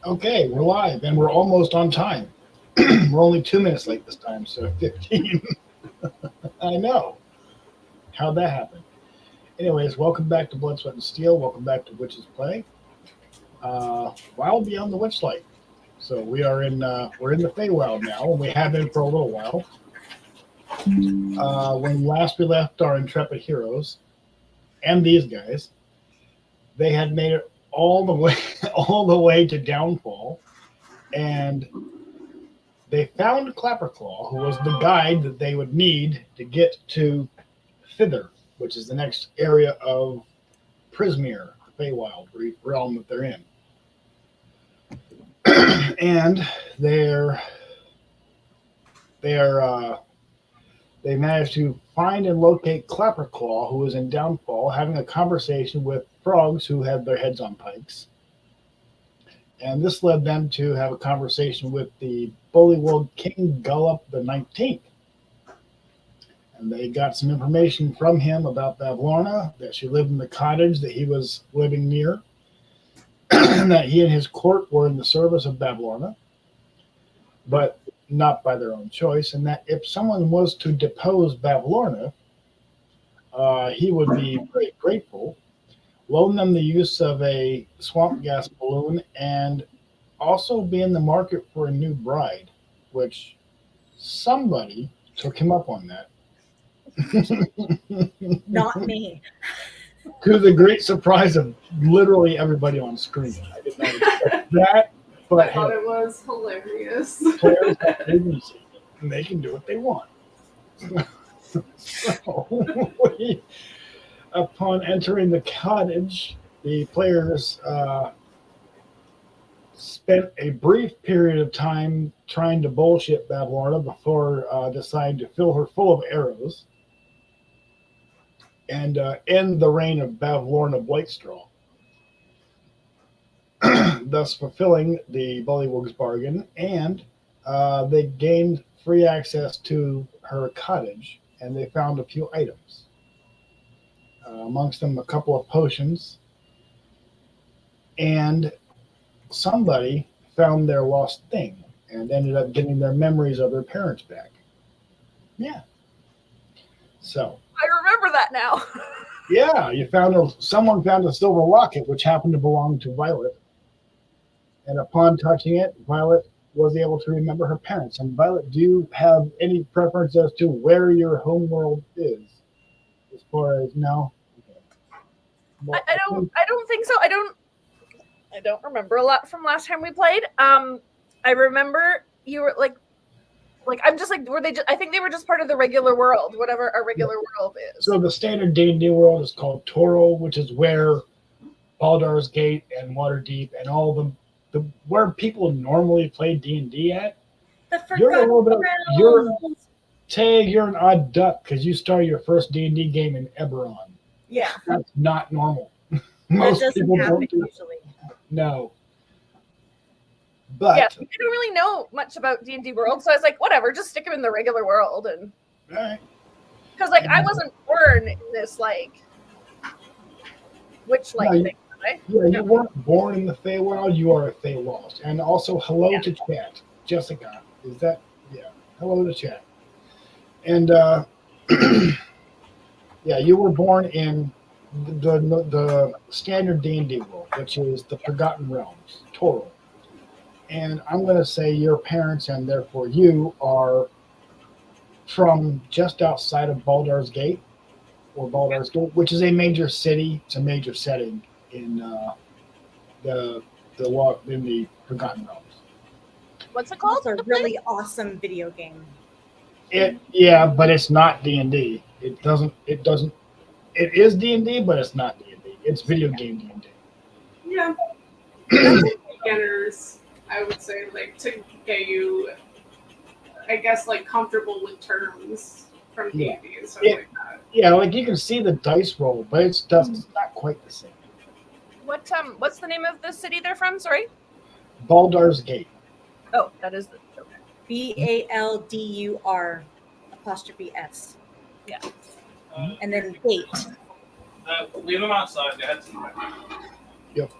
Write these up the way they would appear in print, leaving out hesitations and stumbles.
Okay, we're live and we're almost on time. We're only 2 minutes late this time, so 15. I know. How'd that happen? Anyways, welcome back to Blood, Sweat, and Steel. Welcome back to Witch's Play. Wild Beyond the Witchlight. So we're in the Feywild now, and we have been for a little while. When last we left our intrepid heroes and these guys, they had made it all the way all the way to Downfall, and they found Clapperclaw, who was the guide that they would need to get to Thither, which is the next area of Prismeer, the Feywild realm that they're in. And they managed to find and locate Clapperclaw, who was in Downfall, having a conversation with frogs who had their heads on pikes. And this led them to have a conversation with the Bullywug King Gullop the 19th. And they got some information from him about Bavlorna, that she lived in the cottage that he was living near, and that he and his court were in the service of Bavlorna, but not by their own choice, and that if someone was to depose Bavlorna, he would be very grateful, loan them the use of a swamp gas balloon, and also be in the market for a new bride, which somebody took him up on that. Not me. To the great surprise of literally everybody on screen. I did not expect that, but I thought it was hilarious. players have agency, and they can do what they want. So, upon entering the cottage, the players spent a brief period of time trying to bullshit Bavlorna before deciding to fill her full of arrows and end the reign of Bavlorna Blightstraw, thus fulfilling the Bullywug's bargain, and they gained free access to her cottage, and they found a few items. Amongst them, a couple of potions, and somebody found their lost thing and ended up getting their memories of their parents back. Yeah. So. I remember that now. Yeah, someone found a silver locket which happened to belong to Violet, and upon touching it, Violet was able to remember her parents. And Violet, do you have any preference as to where your homeworld is? As far as no. Okay. Well, I don't think so. I don't remember a lot from last time we played. I remember you were like I'm just like, were they just, I think they were just part of the regular world, whatever our regular world is. So the standard D&D world is called Toro, which is where Baldur's Gate and Waterdeep and all the where people normally play D&D at. You're a little bit you're an odd duck because you started your first D&D game in Eberron. Yeah. That's not normal. Most people don't do usually. No. But yeah, we didn't really know much about D&D world, so I was like, whatever, just stick him in the regular world, and right. Because I wasn't born in this witch-like thing, right? Yeah, you weren't born in the Feywild. You are a Fey Lost. And also, hello to chat, Jessica. Is that hello to chat. And yeah, you were born in the standard D&D world, which is the Forgotten Realms, Toro. And I'm going to say your parents, and therefore you, are from just outside of Baldur's Gate, which is a major city. It's a major setting in the Forgotten Realms. What's it called? It's a really awesome video game. But it's not D&D. It is D&D, but it's not D&D. It's video game D&D. Yeah. Beginners, I would say, to get you, I guess, comfortable with terms from D&D and stuff like that. Yeah, you can see the dice roll, but it's not quite the same. What's the name of the city they're from? Sorry. Baldur's Gate. Oh, that is BALDUR 'S. Yeah. And then Gate. Leave them outside. Go ahead. Yep.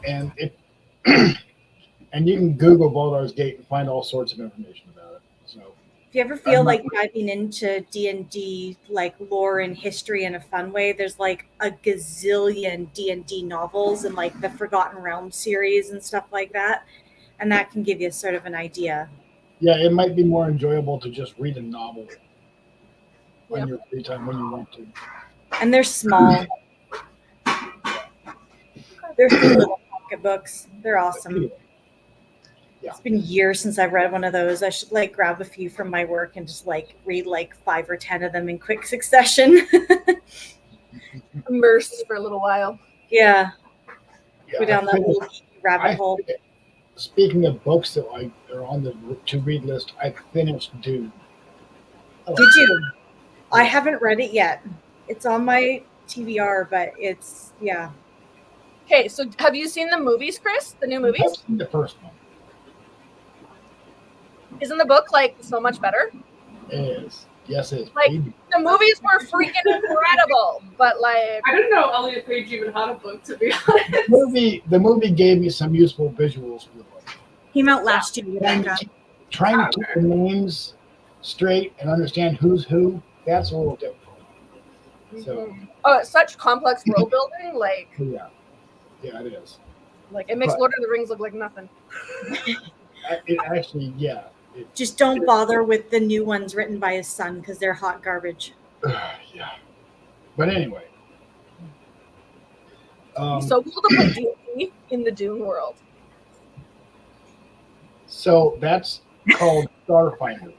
And And you can Google Baldur's Gate and find all sorts of information about it. So If you ever feel like diving into D&D like lore and history in a fun way, there's like a gazillion D&D novels and like the Forgotten Realms series and stuff like that. And that can give you sort of an idea. yeah, it might be more enjoyable to just read a novel on your free time when you want to. And they're small. They're thin little pocketbooks. They're awesome. Yeah. It's been years since I've read one of those. I should like grab a few from my work and just like read like 5 or 10 of them in quick succession. Immersed for a little while. Yeah. Yeah, Go down that little rabbit hole. Speaking of books that are on the to read list, I finished Dune. Did you? I haven't read it yet. It's on my TBR, but it's yeah. Okay, so have you seen the movies, Chris? The new movies? I've seen the first one. Isn't the book like so much better? It is. Yes, it is. Like, the movies were freaking incredible, but like I didn't know Elliot Page even had a book, to be honest. the movie gave me some useful visuals for the book. Came out last year. Trying to keep the names straight and understand who's who, that's a little difficult. So oh, it's such complex world building, like yeah, it is. Like it makes Lord of the Rings look like nothing. It actually, yeah. Just don't bother with the new ones written by his son because they're hot garbage. Yeah. But anyway. So cool to play D&D in the Dune world. So that's called Starfinder.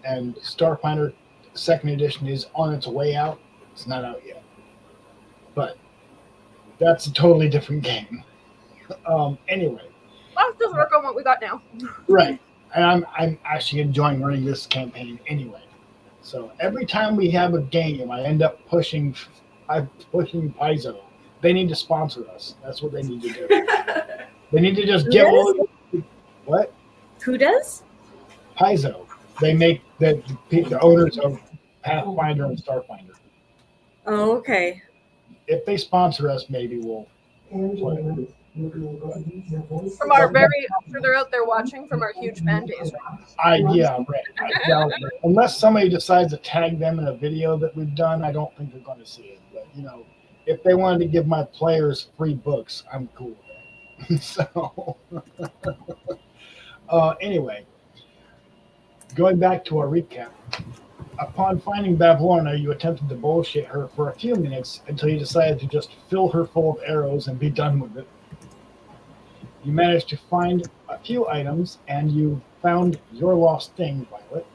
And Starfinder second edition is on its way out. It's not out yet. But that's a totally different game. Anyway. Well, it doesn't work on what we got now. Right. And I'm actually enjoying running this campaign anyway. So every time we have a game, I end up pushing Paizo. They need to sponsor us. That's what they need to do. They need to just give all what? Who does? Paizo. They make the owners of Pathfinder and Starfinder. Oh, okay. If they sponsor us, maybe we'll play. From our they're out there watching from our huge fan base. Right? Unless somebody decides to tag them in a video that we've done, I don't think they're going to see it. But if they wanted to give my players free books, I'm cool with that. So, anyway, going back to our recap. Upon finding Bavlorna, you attempted to bullshit her for a few minutes until you decided to just fill her full of arrows and be done with it. You managed to find a few items, and you found your lost thing, Violet,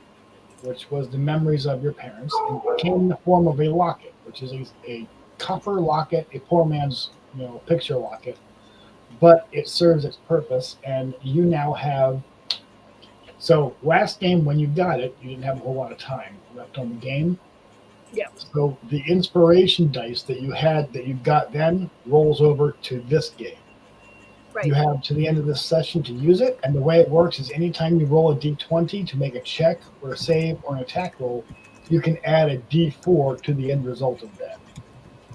which was the memories of your parents, and it came in the form of a locket, which is a copper locket, a poor man's picture locket, but it serves its purpose, and you now have. So last game when you got it, you didn't have a whole lot of time left on the game. Yeah. So the inspiration dice that you got then rolls over to this game. Right. You have to the end of this session to use it, and the way it works is anytime you roll a d20 to make a check or a save or an attack roll, you can add a d4 to the end result of that.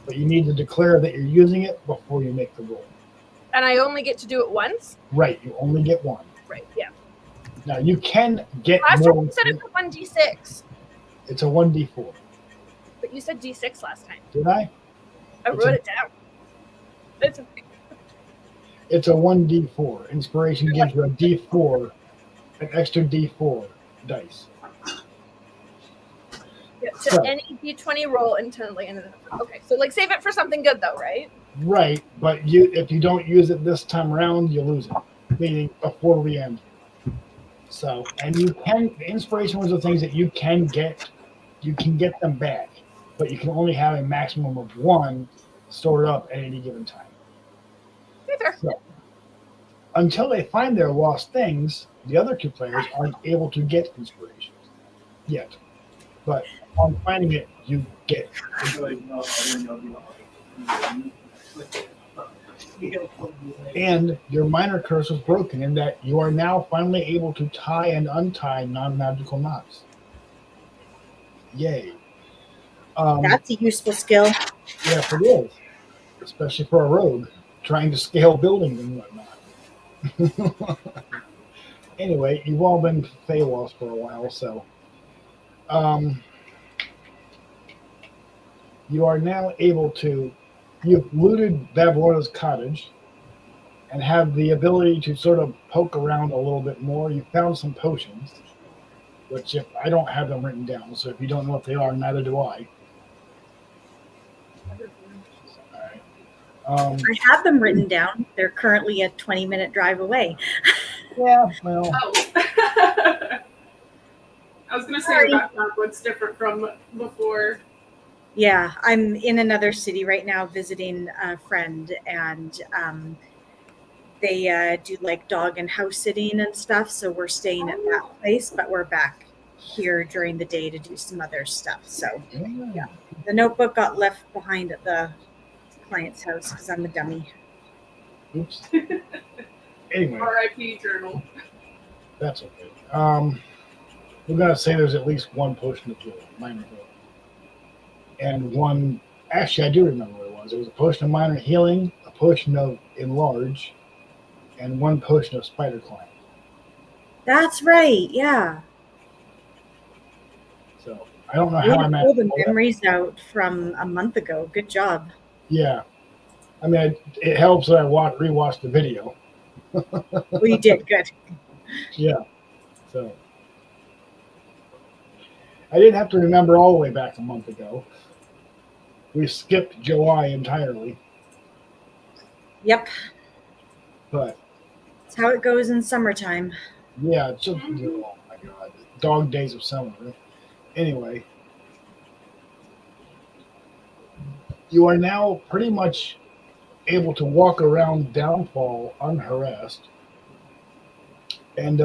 But you need to declare that you're using it before you make the roll. And I only get to do it once? Right, you only get one. Right, yeah. Now you can get last more. time you said it's a 1d6. It's a 1d4. But you said d6 last time. Did I? I wrote it down. It's a 1d4. Inspiration gives you a d4, an extra d4 dice. Yeah, so any d20 roll intently. Okay, so save it for something good though, right? Right, but if you don't use it this time around, you lose it, meaning before we end. So, and the inspiration was the things that you can get them back, but you can only have a maximum of one stored up at any given time. So, until they find their lost things, the other two players aren't able to get inspirations yet. But on finding it, you get and your minor curse was broken in that you are now finally able to tie and untie non-magical knots. Yay. That's a useful skill. Yes, it is. Especially for a rogue. trying to scale buildings and whatnot. Anyway, you've all been Feylos for a while, so you are now able to. You've looted Babylonia's cottage and have the ability to sort of poke around a little bit more. You found some potions, which if I don't have them written down, so if you don't know what they are, neither do I. All right. I have them written down. They're currently a 20-minute drive away. Yeah, well. Oh. I was gonna say about what's different from before. Yeah, I'm in another city right now visiting a friend, and they do like dog and house sitting and stuff. So we're staying at that place, but we're back here during the day to do some other stuff. So yeah, the notebook got left behind at the client's house because I'm a dummy. Oops. Anyway, R.I.P. journal. that's okay. We're gonna say there's at least one potion of healing, minor healing, and one. Actually, I do remember what it was. It was a potion of minor healing, a potion of enlarge, and one potion of spider climb. That's right. Yeah. So I don't know You how I'm at. pull the memories out from a month ago. Good job. Yeah, I mean, it helps that I rewatched the video. Well, you did good. Yeah, so I didn't have to remember all the way back a month ago. We skipped July entirely, Yep. but That's how it goes in summertime. yeah, it's just, oh my god, dog days of summer. Anyway, you are now pretty much able to walk around Downfall unharassed. And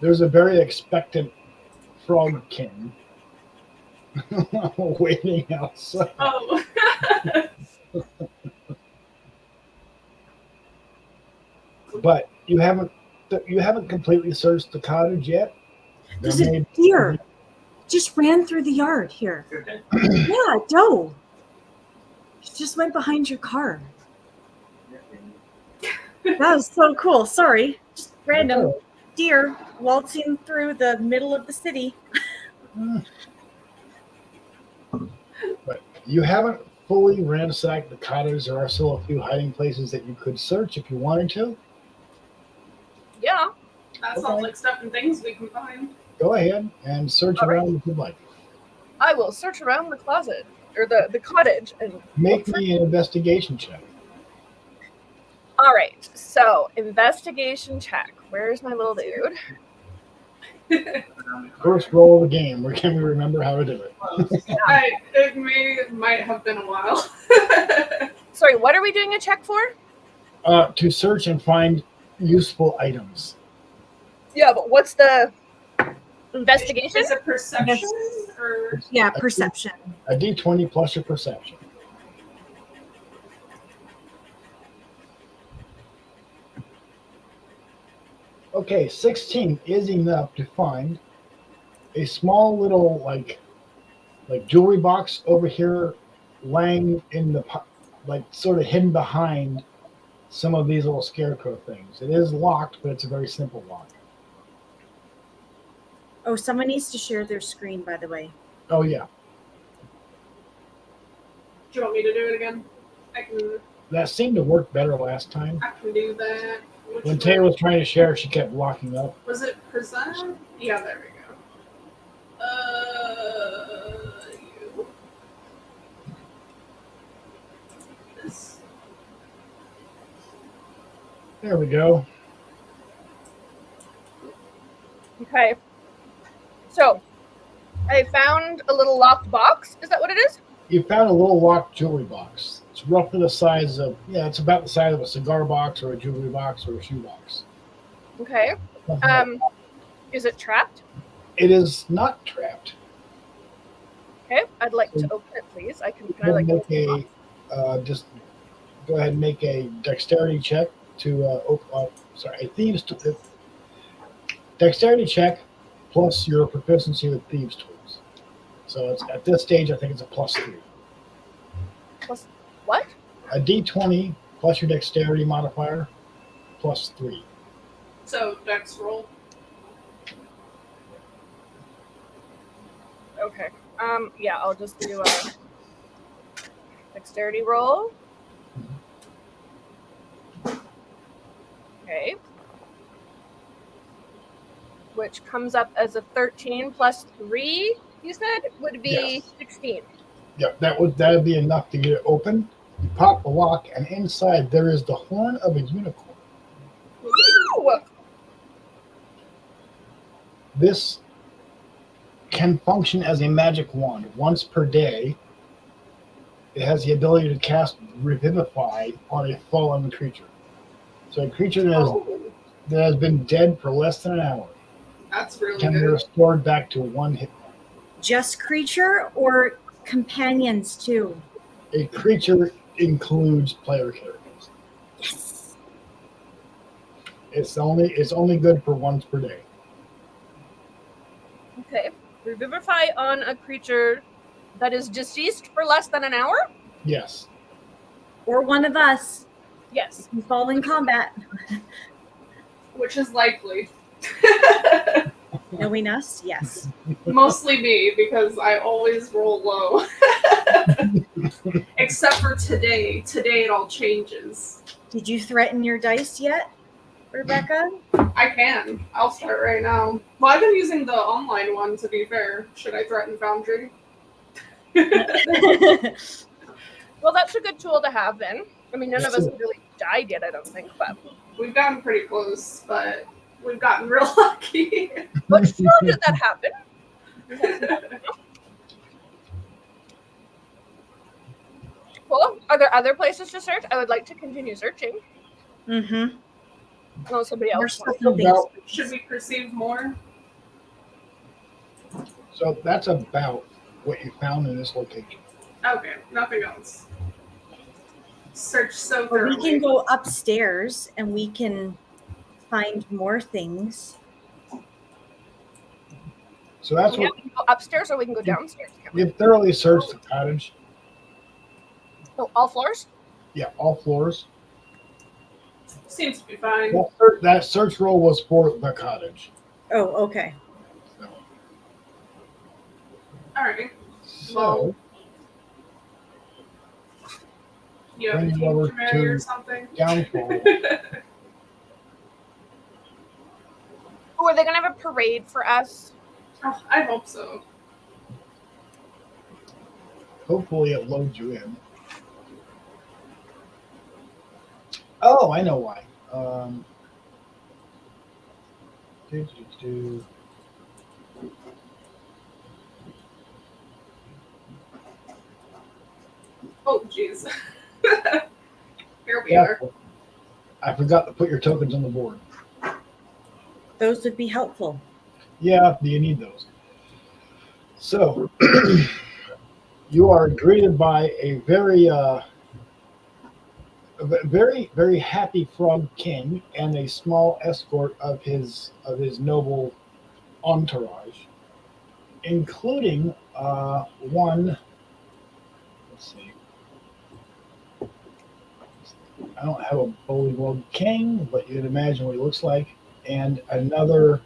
there's a very expectant frog king waiting outside. Oh. But you haven't completely searched the cottage yet. There's a deer. Just ran through the yard here. Yeah, doe. She just went behind your car. That was so cool. Sorry. Just random deer waltzing through the middle of the city. But you haven't fully ransacked the cottage. There are still a few hiding places that you could search if you wanted to. Yeah. That sounds like stuff and things we can find. Go ahead and search around if you'd like. I will search around the closet or the cottage and Make me an investigation check. All right. So, investigation check. Where's my little dude? First roll of the game. Where can we remember how to do it? It might have been a while. Sorry, what are we doing a check for? To search and find useful items. Yeah, but what's the investigation? Is it perception or? Yeah, perception. A D20 plus your perception. Okay, 16 is enough to find a small little like jewelry box over here, laying in the sort of hidden behind some of these little scarecrow things. It is locked, but it's a very simple lock. Oh, someone needs to share their screen, by the way. Oh yeah, Do you want me to do it again? I can that seemed to work better last time. do that. When Taylor was trying to share, she kept locking up. Was it present? Yeah, there we go. You. This. There we go. Okay. So, I found a little locked box. Is that what it is? You found a little locked jewelry box. It's roughly the size of, it's about the size of a cigar box or a jewelry box or a shoe box. Okay. Is it trapped? It is not trapped. Okay. I'd like to open it, please. I can Go ahead and make just go ahead and make a dexterity check to open. A thieves dexterity check plus your proficiency with thieves tools. So it's at this stage, I think it's a +3. Plus what? A D20 plus your dexterity modifier, plus 3. So dex roll. Okay. Yeah, I'll just do a dexterity roll. Okay. Which comes up as a 13 plus 3, you said, would be Yes. 16. Yep, that'd be enough to get it open. You pop the lock, and inside there is the horn of a unicorn. Ooh! This can function as a magic wand. Once per day, it has the ability to cast Revivify on a fallen creature. So a creature that has been dead for less than an hour That's really can be good. restored back to 1 hit point. Just creature or companions too? A creature includes player characters. Yes. It's only good for once per day. Okay. Revivify on a creature that is deceased for less than an hour? Yes. Or one of us. Yes. We fall in combat. Which is likely. Knowing us, yes. Mostly me, because I always roll low. Except for today. Today it all changes. Did you threaten your dice yet, Rebecca? I can. I'll start right now. Well, I've been using the online one, to be fair. Should I threaten Foundry? Well, that's a good tool to have then. I mean, none of us have really died yet, I don't think, but We've gotten pretty close, but we've gotten real lucky. but sure did that happen. Cool. Are there other places to search? I would like to continue searching. Mm-hmm. Oh, somebody else. There's wants- About- Should we perceive more? So that's about what you found in this location. Okay, nothing else. Search so Or we thoroughly. can go upstairs and we can find more things. So that's Yeah, what we can go upstairs or we can go downstairs. you've thoroughly searched the cottage. So all floors? Yeah, all floors. Seems to be fine. That search roll was for the cottage. Oh, okay. So, Alright. so You have a Bring it over team to marry or to- something? downfall. Oh, are they going to have a parade for us? Oh, I hope so. Hopefully it loads you in. Oh, I know why. Do, do, do. Oh, jeez. Here we Yeah, are. I forgot to put your tokens on the board. Those would be helpful. Yeah, you need those. So, you are greeted by a very happy frog king and a small escort of his noble entourage, including one. Let's see. I don't have a bullywug king, but you can imagine what he looks like, and another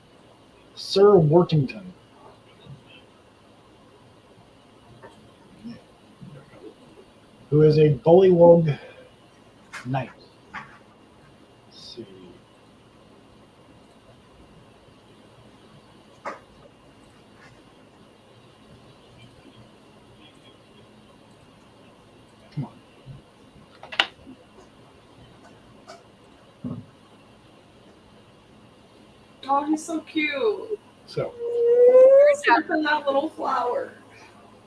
Sir Worthington. Who is a bullywug knight. Let's see. Come on. Oh, he's so cute. So, Sniffing that little flower.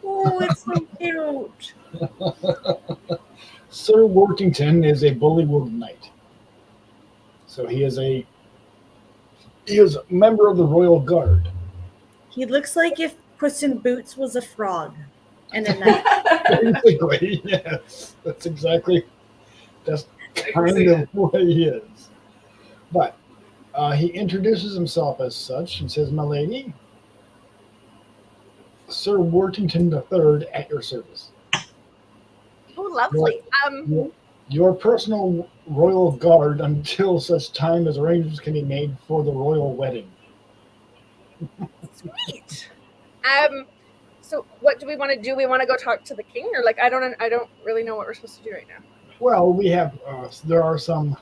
Oh, it's so cute. Sir Worthington is a bullywug knight. So he is a member of the Royal Guard. He looks like if Puss in Boots was a frog and a knight. Basically, yes. That's I can kind see of it. what he is. But he introduces himself as such and says, "My lady, Sir Worthington III at your service." Oh, lovely. your personal royal guard until such time as arrangements can be made for the royal wedding. Sweet. So what do we want to do? We want to go talk to the king, or like I don't really know what we're supposed to do right now. Well, we have there are some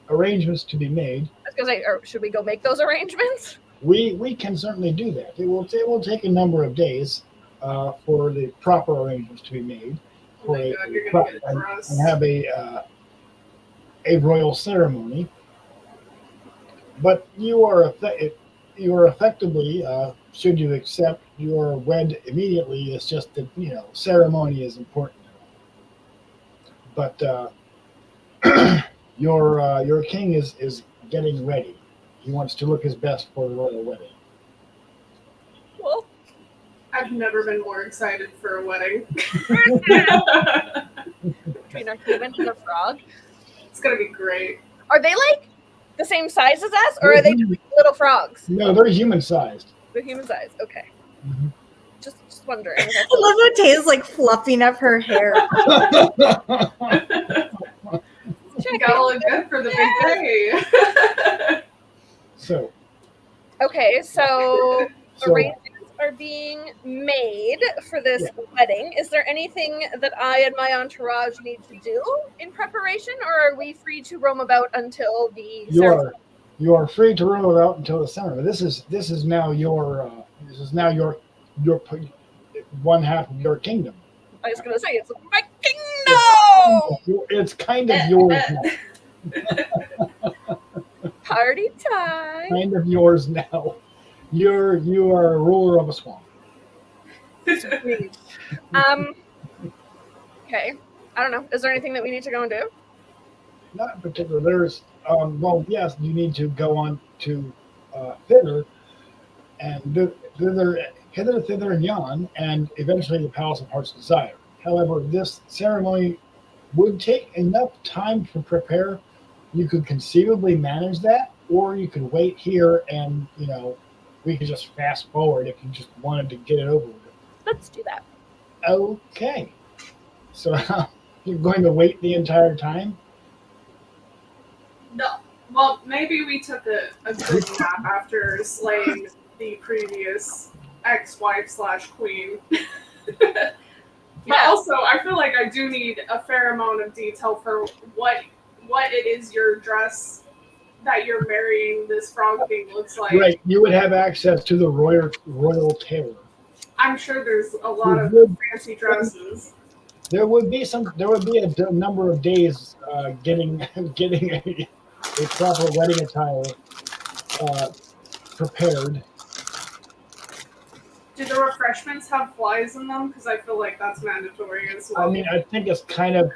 arrangements to be made. I was gonna say, or should we go make those arrangements? We can certainly do that. It will take a number of days for the proper arrangements to be made Oh my God, you're gonna get it for us. and have a royal ceremony. But you are effectively, should you accept, you are wed immediately. It's just that ceremony is important. But your king is getting ready. He wants to look his best for the royal wedding. Well, I've never been more excited for a wedding. between our human and the frog, It's gonna be great. are they like the same size as us, or are they just like little frogs? No, they're human-sized. They're human size. Okay. Mhm. Just wondering. I love how Tay's like fluffing up her hair. You gotta look good for the big day. So Okay, so So, arrangements are being made for this wedding. Is there anything that I and my entourage need to do in preparation, or are we free to roam about until the ceremony? you are free to roam about until the summer. This is now your one half of your kingdom. I was going to say, it's my kingdom! It's kind of yours now. Party time! Kind of yours now. You are a ruler of a swamp. Sweet. Okay. I don't know. Is there anything that we need to go and do? Not in particular. There's well, yes, you need to go on to thither and hither, thither, and yon, and eventually the Palace of Heart's Desire. However, this ceremony would take enough time to prepare. You could conceivably manage that, or you could wait here and we could just fast forward if you just wanted to get it over with. Let's do that. Okay. So you're going to wait the entire time? No. Well, maybe we took a good nap after slaying the previous ex-wife/queen. But also, I feel like I do need a fair amount of detail for what it is your dress that you're marrying this frog thing looks like. Right. You would have access to the royal tailor. I'm sure there's a lot of fancy dresses. There would be a number of days getting a proper wedding attire prepared. Do the refreshments have flies in them? Because I feel like that's mandatory as well. I mean, I think it's kind of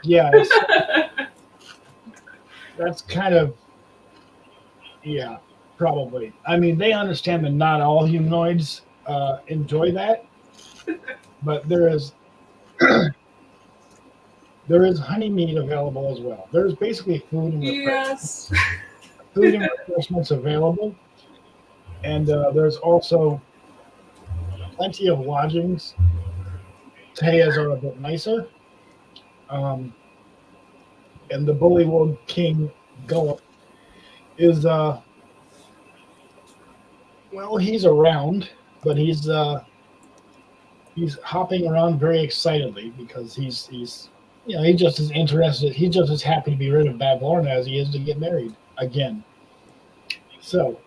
that's kind of probably. I mean, they understand that not all humanoids enjoy that, but there is honey meat available as well. There's basically food and refreshments. Yes. Food and refreshments available, and there's also plenty of lodgings. Taya's are a bit nicer, and the Bullywug King Gulp is he's around, but he's hopping around very excitedly because he's he's just as interested. He's just as happy to be rid of Babylon as he is to get married again. So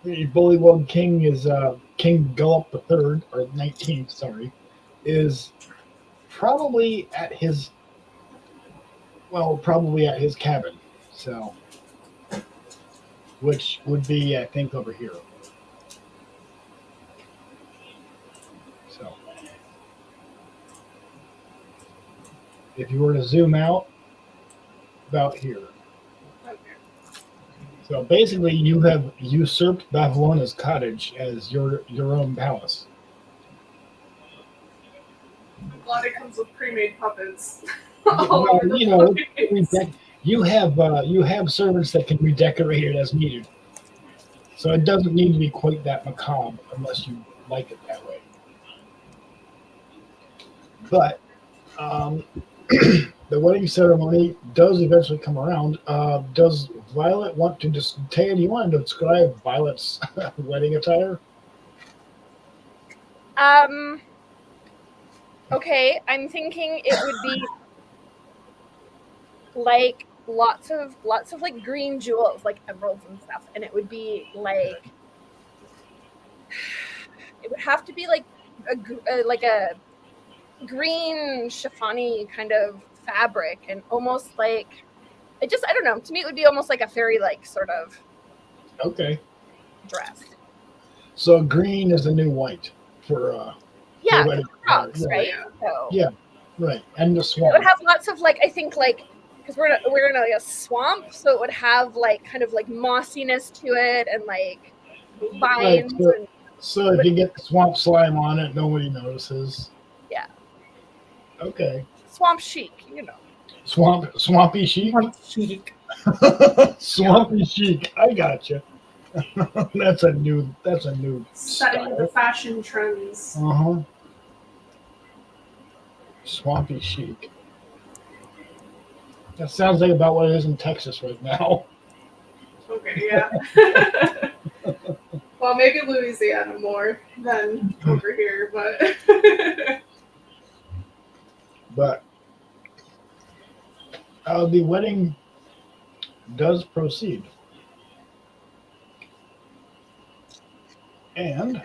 the Bullywug King is King Gulp the Third, or 19th, sorry, is probably at his cabin. So, which would be, I think, over here. So, if you were to zoom out, about here. So basically, you have usurped Babylona's cottage as your own palace. I'm glad it comes with pre-made puppets. Well, you have servants that can redecorate it as needed. So it doesn't need to be quite that macabre unless you like it that way. But Um, the wedding ceremony does eventually come around. Does Violet want to just Taya, do you want to describe Violet's wedding attire? Okay, I'm thinking it would be like lots of like green jewels, like emeralds and stuff, and it would be like it would have to be like a green chiffony kind of fabric, and almost like I don't know. To me, it would be almost like a fairy like sort of Okay. dress. So green is the new white for Yeah, wedding frogs, attire. right? Yeah. So Yeah. Right. And the it swan. would have lots of like I think like because we're in a swamp, so it would have like kind of like mossiness to it and like Right. vines and So if you get the swamp slime on it, nobody notices. yeah, Okay. swamp chic, you know. Swampy chic. Chic. Swampy chic. I gotcha. That's a new Setting style. the fashion trends. Uh-huh. Swampy chic. That sounds like about what it is in Texas right now. Okay, yeah. Well, maybe Louisiana more than over here, but But the wedding does proceed. And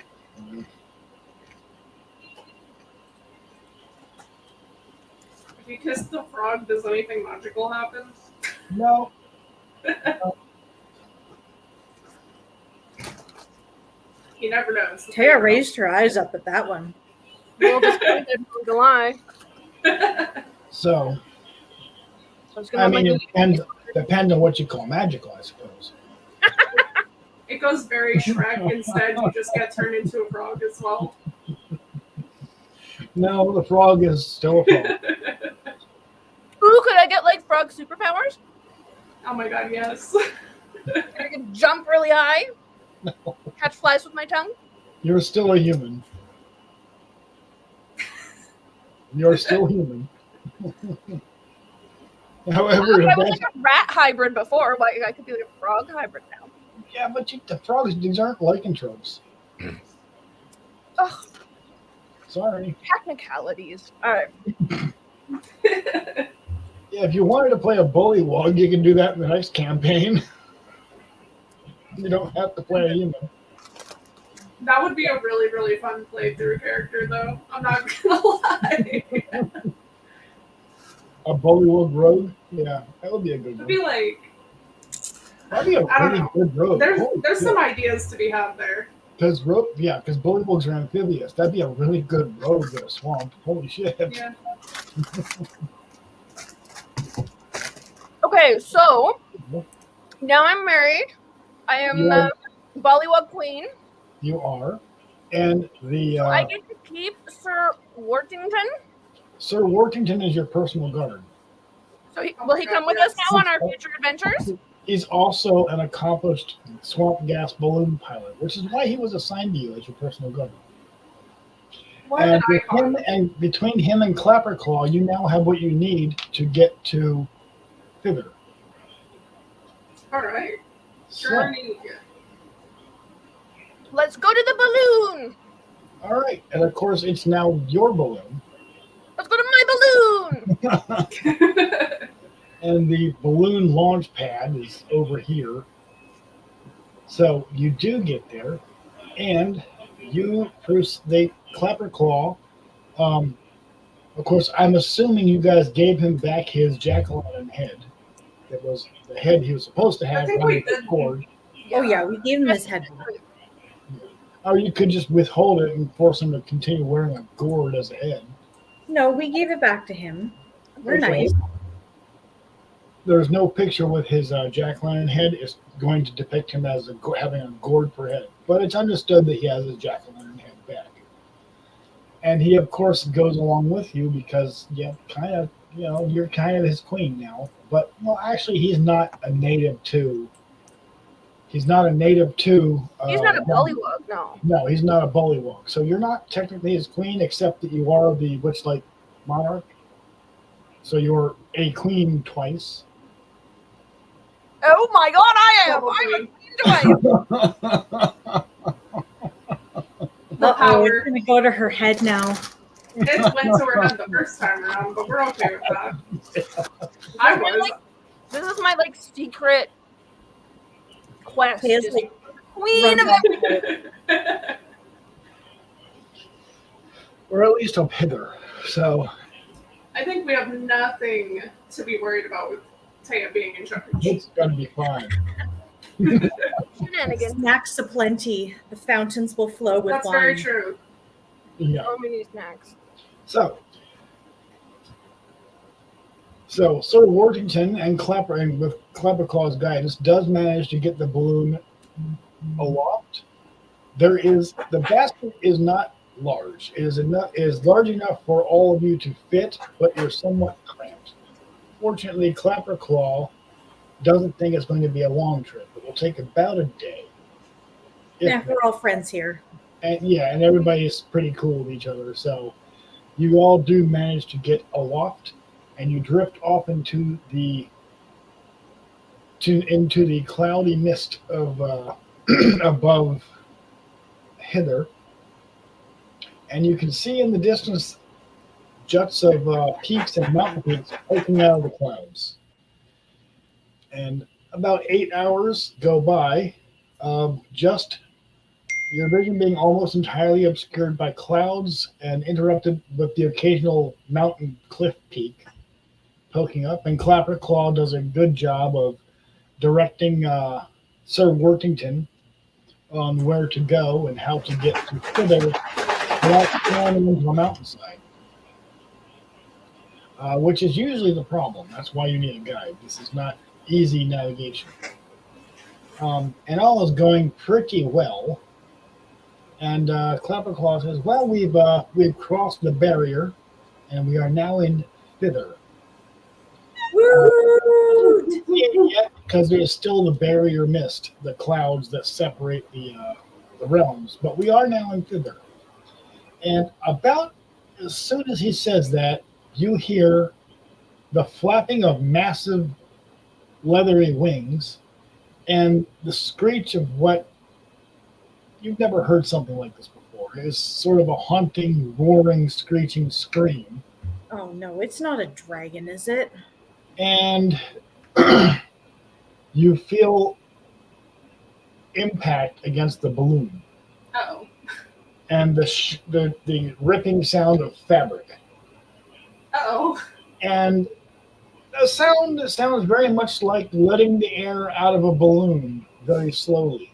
if you kiss the frog, does anything magical happen? no, You never know. Taya raised her eyes up at that one. Well, disappointed, not gonna lie. so I was gonna I have mean my it depends on what you call magical, I suppose. It goes very Shrek. Instead, you just get turned into a frog as well. No, the frog is still a frog. Ooh, could I get like frog superpowers? Oh my god, yes. I can jump really high, catch flies with my tongue. You're still a human. You're still human. However, I was that's- like a rat hybrid before, but I could be like a frog hybrid now. yeah, but the frogs, these aren't lycanthropes. Ugh, Sorry. technicalities. All right. Yeah, if you wanted to play a bullywug, you can do that in the next campaign. You don't have to play a human. That would be a really, really fun playthrough character, though. I'm not gonna lie. A bullywug rogue? Yeah, that would be a good It'd one. be like That'd be a I don't really know. good rogue. there's some ideas to be had there. Because bullywugs are amphibious. That'd be a really good rogue in a swamp. Holy shit. Yeah. Okay, so now I'm married. I am You are- Bollywood queen. You are. And the I get to keep Sir Worthington. Sir Worthington is your personal guard. So will he come with us now on our future adventures? He's also an accomplished swamp gas balloon pilot, which is why he was assigned to you as your personal guard. What And, an with icon. him, and between him and Clapperclaw, you now have what you need to get to Thither. All right. So, Journey. Let's go to the balloon. all right. And of course, it's now your balloon. Let's go to my balloon. And the balloon launch pad is over here. So you do get there, and they Clapperclaw. Of course, I'm assuming you guys gave him back his jack-o'-lantern head. That was the head he was supposed to have I think when we he did. cord. Oh yeah, we gave him his head. Or you could just withhold it and force him to continue wearing a gourd as a head. No, we gave it back to him. We're Okay. nice. There's no picture with his jack-o'-lantern head. It's going to depict him as having a gourd per head. But it's understood that he has his jack-o'-lantern head back. And he, of course, goes along with you because, you're kind of his queen now. But, well, actually, he's not a native to. He's not a native to. He's not a bullywug, no. No, he's not a bullywug. So you're not technically his queen, except that you are the Witchlight monarch. So you're a queen twice. Oh my god, I am! Double I'm a queen. The Uh-oh, power. it's gonna go to her head now. It went to her head the first time around, but we're okay with that. I was. This is my like secret quest. It's Is like queen run of off. Or at least up hither. So I think we have nothing to be worried about with Taya being in charge. it's gonna be fine. shenanigans. Snacks aplenty. The fountains will flow with That's wine. very true. Yeah. So many snacks. So Sir Worthington and Clapper, and with Clapperclaw's guidance, does manage to get the balloon aloft. The basket is not large. It is large enough for all of you to fit, but you're somewhat cramped. Fortunately, Clapperclaw doesn't think it's going to be a long trip. It will take about a day. Yeah, we're all friends here. And everybody is pretty cool with each other. So you all do manage to get aloft, and you drift off into the cloudy mist of above hither, and you can see in the distance juts of peaks and mountain peaks poking out of the clouds. And about 8 hours go by, just your vision being almost entirely obscured by clouds and interrupted with the occasional mountain cliff peak poking up. And Clapperclaw does a good job of directing Sir Worthington on where to go and how to get to thither without climbing into a mountainside, which is usually the problem. That's why you need a guide. This is not easy navigation. And all is going pretty well. And Clapperclaw says, "Well, we've crossed the barrier, and we are now in thither." Woo! Yet, because there's still the barrier mist, the clouds that separate the realms. But we are now in thither. And about as soon as he says that, you hear the flapping of massive leathery wings and the screech of what you've never heard something like this before. It's sort of a haunting, roaring, screeching scream. Oh no, it's not a dragon, is it? And you feel impact against the balloon. Uh-oh. And the ripping sound of fabric. Uh-oh. And the sound sounds very much like letting the air out of a balloon very slowly.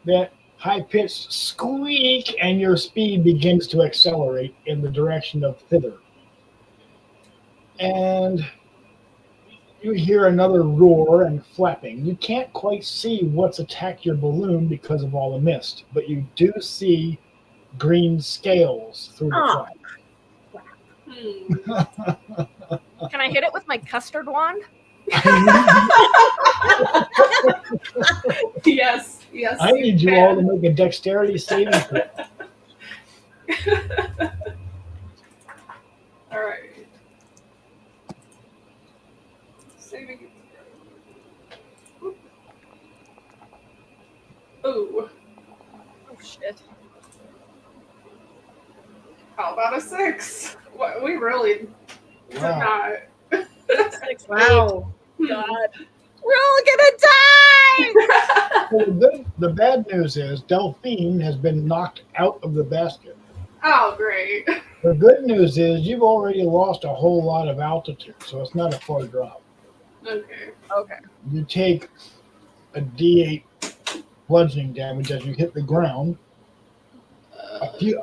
That high-pitched squeak, and your speed begins to accelerate in the direction of thither. And you hear another roar and flapping. You can't quite see what's attacked your balloon because of all the mist, but you do see green scales through the Oh. cloud. Can I hit it with my custard wand? Yes. I need you all to make a dexterity saving throw. All right. Saving. Ooh. Oh shit. How about a 6? What, we really did Wow. not. 6, Wow. God. We're all gonna die! So the bad news is Delphine has been knocked out of the basket. Oh, great. The good news is you've already lost a whole lot of altitude, so it's not a far drop. Okay. Okay. You take a D8 bludgeoning damage as you hit the ground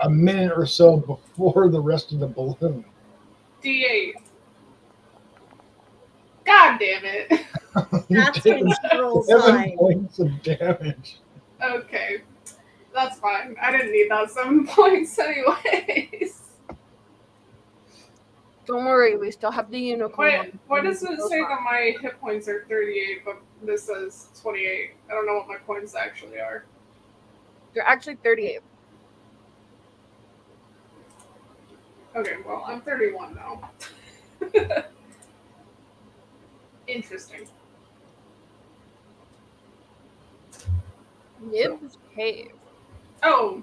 a minute or so before the rest of the balloon. D8. God damn it. That's when she rolls 7 high. points of damage. Okay. That's fine. I didn't need that 7 points anyways. Don't worry, we still have the unicorn. Wait, why does it say that my hit points are 38, but this says 28? I don't know what my points actually are. You're actually 38. Okay, well, I'm 31 now. Interesting. Nib's Cave. Oh,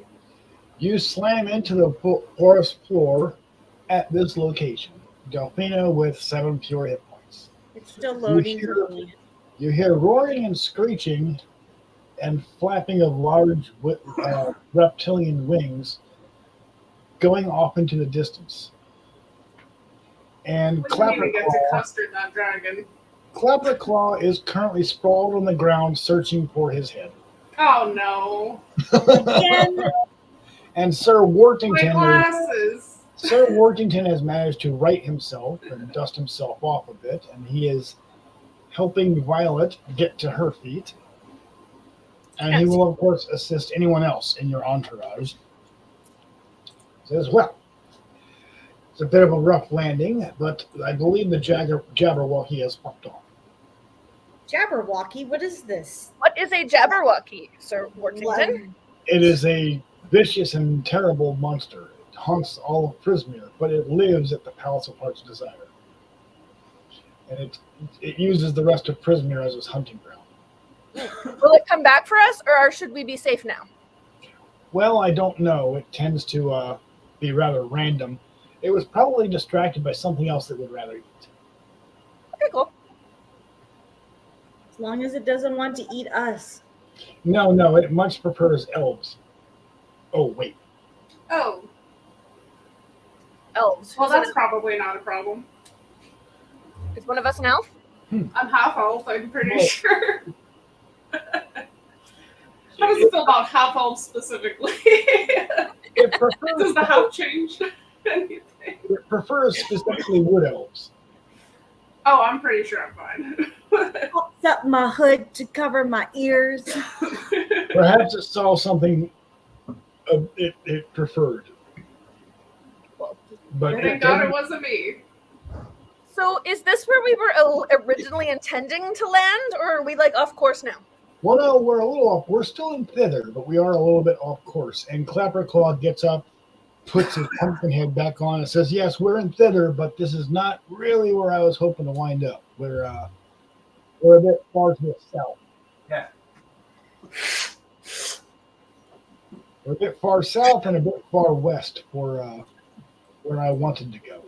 You slam into the forest floor at this location. Delphina with 7 pure hit points. It's still loading hear- for me. You hear roaring and screeching and flapping of large reptilian wings going off into the distance. And what do you mean to get to Clapperclaw, custard that dragon? Clapperclaw is currently sprawled on the ground searching for his head. Oh no. Again, And Sir My Worthington glasses. Sir Worthington has managed to right himself and dust himself off a bit, and he is helping Violet get to her feet. And he will, of course, assist anyone else in your entourage. Says, well, it's a bit of a rough landing, but I believe the Jabberwocky has fucked off. Jabberwocky, what is this? What is a Jabberwocky, Sir Worthington? It is a vicious and terrible monster. It haunts all of Prismere, but it lives at the Palace of Heart's Desire. And it uses the rest of Prismere as its hunting ground. Will it come back for us, or should we be safe now? Well, I don't know. It tends to be rather random. It was probably distracted by something else that would rather eat. Okay, cool. As long as it doesn't want to eat us. No, it much prefers elves. Oh, wait. Oh, Elves. well, Who's that's probably not a problem. Is one of us an elf? I'm half elf, I'm pretty Well- sure. How does it feel about half elf specifically? It prefers, Does the half change anything? it prefers specifically wood elves. Oh, I'm pretty sure I'm fine. Pops up my hood to cover my ears. Perhaps it saw something it preferred. Well, But Thank God it wasn't me. so is this where we were originally intending to land, or are we like off course now? well, no, we're a little off. We're still in thither, but we are a little bit off course. And Clapperclaw gets up, puts his pumpkin head back on, and says, "Yes, we're in thither, but this is not really where I was hoping to wind up. We're a bit far to the south. Yeah. We're a bit far south and a bit far west for where I wanted to go.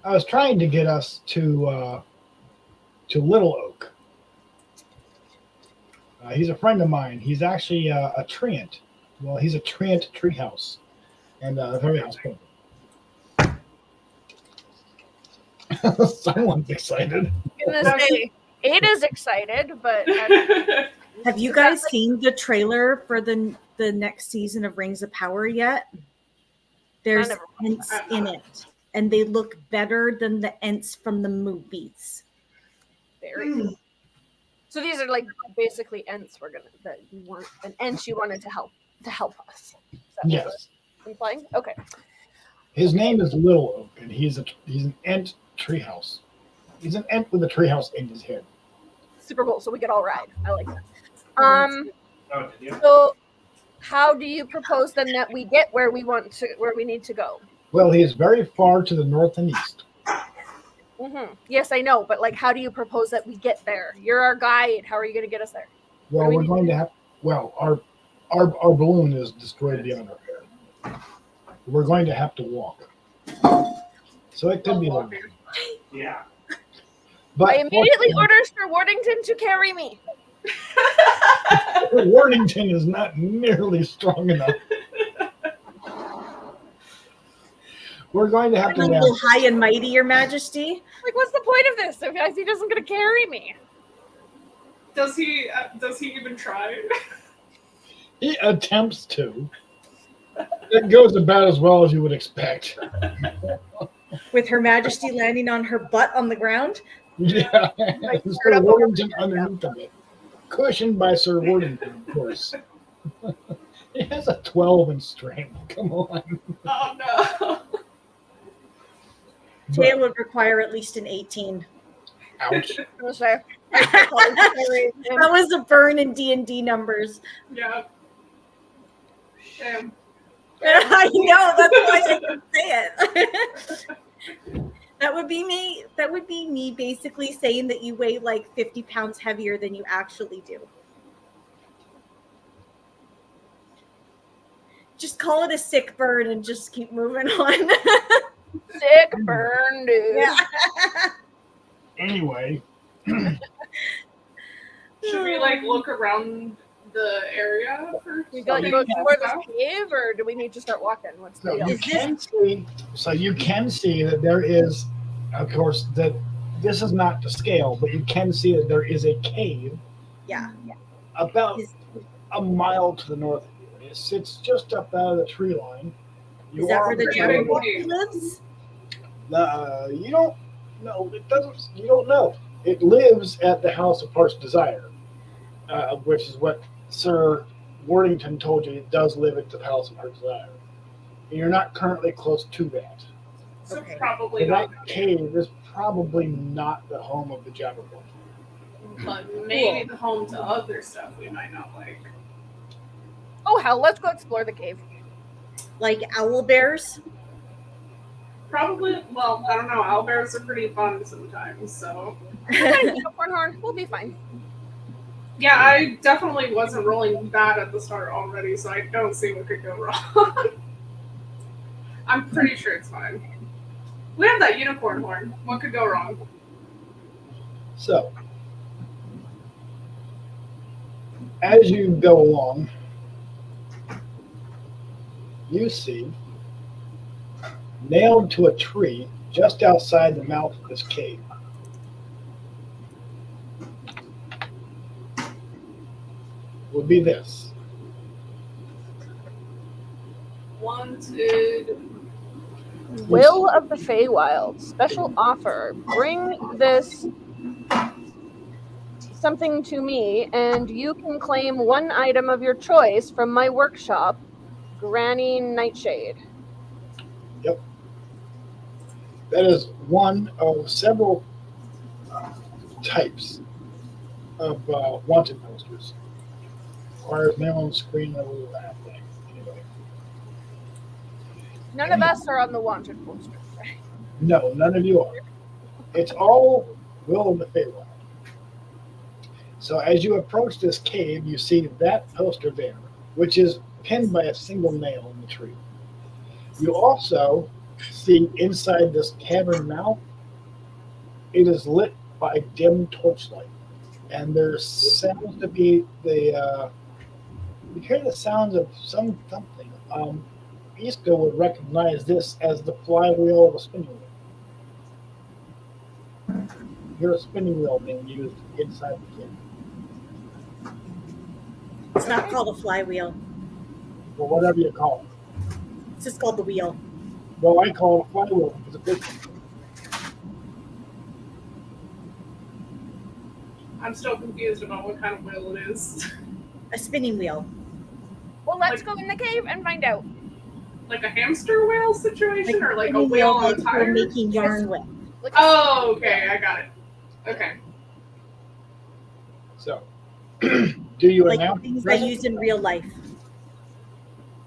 I was trying to get us to Little Oak. He's a friend of mine. He's actually a treant. Well, he's a treant treehouse, and very hospitable." Someone's excited. I'm gonna say Ada's excited, but Have you guys seen the trailer for the next season of Rings of Power yet? There's never- Ents in it, and they look better than the Ents from the movies. very good. So these are like basically Ents that you want an Ent you wanted to help us. Is that what Yes. we're implying? Okay. His name is Little Oak, and he's an Ent treehouse. He's an Ent with a treehouse in his head. Super cool. So we could all ride. I like that. Oh, did you? So how do you propose then that we get where we need to go? Well, he is very far to the north and east. Mm-hmm. Yes, I know, but like, how do you propose that we get there? You're our guide. How are you going to get us there? Well, What do we we're need going to to have. Well, our balloon is destroyed beyond repair. We're going to have to walk. So it could be long. Yeah. But I immediately order Sir Worthington to carry me. Worthington is not nearly strong enough. We're going to have I'm to a now. little high and mighty, Your Majesty. Like, what's the point of this if he doesn't going to carry me? Does he even try? He attempts to. It goes about as well as you would expect. With Her Majesty landing on her butt on the ground. Yeah. Like, Sir Worthington underneath of it. Cushioned by Sir Worthington, of course. He has a 12 in strength. Come on. Oh no. Taya would require at least an 18. Ouch. I'm gonna say, I probably carry him. That was a burn in D&D numbers. Yeah. Damn. I know, that's why I can say it. That would be me. That would be me basically saying that you weigh like 50 pounds heavier than you actually do. Just call it a sick burn and just keep moving on. Sick burn, dude. Yeah. Anyway, Should we like look around the area for You go something explore stuff? this cave, or do we need to start walking? What's the so deal? you can see. So you can see that there is, of course, that this is not to scale, but you can see that there is a cave Yeah. about Is, a mile to the north of you. It sits just up out of the tree line. is that where the pretty Jabberwocky big. lives? You don't know. It doesn't. You don't know. It lives at the House of Heart's Desire, which is what Sir Worthington told you. It does live at the House of Heart's Desire. And you're not currently close to that. So Okay. probably And not. that cave is probably not the home of the Jabberwocky. But maybe the home to other stuff we might not like. Oh hell, let's go explore the cave. Like owl bears? Probably, well, I don't know. Owlbears are pretty fun sometimes, so. Unicorn horn, we'll be fine. Yeah, I definitely wasn't rolling bad at the start already, so I don't see what could go wrong. I'm pretty sure it's fine. We have that unicorn horn. What could go wrong? So, as you go along, you see, nailed to a tree just outside the mouth of this cave, would be this. Wanted. Will of the Feywild, special offer. Bring this something to me, and you can claim one item of your choice from my workshop, Granny Nightshade. That is one of several types of wanted posters. Requires minimum screen level that thing. Anyway. None of us are on the wanted poster. Right? No, none of you are. It's all Will of the Feywild. So as you approach this cave, you see that poster there, which is pinned by a single nail in the tree. You also see inside this cavern mouth, it is lit by dim torchlight. And there sounds to be you hear the sounds of something. Iska would recognize this as the flywheel of a spinning wheel. You hear a spinning wheel being used inside the cave. It's not called a flywheel. Or whatever you call it. It's just called the wheel. Well, I call it a flywheel because it's a big one. I'm still confused about what kind of wheel it is. A spinning wheel. Well, let's go in the cave and find out. Like a hamster wheel situation, or like a spinning wheel on a that we're tire? making yarn with. Like Oh, okay, I got it. Okay. So, do you Like announce things I use in real life.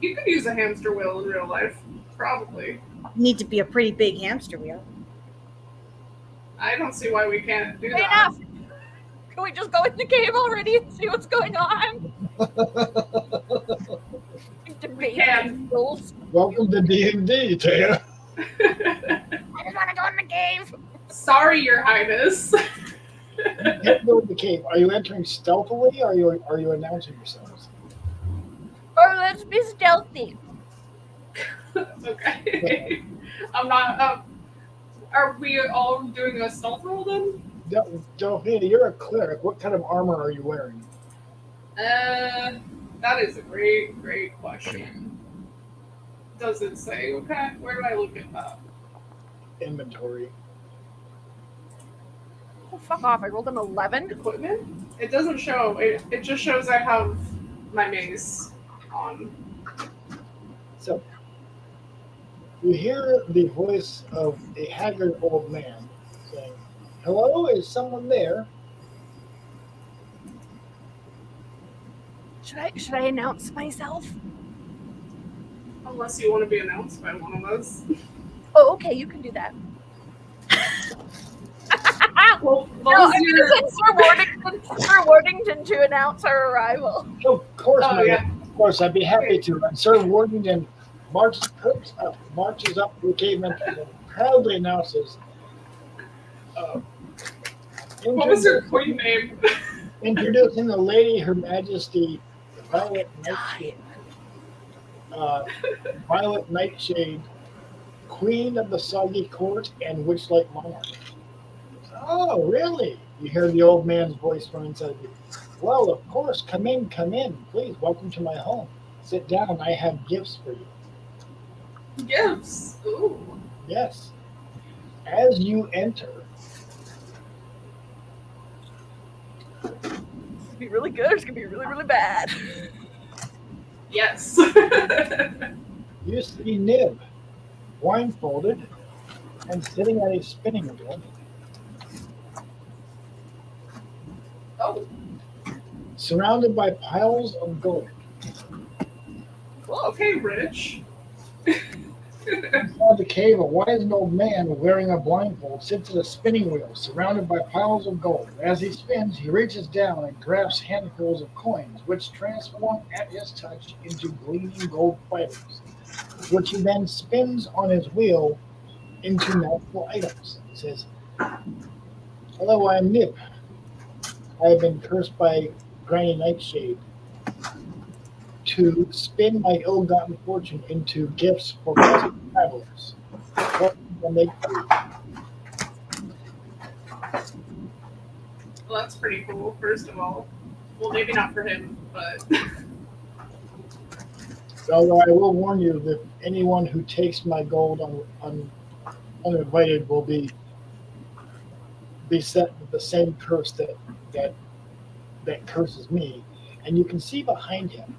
You could use a hamster wheel in real life, probably. Need to be a pretty big hamster wheel. I don't see why we can't do Fair that. enough. Can we just go in the cave already and see what's going on? Debate can. rules. Welcome to D&D, Taya. I just want to go in the cave. Sorry, Your Highness. Can't go in the cave. Are you entering stealthily or are you announcing yourselves? Or let's be stealthy. Okay. I'm not. Are we all doing a stealth roll then? Delphina, you're a cleric. What kind of armor are you wearing? That is a great, great question. Does it say? Okay, where do I look at that? Inventory. Oh, fuck off. I rolled an 11. Equipment? It doesn't show. It just shows I have my mace on. So, you hear the voice of a haggard old man saying, "Hello, is someone there?" Should I announce myself? Unless you want to be announced by one of us. Oh, okay, you can do that. What No, was I'm your? gonna send Sir Wardington to announce our arrival. Of course, Oh, yeah. of course, I'd be happy to. And Sir Worthington marches up to the caveman and proudly announces, uh, What was your queen name? introducing the lady, Her Majesty Violet Nightshade. Violet Nightshade, Queen of the Soggy Court and Witch-like Monarch. Oh, really? You hear the old man's voice from inside you. Well, of course, come in, come in. Please, welcome to my home. Sit down, I have gifts for you. Gifts. Ooh. Yes. As you enter, It's gonna be really good. It's gonna be really, really bad. Yes. you see Nib, blindfolded and sitting at a spinning wheel, Oh. surrounded by piles of gold. Well, okay, Rich. Inside the cave, a wise old man wearing a blindfold sits at a spinning wheel, surrounded by piles of gold. As he spins, he reaches down and grabs handfuls of coins, which transform at his touch into gleaming gold fibers, which he then spins on his wheel into magical items. He says, "Hello, I'm Nip. I have been cursed by Granny Nightshade to spin my ill-gotten fortune into gifts for blessed travelers. What can I make for you?" Well, that's pretty cool, first of all. Well, maybe not for him, but. Although I will warn you that anyone who takes my gold uninvited will be beset with the same curse that curses me. And you can see behind him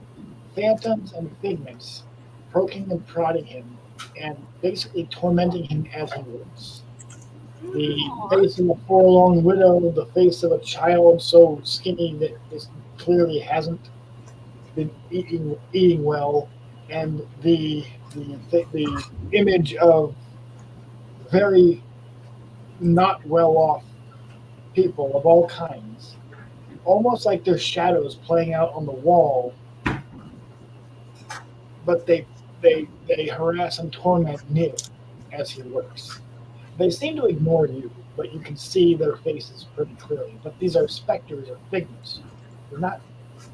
phantoms and figments poking and prodding him and basically tormenting him as he works. The face of a forlorn widow, the face of a child so skinny that this clearly hasn't been eating well, and the image of very not well off people of all kinds, almost like their shadows playing out on the wall, but they harass and torment Neil as he works. They seem to ignore you, but you can see their faces pretty clearly. But these are specters or figments.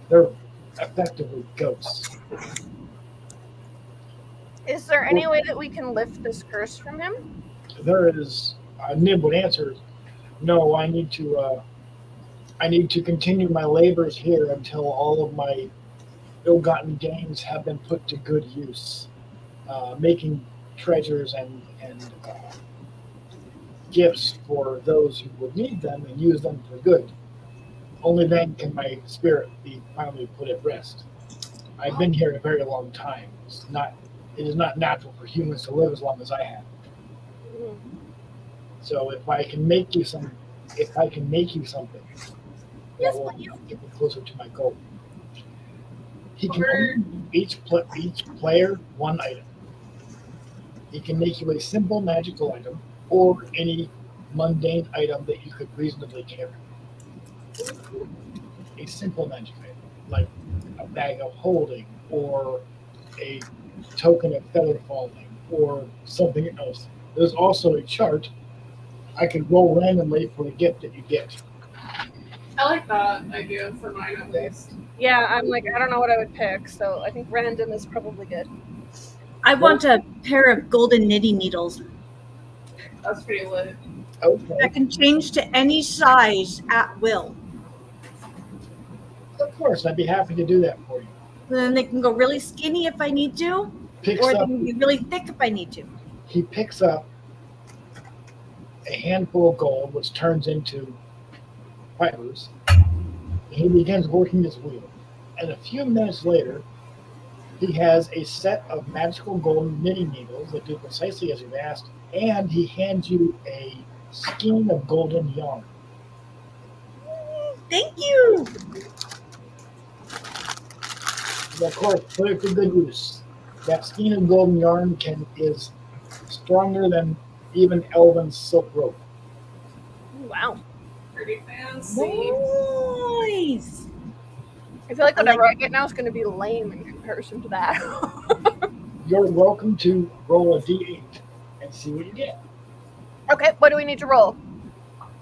They're effectively ghosts. Is there any way that we can lift this curse from him? There is Nib would answer, no, I need to continue my labors here until all of my ill-gotten gains have been put to good use, making treasures and gifts for those who would need them and use them for good. Only then can my spirit be finally put at rest. I've been here a very long time. It is not natural for humans to live as long as I have. So if I can make you something, Yes, that will please. get me closer to my goal. He can only give each player one item. He can make you a simple magical item or any mundane item that you could reasonably carry. A simple magic item, like a bag of holding or a token of feather falling or something else. There's also a chart. I could roll randomly for the gift that you get. I like that idea for mine at least. Yeah, I'm like, I don't know what I would pick, so I think random is probably good. I want a pair of golden knitting needles That's pretty lit. Okay. that can change to any size at will. Of course, I'd be happy to do that for you. Then they can go really skinny if I need to, Picks or they up, can be really thick if I need to. he picks up a handful of gold, which turns into fibers. He begins working his wheel. And a few minutes later, he has a set of magical golden knitting needles that do precisely as you've asked, and he hands you a skein of golden yarn. Thank you. And of course, put it to good use. That skein of golden yarn is stronger than even elven silk rope. Wow. pretty fancy. Nice. I feel like whatever I get now is going to be lame in comparison to that. You're welcome to roll a d8 and see what you get. Okay, what do we need to roll?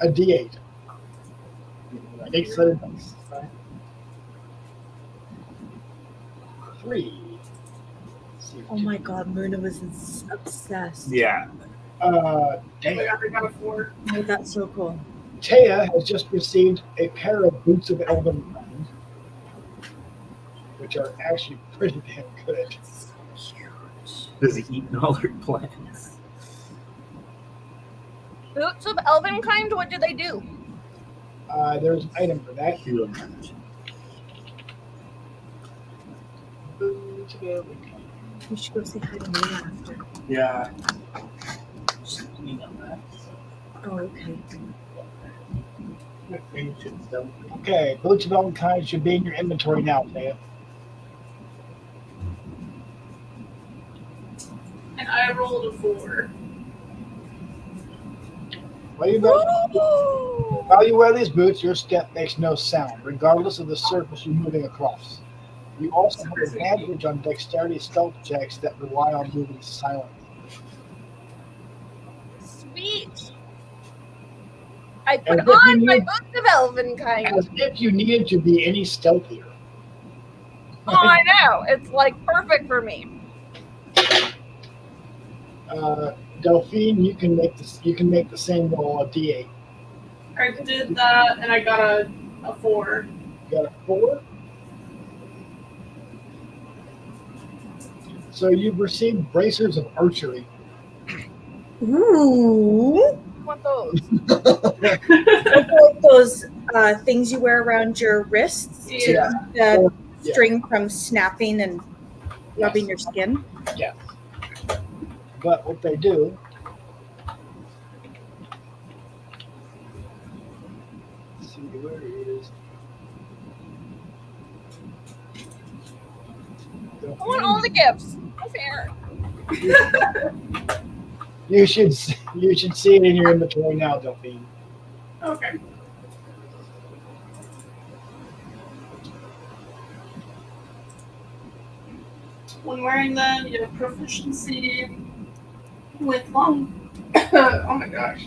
A d8. 8-sided dice. 3. Let's see. Oh my god, Muna was obsessed. Yeah. I Damn. got a 4. Oh, that's so cool. Taya has just received a pair of boots of elven kind, which are actually pretty damn good. Does he eat all her plants? Boots of elven kind, what do they do? There's an item for that. Huge. Boots of elven kind. We should go say hi to Muna after. Yeah. You know that. Oh, okay. Okay, boots of elven kind should be in your inventory now, Taya. And I rolled a 4. While you wear these boots, your step makes no sound, regardless of the surface you're moving across. You also have advantage on dexterity stealth checks that rely on moving silently. Sweet. I put And if you on my need- boots of elven kind. As if you needed to be any stealthier. Oh, I know. It's like perfect for me. Delphine, you can make this. You can make the same roll, a d8. I did that, and I got a 4. You got a 4. So you've received bracers of archery. Ooh. I want those. Like those things you wear around your wrists to Yeah. keep the Yeah. string from snapping and rubbing your skin. But what they do, let's see where it is. I want all the gifts. No fair. You should see it in your inventory now, Delphine. Okay. When wearing them, you have proficiency with long. Oh my gosh.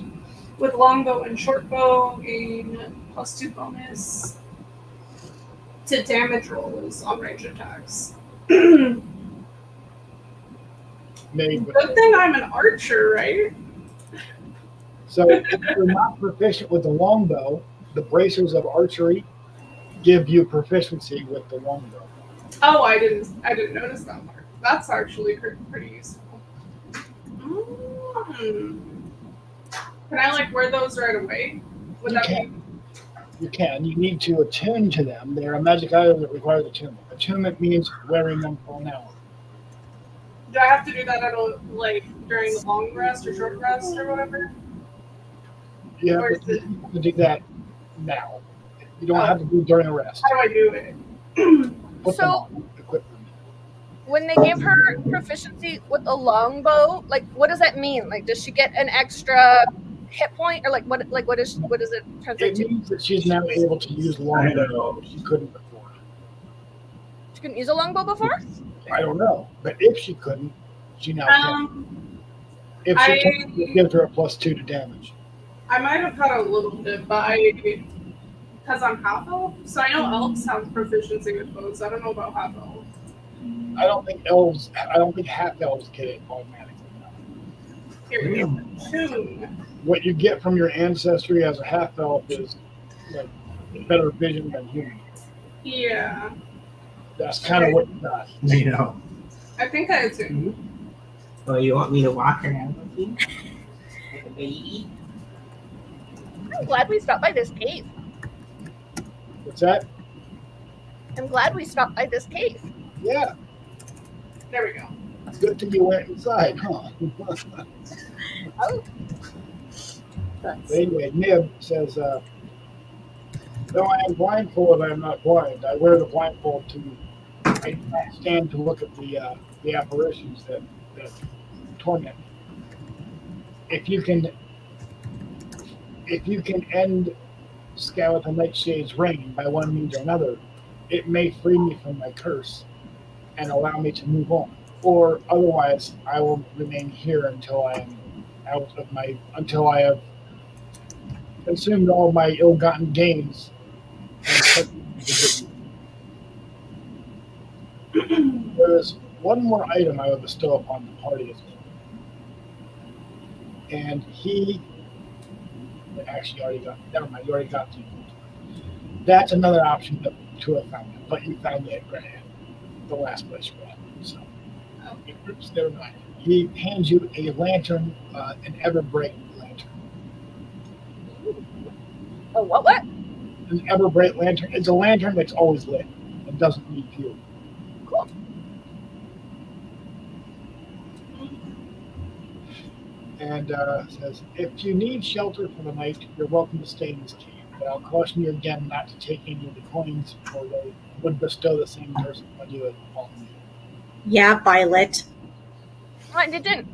With longbow and shortbow, gain +2 bonus to damage rolls on range attacks. Good Made with thing I'm an archer, right? So if you're not proficient with the longbow, the bracers of archery give you proficiency with the longbow. Oh, I didn't notice that part. That's actually pretty useful. Can I like wear those right away? Would You that can. You can. You need to attune to them. They're a magic item that requires attunement. Attunement means wearing them for an hour. do I have to do that at a, like during the long rest or short rest or whatever? You Or have is it, to do that now. You don't have to do it during a rest. how do I do it? Put them So- on, equip them. When they give her proficiency with a longbow, like what does that mean? Like does she get an extra hit point or what does it translate It to? means that she's now able to use longbow. She couldn't before. She couldn't use a longbow before? I don't know, but if she couldn't, she now can. If she I- can, it gives her a +2 to damage. I might have had a little bit, but because I'm half elf, so I know elves have proficiency with bows. I don't know about half elf. I don't think half elves get it automatically. Here we go. Tune. What you get from your ancestry as a half elf is like better vision than human. Yeah, That's kind of what you got. You know. I think I attune. So you want me to walk around with you? Like a baby? I'm glad we stopped by this cave. What's that? I'm glad we stopped by this cave. Yeah, There we go. good thing you went inside, huh? Oh, But anyway, Nib says, though I am blindfolded, I am not blind. I wear the blindfold I do not stand to look at the apparitions that torment me. If you can end Scout the Nightshade's ring by one means or another, it may free me from my curse and allow me to move on. Or otherwise, I will remain here until I am until I have consumed all my ill-gotten gains. There is one more item I will bestow upon the party as well. And he actually already got, never mind, you already got the. That's another option to have found it, but you found it at the last place you went. So, oops, never mind. He hands you a lantern, an ever-bright lantern. Oh, what? An ever-bright lantern. It's a lantern that's always lit. It doesn't need fuel. Cool. And says, if you need shelter for the night, you're welcome to stay in this cave. But I'll caution you again not to take any of the coins, or they would bestow the same curse upon you as upon me. Yeah, Violet. I didn't.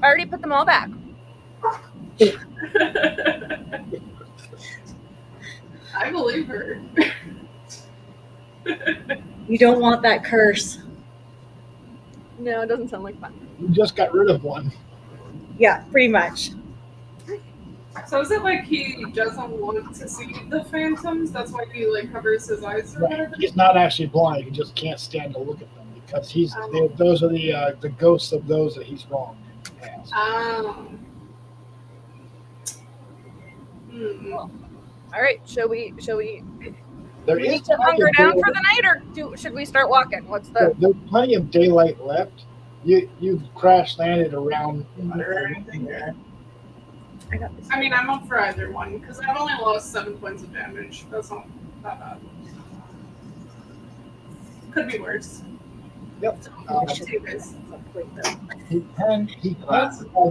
I already put them all back. I believe her. You don't want that curse. No, it doesn't sound like fun. You just got rid of one. Yeah, pretty much. So is it like he doesn't want to see the phantoms? That's why he like covers his eyes or whatever? He's not actually blind. He just can't stand to look at them because those are the ghosts of those that he's wronged. All right, shall we There we is need to plenty hunker of down daylight- for the night, or should we start walking? What's the? There's plenty of daylight left. You've crash landed around. I got this. I mean, I'm up for either one because I've only lost 7 points of damage. That's not that bad. Could be worse. Yep. Let's see this. He can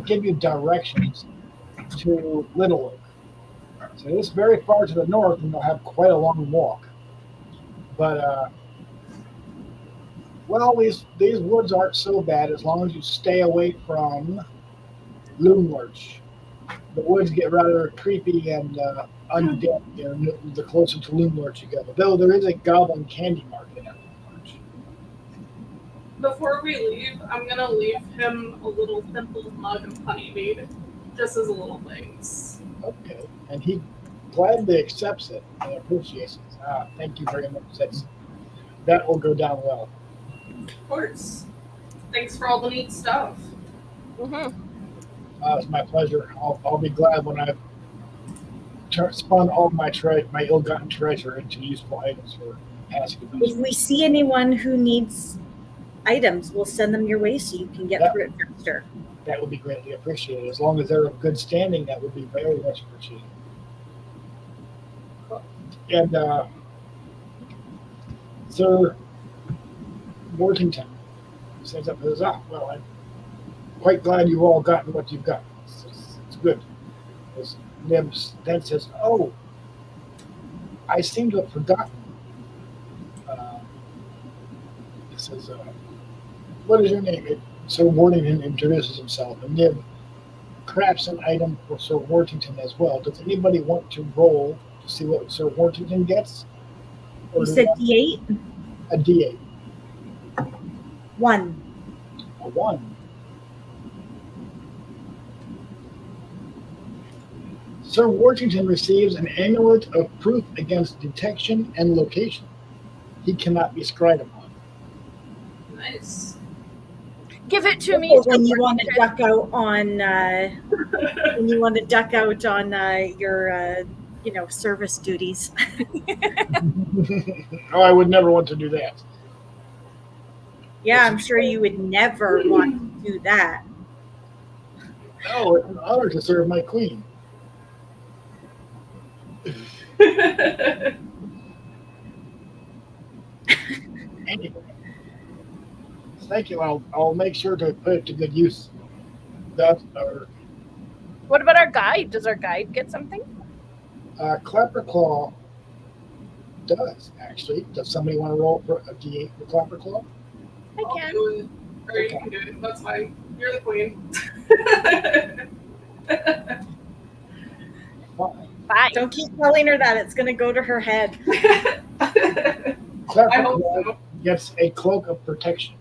give you directions to Little Oak. So it's very far to the north, and you'll have quite a long walk. But well, these woods aren't so bad as long as you stay away from Loon Lurch. The woods get rather creepy and undead the closer to Loon Lurch you go. Though there is a goblin candy market at Loon Lurch. Before we leave, I'm gonna leave him a little simple mug of honeymead, just as a little thanks. Okay, and he gladly accepts it and appreciates it. Thank you very much. That will go down well. Of course. Thanks for all the neat stuff. Mm-hmm. It's my pleasure. I'll be glad when I've spun all my ill-gotten treasure into useful items for passing. If we see anyone who needs items, we'll send them your way so you can get through it faster. That would be greatly appreciated. As long as they're of good standing, that would be very much appreciated. And Sir Worthington says up his well, I'm quite glad you've all gotten what you've got. It's good. As Nibs then says, oh, I seem to have forgotten. He says, what is your name? Sir Worthington introduces himself, and Nib crafts an item for Sir Worthington as well. Does anybody want to roll to see what Sir Worthington gets? You said D8? A D8. 1. A 1. Sir Worthington receives an amulet of proof against detection and location. He cannot be scryed upon. Nice. Give it to me. When you want to duck out on, your, service duties. Oh, I would never want to do that. Yeah, I'm sure you would never want to do that. No, it's an honor to serve my queen. Anyway, thank you. I'll make sure to put it to good use. What about our guide? Does our guide get something? Clapperclaw does, actually. Does somebody want to roll for a D8 for Clapperclaw? I'll can. do it. Or you can do it. That's fine. You're the queen. Fine. Fine. Don't keep telling her that. It's going to go to her head. I Clapper hope Claw so. gets a cloak of protection.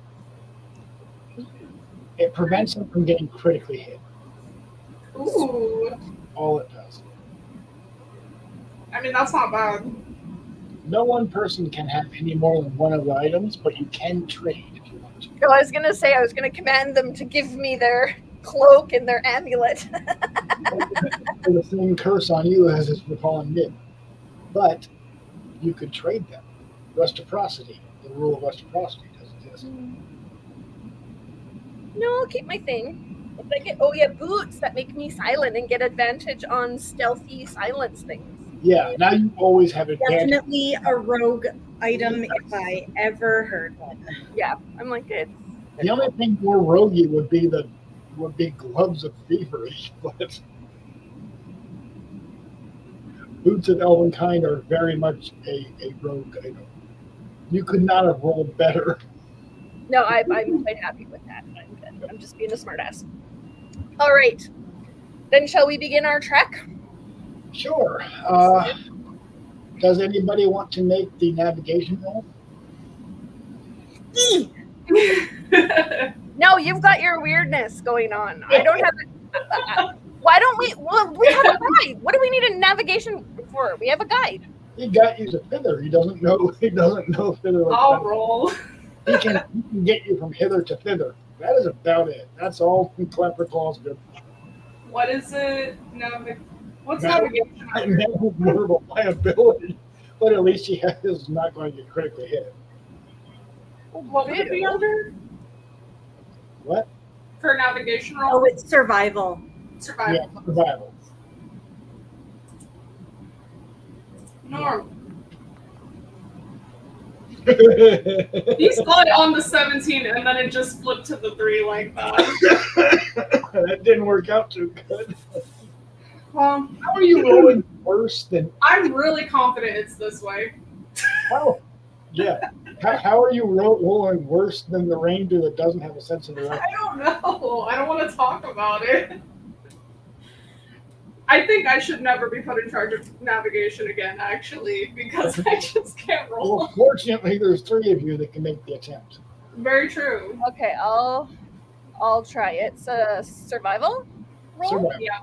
It prevents him from getting critically hit. Ooh. All it does. I mean, that's not bad. No one person can have any more than one of the items, but you can trade if you want to. So I was gonna say I was gonna command them to give me their cloak and their amulet. The same curse on you as is upon Nib. But you could trade them. Reciprocity. The rule of reciprocity does exist. No, I'll keep my thing. If I get boots that make me silent and get advantage on stealthy silence things. Yeah, now you always have advantage. Definitely a rogue item if I ever heard one. Yeah, I'm like it. The only thing more roguey would be gloves of thievery, but boots of elvenkind are very much a rogue item. You could not have rolled better. No, I'm quite happy with that. I'm just being a smartass. All right, then shall we begin our trek? Sure. Does anybody want to make the navigation roll? No, you've got your weirdness going on. I don't have it. Why don't we? Well, we have a guide. What do we need a navigation for? We have a guide. He got you to thither. He doesn't know. He doesn't know thither. I'll roll. He can get you from hither to thither. That is about it. That's all Clapper Claw's good. What is it? What's Navigation. navigation? That was more of a liability, but at least he is not going to get critically hit. What would it be under? What? For navigation Oh, roll? it's survival. Survival. Yeah, survival. Norm. He's got on the 17 and then it just flipped to the 3 like that. That didn't work out too good. Well, How are you rolling worse than I'm really confident it's this way. how? Yeah. How are you rolling worse than the reindeer that doesn't have a sense of direction? I don't know. I don't want to talk about it. I think I should never be put in charge of navigation again, actually, because I just can't roll. Well, fortunately, there's 3 of you that can make the attempt. Very true. Okay, I'll try it. It's a survival roll. Survival. Yeah.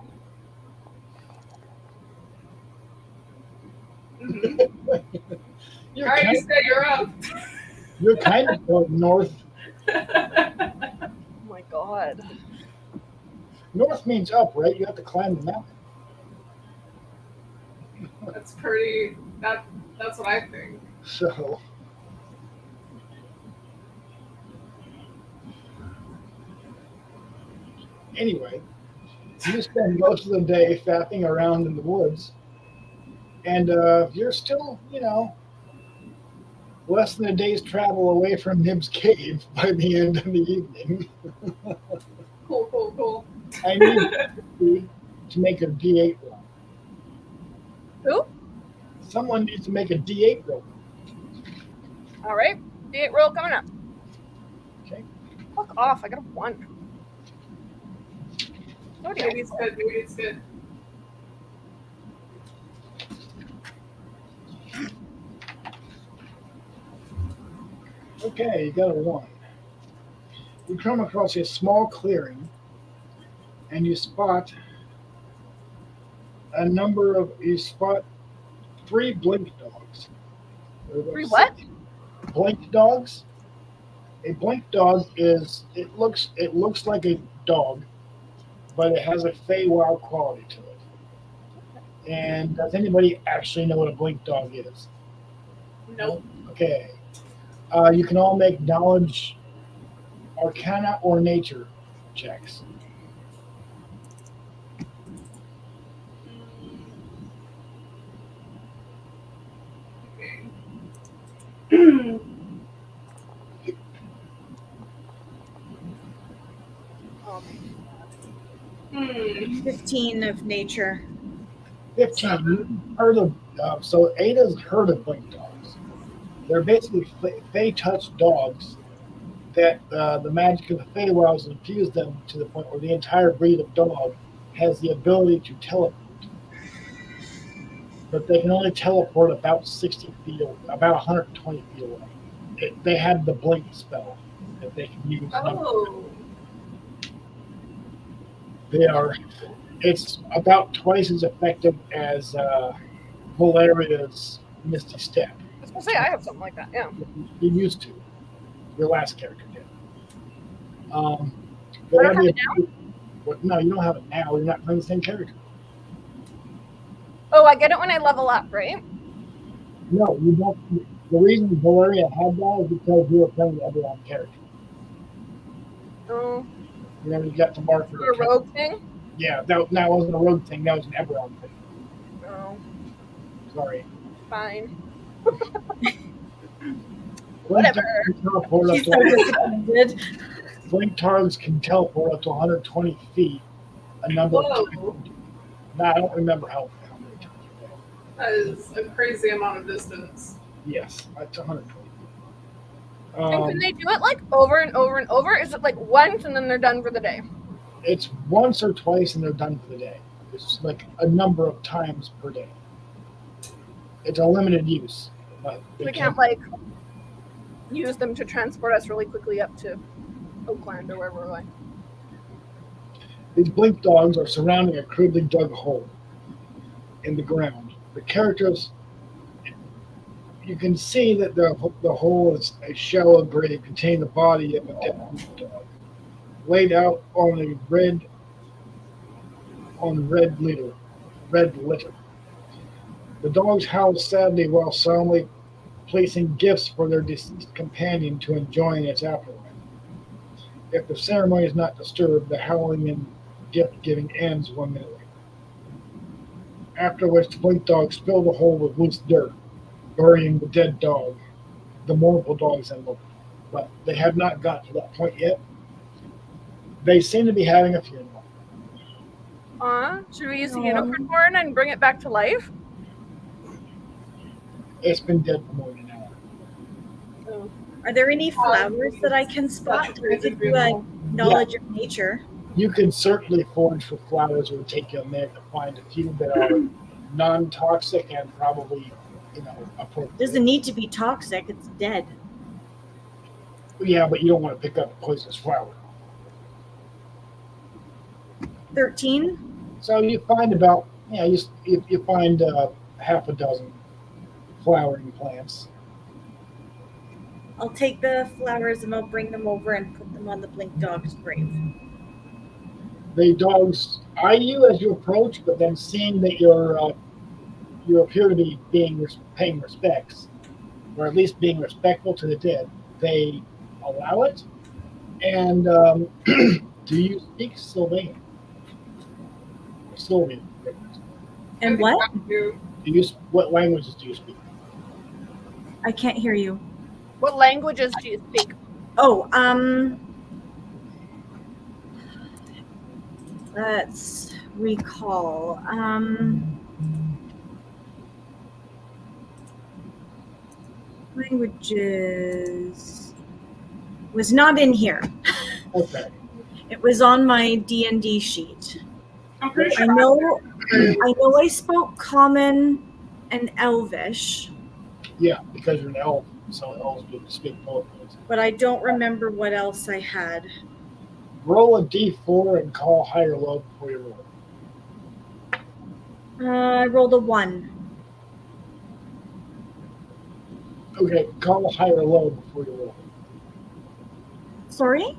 You're All right, kind, you say you're up. you're kind of going north. Oh my god. North means up, right? You have to climb the mountain. That's pretty. That's what I think. So. Anyway, you spend most of the day faffing around in the woods, and you're still, less than a day's travel away from Nib's cave by the end of the evening. Cool. I need you to make a D8 roll. Who? Someone needs to make a D8 roll. All right, D8 roll coming up. Okay. Fuck off! I got a 1. Nobody Maybe else. it's good. Maybe it's good. Okay, you got a 1. You come across a small clearing, and you spot you spot 3 blink dogs. 3 what? Blink dogs. A blink dog it looks like a dog, but it has a Feywild quality to it. And does anybody actually know what a blink dog is? Nope. Okay. You can all make knowledge, arcana, or nature checks. Hmm. 15 of nature. 15. You've heard of so Ada's heard of blink dogs. They're basically Fey-touched dogs that the magic of the Feywild has infused them to the point where the entire breed of dog has the ability to teleport. but they can only teleport about 60 feet, about 120 feet away. They have the blink spell that they can use. Oh. They are. It's about twice as effective as Valeria's Misty Step. I was gonna say I have something like that. Yeah. You used to. Your last character did. I don't have it now. No, you don't have it now. You're not playing the same character. Oh, I get it when I level up, right? No, you don't. The reason Valeria had that is because you were playing the other character. Oh, You know, you got to mark your rogue thing. Yeah, that wasn't a rogue thing. That was an Eberron thing. Oh, Sorry. fine. Blink Whatever. targets can teleport up She's to- so disappointed. Blink targets can teleport up to 120 feet. A number of Whoa. times. No, I don't remember how many times. That is a crazy amount of distance. Yes, it's 120 feet. And can they do it like over and over and over? Is it like once and then they're done for the day? It's once or twice and they're done for the day. It's like a number of times per day. It's a limited use. But We can't like use them to transport us really quickly up to Oakland or wherever we're going. These blink dogs are surrounding a crudely dug hole in the ground. The characters, you can see that the hole is a shallow grave containing the body of a dead blink dog, laid out on a red litter. The dogs howl sadly while solemnly placing gifts for their deceased companion to enjoy in its afterlife. If the ceremony is not disturbed, the howling and gift giving ends 1 minute later. After which the blink dogs fill the hole with loose dirt, burying the dead dog, the mournful dog's emblem. But they have not got to that point yet. They seem to be having a funeral. Should we use the unicorn and bring it back to life? It's been dead for more than an hour. Are there any flowers that I can spot? I could do a knowledge of nature. You can certainly forage for flowers. It would take you a minute to find a few that are non-toxic and probably, appropriate. Doesn't need to be toxic. It's dead. Yeah, but you don't want to pick up a poisonous flower. 13. So you find about, you find half a dozen flowering plants. I'll take the flowers and I'll bring them over and put them on the blink dog's grave. The dogs eye you as you approach, but then seeing that you appear to be paying respects, or at least being respectful to the dead, they allow it. And do you speak Sylvan? Sylvan. And what? What languages do you speak? I can't hear you. What languages do you speak? Oh, let's recall. Languages was not in here. Okay. It was on my D&D sheet. I'm pretty I sure. know I spoke Common and Elvish, Yeah, because you're an elf, so elves do speak both ways. but I don't remember what else I had. Roll a d4 and call high or low before you roll. I rolled a 1. Okay, call high or low before you roll. Sorry?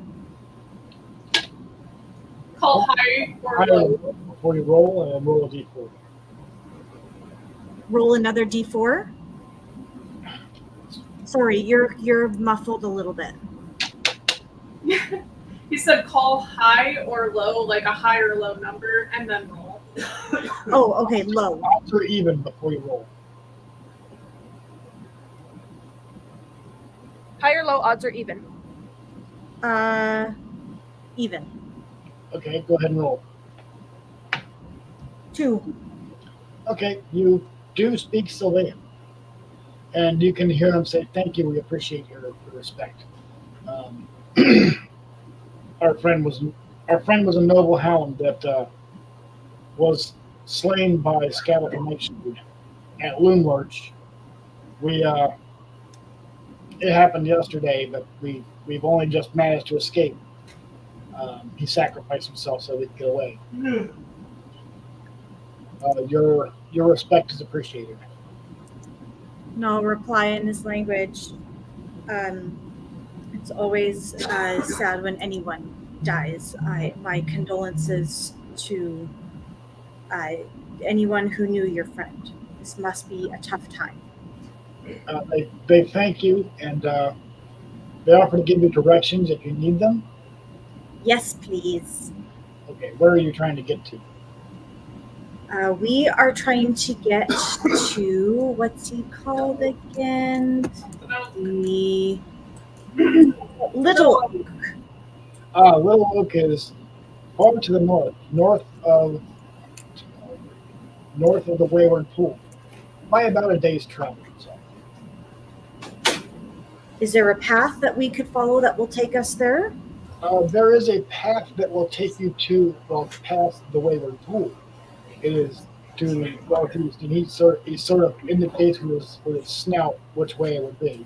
Call high or High or low. low before you roll, and then roll a d4. Roll another D4? Sorry, you're muffled a little bit. He said call high or low, like a high or low number, and then roll. Oh, okay, low. Odds are even before you roll. High or low, odds are even. Even. Okay, go ahead and roll. 2. Okay, you do speak Sylvan. And you can hear them say, "Thank you, we appreciate your respect." Our friend was a noble hound that was slain by Scattered Nation. at Loon Lurch. We it happened yesterday, but we've only just managed to escape. He sacrificed himself so we could get away. Your respect is appreciated. No reply in his language. It's always sad when anyone dies. My condolences to anyone who knew your friend. This must be a tough time. They thank you, and they offer to give you directions if you need them. Yes, please. Okay, where are you trying to get to? We are trying to get to, what's he called again? The Little Oak. Little Oak is far to the north of the Wayward Pool, by about a day's travel. So. Is there a path that we could follow that will take us there? There is a path that will take you past the Wayward Pool. It is to the northeast, and he sort of indicates with his snout which way it would be.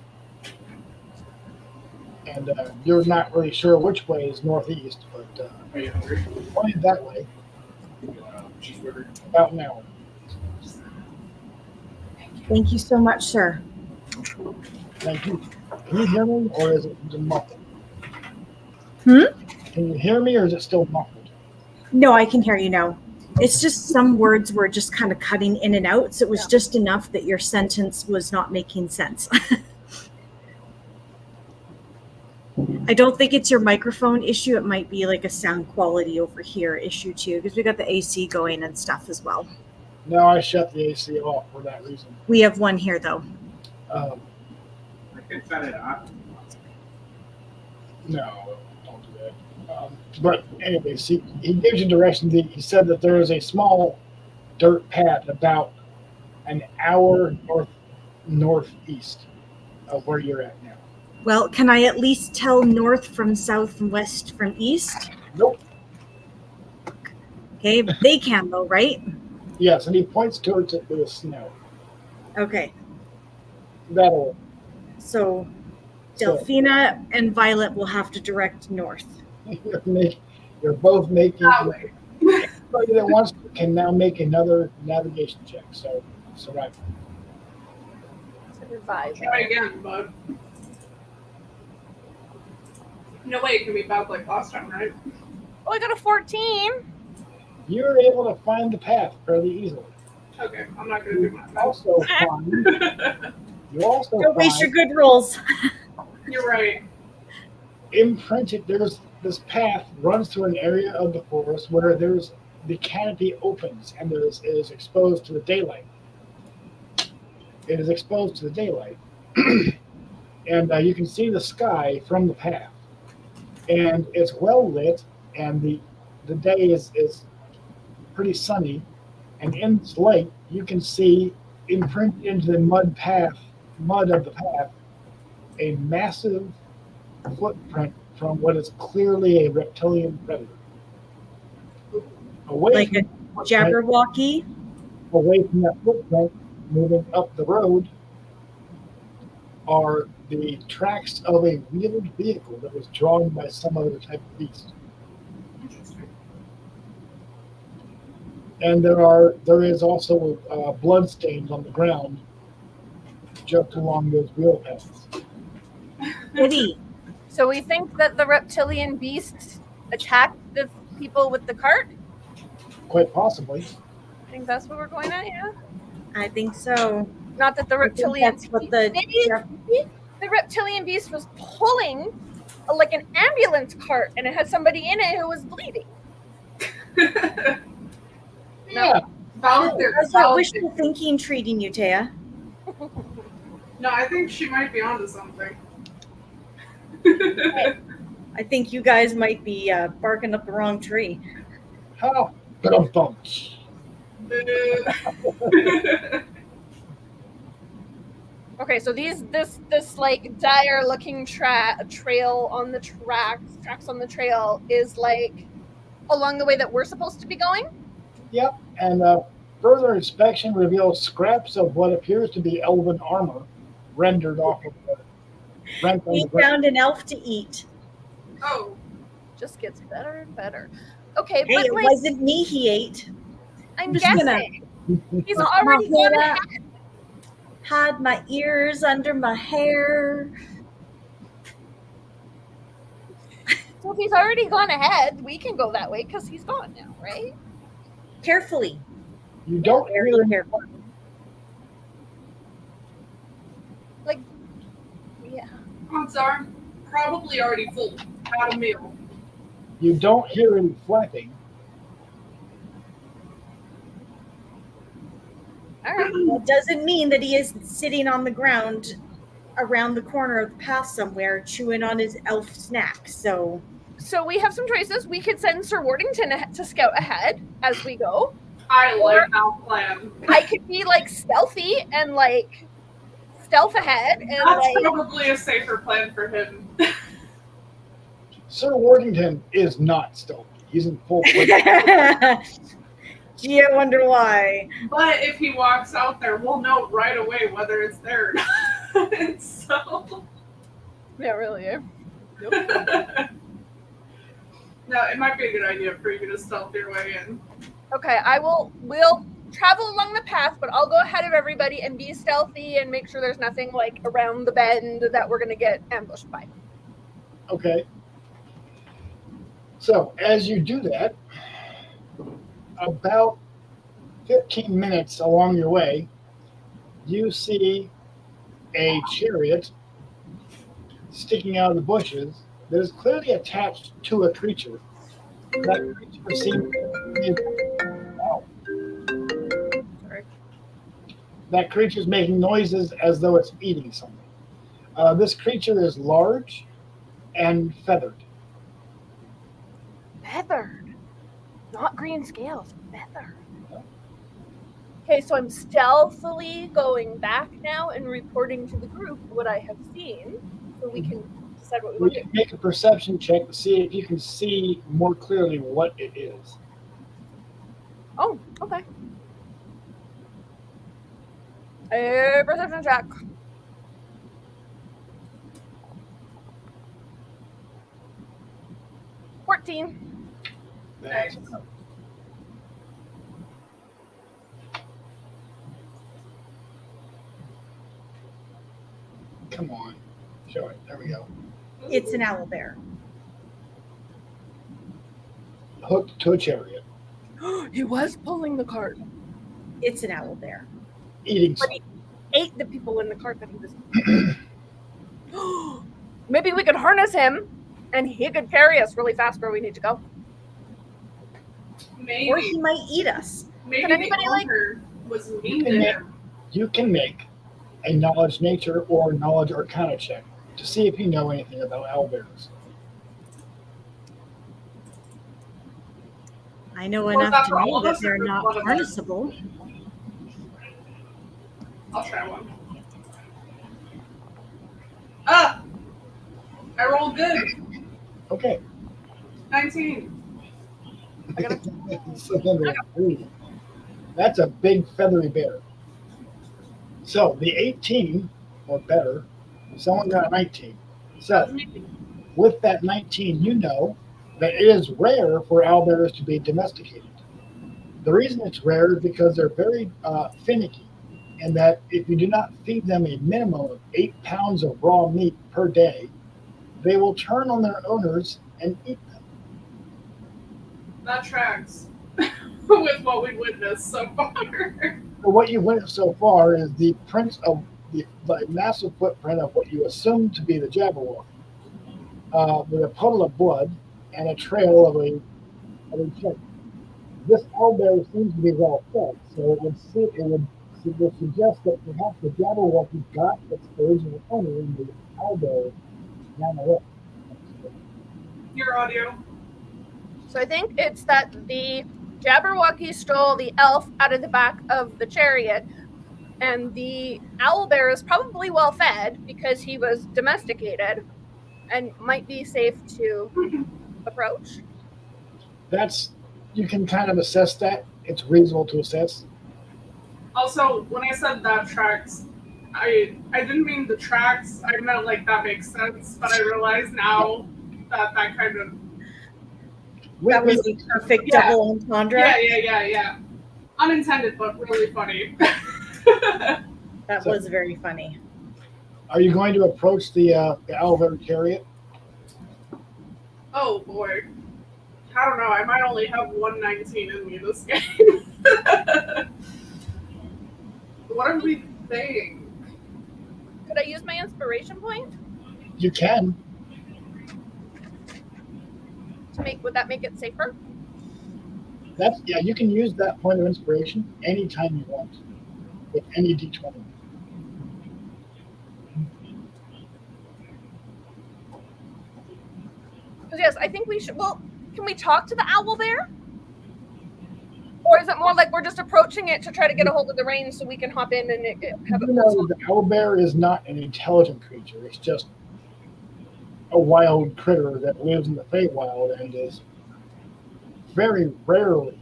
And you're not really sure which way is northeast, but Are you hungry? pointed that way. Cheeseburger. About an hour. Thank you so much, sir. Thank you. Can you hear me, or is it muffled? Hmm? Can you hear me, or is it still muffled? No, I can hear you now. It's just some words were just kind of cutting in and out, so it was just enough that your sentence was not making sense. I don't think it's your microphone issue. It might be like a sound quality over here issue too, because we got the AC going and stuff as well. No, I shut the AC off for that reason. We have one here though. I could shut it off. No, don't do that. But anyways, he gives you directions. He said that there is a small dirt path about an hour northeast of where you're at now. Well, can I at least tell north from south and west from east? Nope. Okay, they can though, right? Yes, and he points towards it with a snow. Okay, That'll. so Delphina and Violet will have to direct north. You're both making. That way. Everybody that wants to can now make another navigation check. So survival. Try again, bud. No way it can be bad like last time, right? Oh, I got a 14. You're able to find the path fairly easily. Okay, I'm not gonna do my best. Also find. You also Don't waste your find good rolls. You're right. imprinted. There's this path runs through an area of the forest where there's the canopy opens and it is exposed to the daylight. It is exposed to the daylight, and you can see the sky from the path. And it's well lit, and the day is pretty sunny, and in this light you can see imprinted into the mud of the path, a massive footprint from what is clearly a reptilian predator. Like a Jabberwocky. Away from that footprint, moving up the road, are the tracks of a wheeled vehicle that was drawn by some other type of beast. And there is also blood stains on the ground just along those wheel paths. Kitty. So we think that the reptilian beast attacked the people with the cart? Quite possibly. I think that's what we're going at, yeah? I think so. Not that the I think reptilian that's what the maybe the reptilian beast was pulling like an ambulance cart and it had somebody in it who was bleeding. Yeah. Valid. How's that wishful thinking treating you, Taya? No, I think she might be onto something. I think you guys might be barking up the wrong tree. How? Ba-dum-bum. Okay, so this like dire looking trail on the tracks on the trail is like along the way that we're supposed to be going. Yep. And Further inspection reveals scraps of what appears to be elven armor rendered off of the rent on We the ground. found an elf to eat. Oh, Just gets better and better. Okay, Hey, but it like wasn't me he ate. I'm just gonna guessing he's Put already my head gone up, hide my ears under my hair. So if he's already gone ahead, we can go that way because he's gone now, right? Carefully. You don't Very hear any careful. Like, yeah. odds are probably already full. Had a meal. You don't hear any flapping. All right. That doesn't mean that he isn't sitting on the ground around the corner of the path somewhere chewing on his elf snack. So So we have some choices. We could send Sir Wardington to scout ahead as we go. I like that plan. I could be like stealthy and like stealth ahead and That's like probably a safer plan for him. Sir Wardington is not stealthy. He's in full play. gee, I wonder why. But if he walks out there, we'll know right away whether it's there or not. So. yeah, really. No, it might be a good idea for you to stealth your way in. Okay, we'll travel along the path, but I'll go ahead of everybody and be stealthy and make sure there's nothing like around the bend that we're gonna get ambushed by. Okay. So as you do that, about 15 minutes along your way, you see a chariot sticking out of the bushes that is clearly attached to a creature. That creature seems to be wow. That creature is making noises as though it's eating something. This creature is large and feathered. Feathered. Not green scales, feathered. Okay, so I'm stealthily going back now and reporting to the group what I have seen so we can decide what we We want to do. can make a perception check to see if you can see more clearly what it is. Oh, okay. A perception check. $14. That's Come on. Show it. There we go. It's an owl bear. Hooked to a chariot. He was pulling the cart. It's an owl bear. Eating But something. he ate the people in the cart that he was. Maybe we could harness him and he could carry us really fast where we need to go. Maybe. Or he might eat us. Maybe Can the anybody, like- owner was mean to can him. You can make a knowledge nature or knowledge arcana check to see if you know anything about owlbears. I know Well, enough that's to for all know of that us or they're just not one of us? harnessable. I'll try one. Ah! I rolled good. Okay. 19. So then we have three. That's a big feathery bear. So the 18 or better, someone got a 19. That's So me. with that 19, you know that it is rare for owlbears to be domesticated. The reason it's rare is because they're very finicky, and that if you do not feed them a minimum of 8 pounds of raw meat per day, they will turn on their owners and eat them. That tracks with what we witnessed so far. But what you've witnessed so far is the prints of the massive footprint of what you assume to be the Jabberwock, with a puddle of blood and a trail of a check. This owlbear seems to be well fed, so it would suggest that perhaps the Jabberwocky got its original owner in the owlbear ran away. Your audio. So I think it's that the Jabberwocky stole the elf out of the back of the chariot, and the owlbear is probably well fed because he was domesticated and might be safe to approach. You can kind of assess that. It's reasonable to assess. Also, when I said that tracks, I didn't mean the tracks. I meant like that makes sense. But I realize now that kind of That was a perfect Yeah. double entendre. yeah. Unintended, but really funny. That was very funny. Are you going to approach the owlbear chariot? Oh boy. I don't know. I might only have 119 in me this game. What are we saying? Could I use my inspiration point You can. to make? Would that make it safer? You can use that point of inspiration anytime you want with any d20. Because yes, I think we should. Well, can we talk to the owl bear? Or is it more like we're just approaching it to try to get a hold of the reins so we can hop in and have it? You know, the owlbear is not an intelligent creature. It's just a wild critter that lives in the Feywild and is very rarely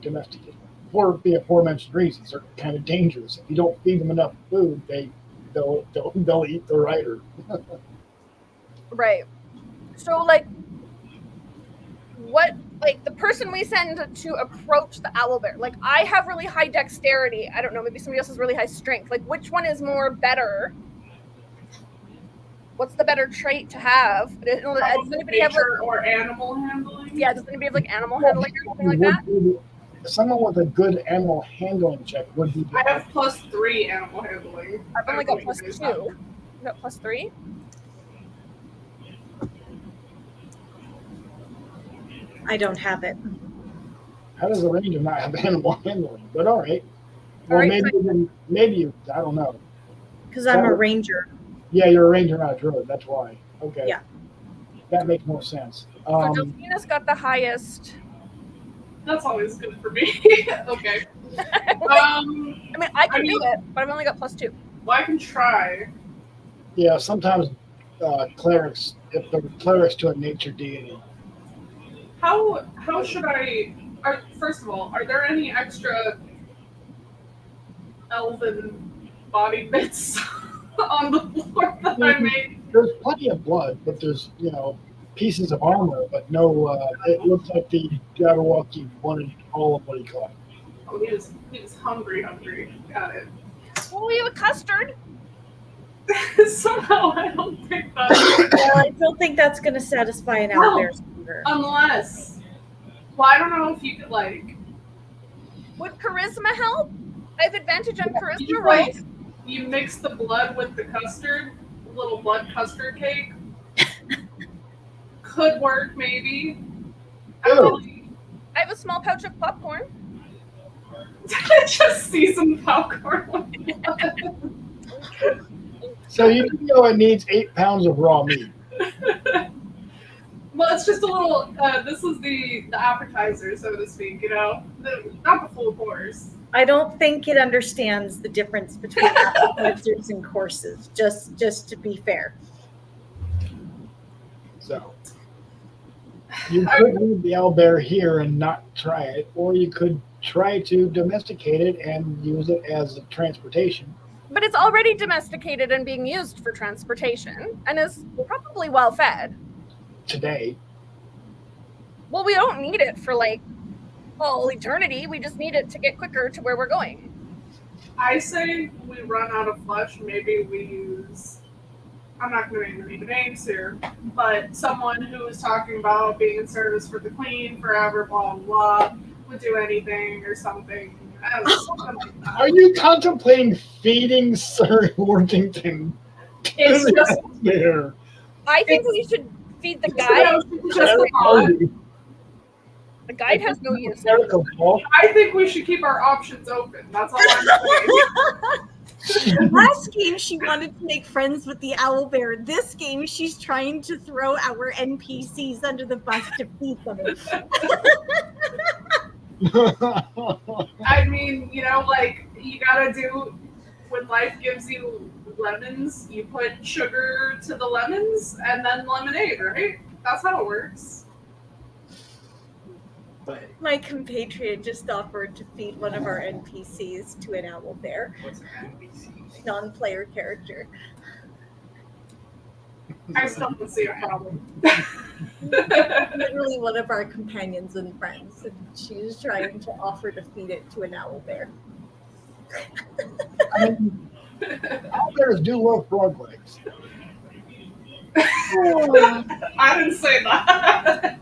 domesticated. For the aforementioned reasons, they're kind of dangerous. If you don't feed them enough food, they'll eat the rider. Right. So, like, what, like, the person we send to approach the owlbear, like, I have really high dexterity. I don't know, maybe somebody else has really high strength. Like, which one is more better? What's the better trait to have? Does anybody have, like, or animal handling? yeah, does anybody have, like, animal handling or something like that? Someone with a good animal handling check would be. I have +3 animal handling. I've only got +2. You got +3? I don't have it. How does a ranger not have animal handling? But all right. All Well, right, maybe you. I don't know. Because I'm a ranger. Yeah, you're a ranger, not a druid. That's why. Okay. Yeah. That makes more sense. So Delphina's got the highest. That's always good for me. Okay. I mean, I can do it, but I've only got +2. Well, I can try. Yeah, sometimes clerics, if they're clerics to a nature deity. How should I? First of all, are there any extra elven body bits on the floor that I made? There's plenty of blood, but there's pieces of armor, but no. It looks like the Jabberwocky wanted all of what he caught. Oh, he was hungry. Got it. Well, we have a custard. Somehow I don't think that. Well, I don't think that's going to satisfy an owlbear's hunger. Unless, well, I don't know if you could like. Would charisma help? I have advantage on charisma You, rolls. you mix the blood with the custard, little blood custard cake. Could work maybe. Ew. I have a small pouch of popcorn. Just seasoned popcorn. So you know it needs 8 pounds of raw meat. Well, it's just a little. This is the appetizer, so to speak. Not the full course. I don't think it understands the difference between appetizers and courses. Just to be fair. So you could leave the owlbear here and not try it, or you could try to domesticate it and use it as a transportation. But it's already domesticated and being used for transportation and is probably well fed. Today. Well, we don't need it for like all eternity. We just need it to get quicker to where we're going. I say we run out of flesh. Maybe we use. I'm not going to name any names here, but someone who was talking about being in service for the queen forever, blah blah, blah, would do anything or something. I don't know, something like that. Are you contemplating feeding Sir Worthington? It's just there. I think we should feed the guide. The guide has no use. I think we should keep our options open. That's all I'm saying. Last game, she wanted to make friends with the owlbear. This game, she's trying to throw our NPCs under the bus to feed them. I mean, like you gotta do when life gives you lemons, you put sugar to the lemons and then lemonade, right? That's how it works. My compatriot just offered to feed one of our NPCs to an owl bear, What's an NPC? non-player character. I still don't see a problem. Literally one of our companions and friends, and she was trying to offer to feed it to an owl bear. I mean, owlbears do love frog legs. I didn't say that.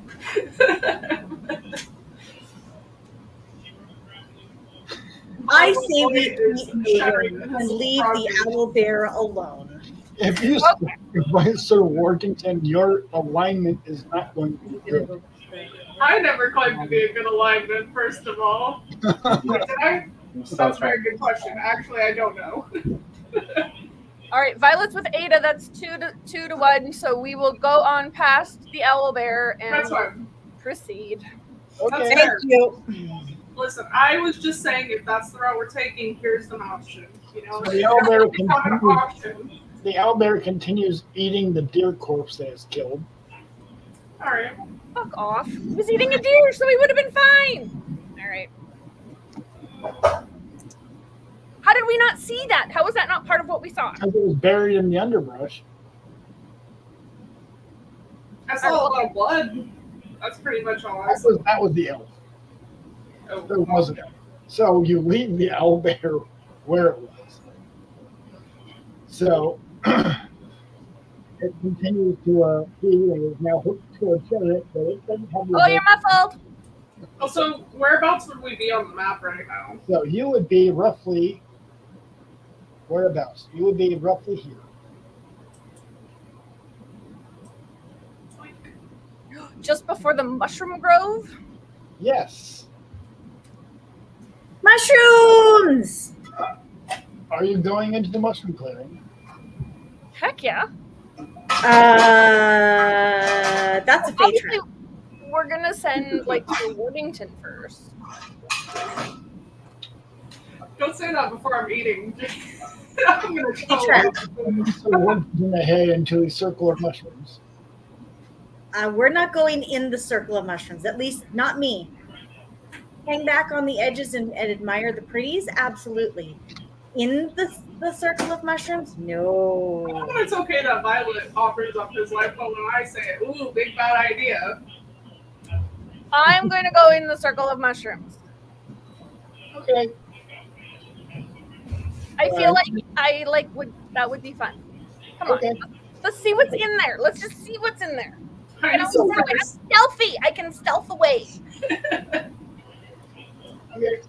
I say we Is eat sharing Megan and leave the owl bear alone. If you find Sir Worthington, your alignment is not going to be good. I never claimed to be a good alignment, first of all. Did I? That's a very good question. Actually, I don't know. All right, Violet's with Ada. That's 2-1. So we will go on past the owlbear and That's fine. proceed. Okay. Thank you. Listen, I was just saying if that's the route we're taking, here's an option. You know, So the owlbear it's not an continues, option. the owlbear continues eating the deer corpse that is killed. All right. Fuck off. He was eating a deer, so he would have been fine. All right. How did we not see that? How was that not part of what we saw? Because it was buried in the underbrush. I saw a lot of blood. That's pretty much all I That saw. was the elf. There Oh. was an elf. So you leave the owlbear where it was. So it continues to feed and is now hooked to a chariot, but it doesn't have Oh, you're muffled. Also, whereabouts would we be on the map right now? So you would be roughly whereabouts? You would be roughly here. Just before the mushroom grove? Yes. Mushrooms! Are you going into the mushroom clearing? Heck yeah. That's a fate Obviously, trap. we're going to send, to Worthington first. Don't say that before I'm eating. I'm gonna Fate tell trap. So one in the head into a circle of mushrooms. We're not going in the circle of mushrooms, at least not me. Hang back on the edges and admire the pretties? Absolutely. In the circle of mushrooms? No. I know it's okay that Violet offers up his life, but when I say, ooh, big bad idea. I'm going to go in the circle of mushrooms. Okay. I feel that would be fun. Come on. Okay. Let's see what's in there. Let's just see what's in there. I'm I'm so stealthy. I can stealth away. Okay.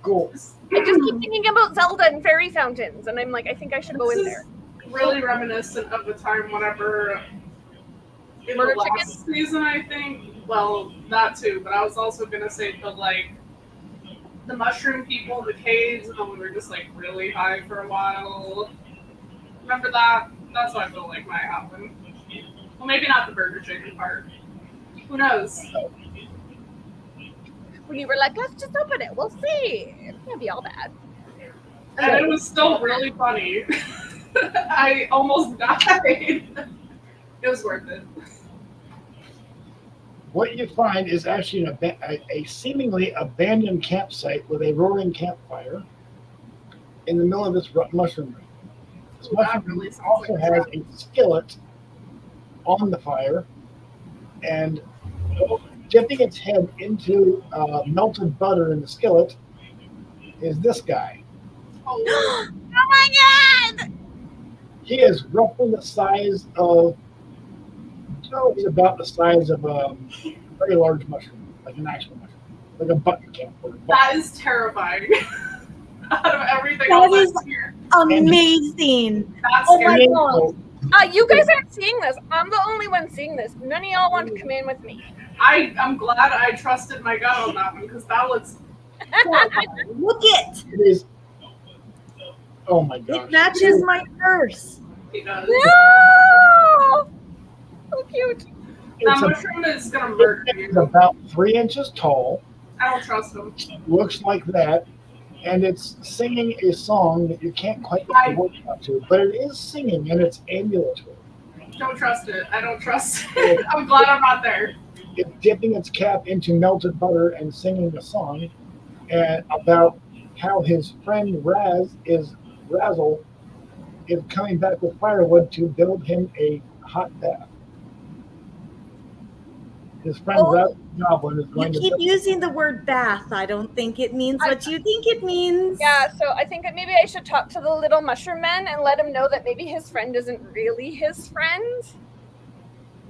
Cool. I just keep thinking about Zelda and fairy fountains, and I'm like, I think I should go in there. really reminiscent of the time whenever in Murder the last season, I think. Well, that too, but I was also gonna say the mushroom people in the caves, and we were just really high for a while. Remember that? That's what I feel like might happen. Well, maybe not the burger chicken part. Who knows? When you were like, let's just open it. We'll see. It can't be all bad. And it was still really funny. I almost died. It was worth it. What you find is actually a seemingly abandoned campsite with a roaring campfire in the middle of this mushroom room. This mushroom room also has a skillet on the fire, and dipping its head into melted butter in the skillet is this guy. Oh, Oh my god! He is roughly the size of, he's about the size of a very large mushroom, like an actual mushroom, like a button cap. that is terrifying. Out of everything That else is- that's here, Amazing. that's Oh my scary. god. You guys aren't seeing this. I'm the only one seeing this. None of y'all want to come in with me. I'm glad I trusted my gut on that one because that looks horrifying. Look it. It is. Oh my gosh! It matches my purse. He does. No! So cute. That It's, mushroom is gonna murder it's you. about 3 inches tall. I don't trust him. Looks like that, and it's singing a song that you can't quite get the words out to, but it is singing and it's ambulatory. Don't trust it. I don't trust it. I'm glad I'm not there. is dipping its cap into melted butter and singing a song and about how his friend Razzle is coming back with firewood to build him a hot bath. His friend Oh. Razzle Goblin is You going to keep build. using the word bath. I don't think it means what you think it means. Yeah, so I think that maybe I should talk to the little mushroom man and let him know that maybe his friend isn't really his friend.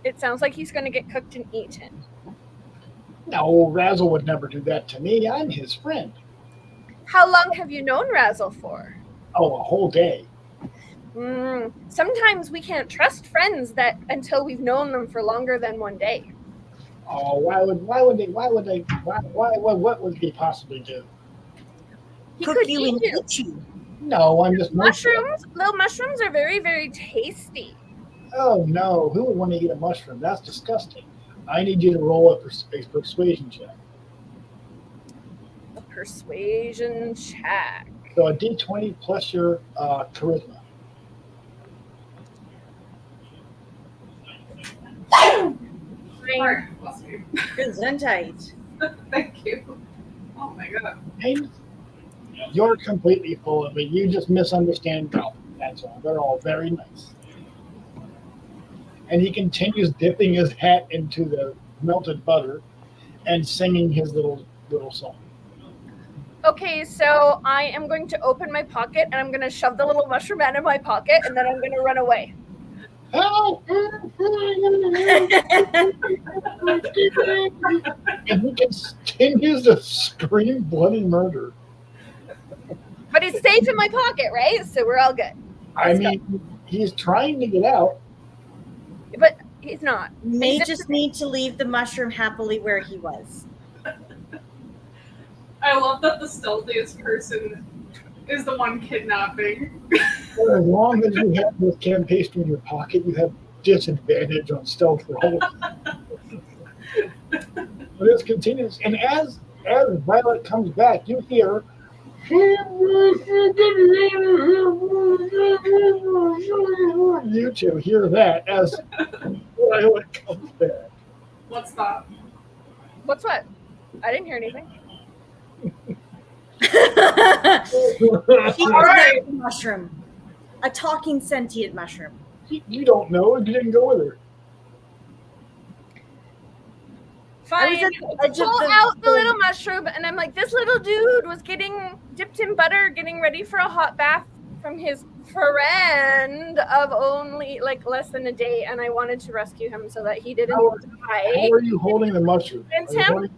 It sounds like he's going to get cooked and eaten. No, Razzle would never do that to me. I'm his friend. How long have you known Razzle for? Oh, a whole day. Sometimes we can't trust friends that until we've known them for longer than one day. Oh, what would he possibly do? He Cook could you eat and you. eat you. No, I'm just Little mushrooms are very, very tasty. Oh no, who would want to eat a mushroom? That's disgusting. I need you to roll a persuasion check. A persuasion check. So a D20 plus your charisma. Sorry, bless me. Gesundheit. Thank you. Oh my god. And you're completely full of it. You just misunderstand goblins. That's all. They're all very nice. And he continues dipping his hat into the melted butter and singing his little song. Okay, so I am going to open my pocket and I'm going to shove the little mushroom man in my pocket and then I'm going to run away. Help! And he continues to scream bloody murder. But it's safe in my pocket, right? So we're all good. I mean, he's trying to get out. But he's not. May just need to leave the mushroom happily where he was. I love that the stealthiest person is the one kidnapping. Well, as long as you have this canned pastry in your pocket, you have disadvantage on stealth rolls. But this continues, and as Violet comes back, you hear. You two hear that as Violet comes back. What's that? What's what? I didn't hear anything. She All right. was a mushroom. A talking sentient mushroom. You don't know. You didn't go with her. I was Fine. at the edge of Pull the out the little mushroom and I'm like, this little dude was getting dipped in butter, getting ready for a hot bath from his friend of only like less than a day, and I wanted to rescue him so that he didn't How die. are you holding the mushroom? It's him.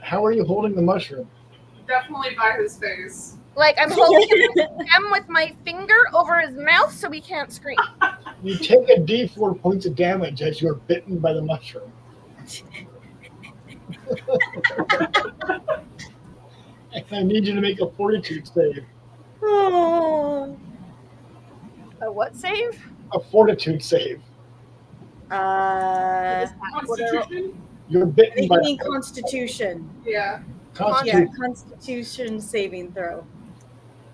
How are you holding the mushroom? Definitely by his face. Like I'm holding him with my finger over his mouth so he can't scream. You take a D4 points of damage as you're bitten by the mushroom. And I need you to make a fortitude save. Oh. A what save? A fortitude save. Constitution? You're bitten I by mean Constitution. Yeah. Constitution. Yeah, Constitution saving throw.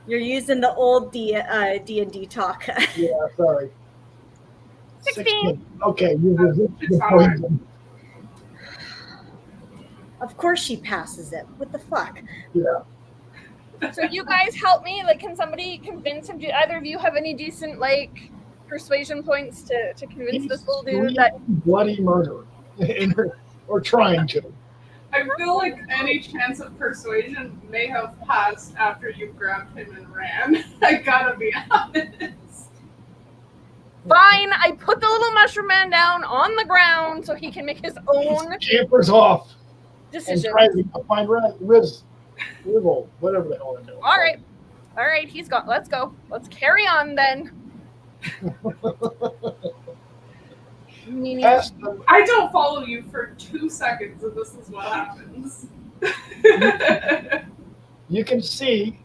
You're using the old D&D talk. Yeah, sorry. 16. Okay, you resist It's the fine. poison. Of course she passes it. What the fuck? Yeah. So you guys help me? Like, can somebody convince him? Do either of you have any decent like persuasion points to convince this little dude that? Bloody murder, or trying to. I feel like any chance of persuasion may have passed after you grabbed him and ran. I gotta be honest. Fine, I put the little mushroom man down on the ground so he can make his own Scampers off and decision. tries to find Rizzle, whatever the hell they're doing. All right, he's gone. Let's go. Let's carry on then. As the- I don't follow you for 2 seconds and this is what happens. You can see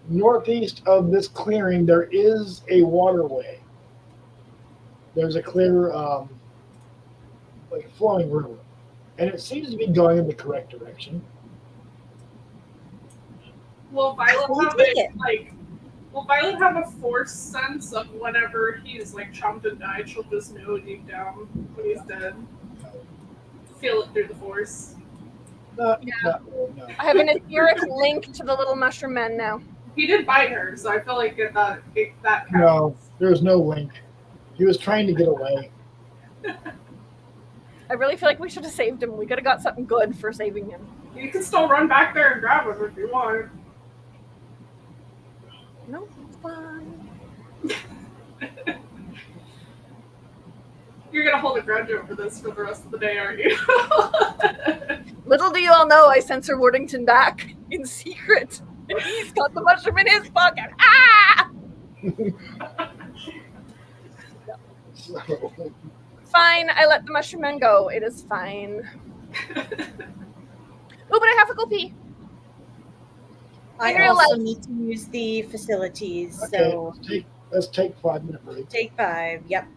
northeast of this clearing there is a waterway. There's a clear, like flowing river, and it seems to be going in the correct direction. Will Violet We'll have take a, it. like? Will Violet have a force sense of whenever he's like chomped and died? She'll just know deep down when he's dead. feel it through the force. Not Yeah. really, no. I have an etheric link to the little mushroom man now. He did bite her, so I feel like that counts. No, there's no link. He was trying to get away. I really feel like we should have saved him. We could have got something good for saving him. You can still run back there and grab him if you want. No, it's fine. You're gonna hold a grudge over this for the rest of the day, aren't you? Little do you all know, I sent Sir Worthington back in secret. And he's got the mushroom in his pocket. Ah! So, Fine, I let the mushroom man go. It is fine. Oh, but I have to go pee. I In real also life. need to use the facilities, okay, so let's take 5-minute break. take 5. Yep.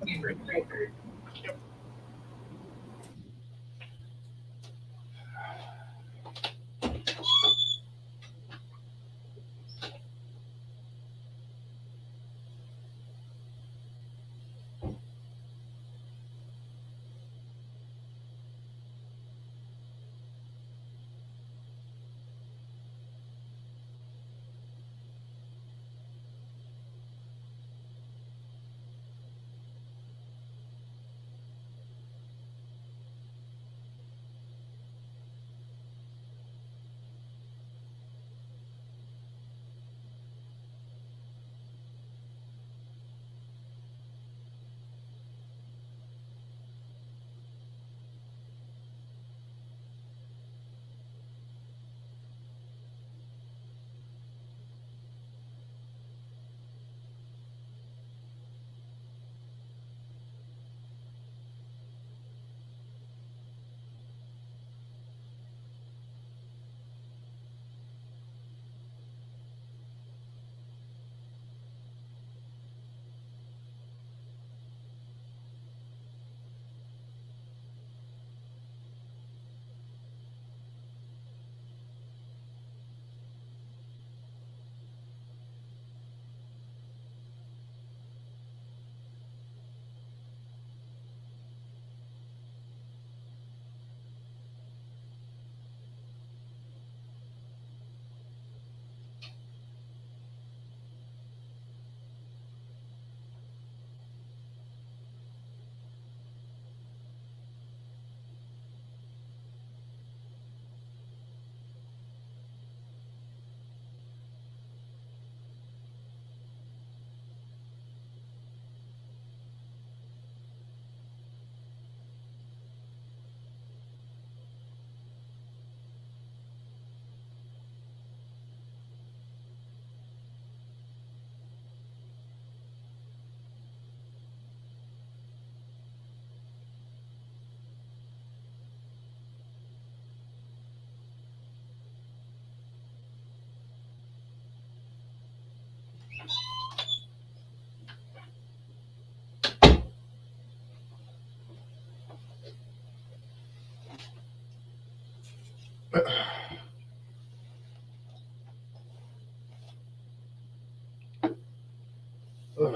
Ugh.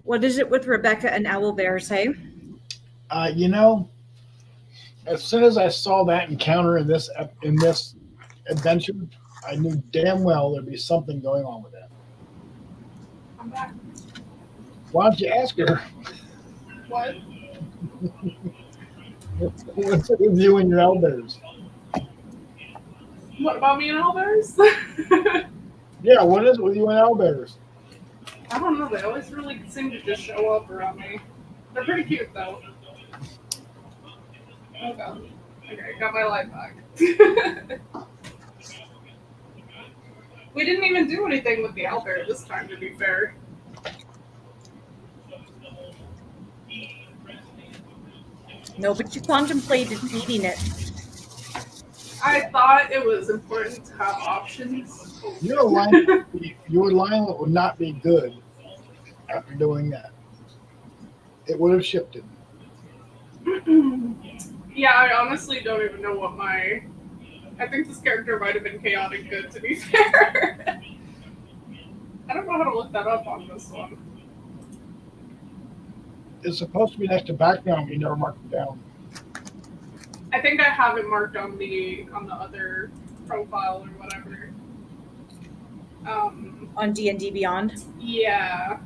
What is it with Rebecca and Owlbear, say? You know, as soon as I saw that encounter in this adventure, I knew damn well there'd be something going on with that. I'm back. Why don't you ask her? What? What's it with you and your owlbears? What about me and owlbears? Yeah, what is it with you and owlbears? I don't know. They always really seem to just show up around me. They're pretty cute, though. Oh, God. Okay, got my life back. We didn't even do anything with the owlbear this time, to be fair. No, but you contemplated feeding it. I thought it was important to have options. Your alignment would not be good after doing that. It would have shifted. Yeah, I honestly don't even know what my I think this character might have been chaotic good, to be fair. I don't know how to look that up on this one. It's supposed to be next to background, but you never mark it down. I think I have it marked on the other profile or whatever. On D&D Beyond. Yeah.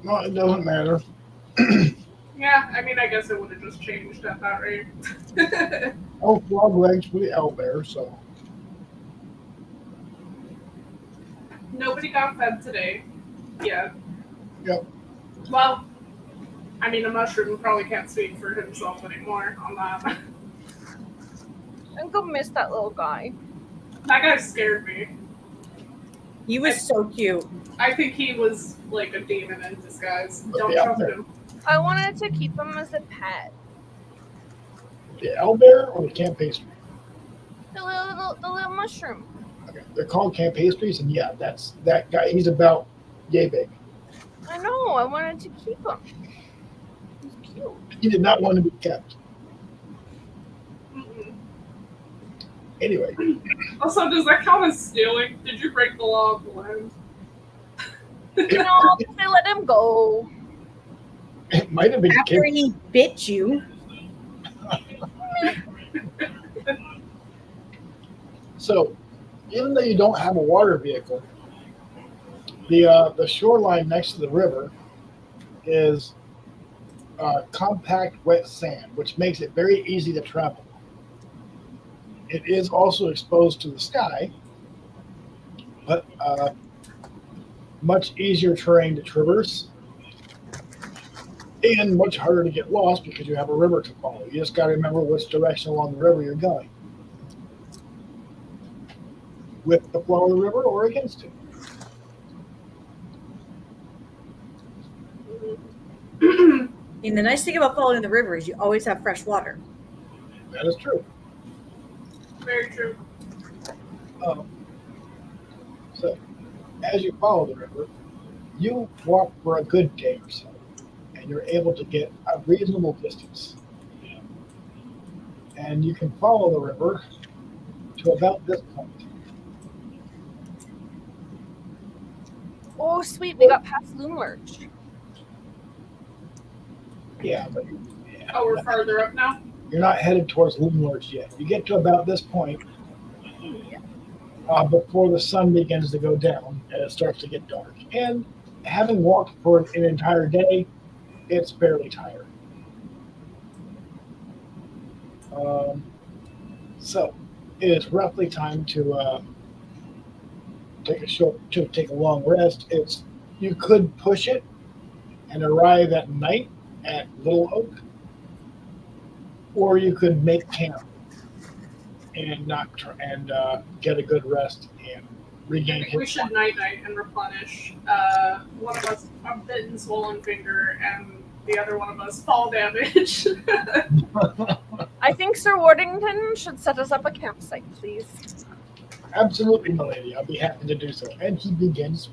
No, it doesn't matter. Yeah, I mean, I guess it would have just changed at that rate. Oh, frog legs for the owlbear, so. Nobody got fed today. Yeah. Yep. Well, I mean, a mushroom probably can't speak for himself anymore on that. I'm gonna miss that little guy. That guy scared me. He was so cute. I think he was like a demon in disguise. But Don't the trust owlbear. him. I wanted to keep him as a pet. The owlbear or the camp pastry? The little mushroom. Okay. They're called camp pastries, and yeah, that's that guy. He's about yay big. I know. I wanted to keep him. He's cute. He did not want to be kept. Mm-mm. Anyway, Also, does that count as stealing? Did you break the law of the land? No, they let him go. it might have been After kept. he bit you. So, even though you don't have a water vehicle, the shoreline next to the river is compact wet sand, which makes it very easy to travel. It is also exposed to the sky, but much easier terrain to traverse and much harder to get lost because you have a river to follow. You just got to remember which direction along the river you're going. With the flow of the river or against it. And the nice thing about following the river is you always have fresh water. That is true. Very true. So, as you follow the river, you walk for a good day or so, and you're able to get a reasonable distance. And you can follow the river to about this point. Oh, sweet. We got past Loom Lurch. Yeah, but Oh, we're farther up now? you're not headed towards Loom Lurch yet. You get to about this point before the sun begins to go down and it starts to get dark. And having walked for an entire day, it's fairly tired. So it is roughly time to take a long rest. You could push it and arrive at night at Little Oak, or you could make camp and get a good rest and I regain think we hit should points. night and replenish. One of us a bitten, swollen finger, and the other one of us fall damage. I think Sir Wardington should set us up a campsite, please. Absolutely, my lady. I'll be happy to do so. And he begins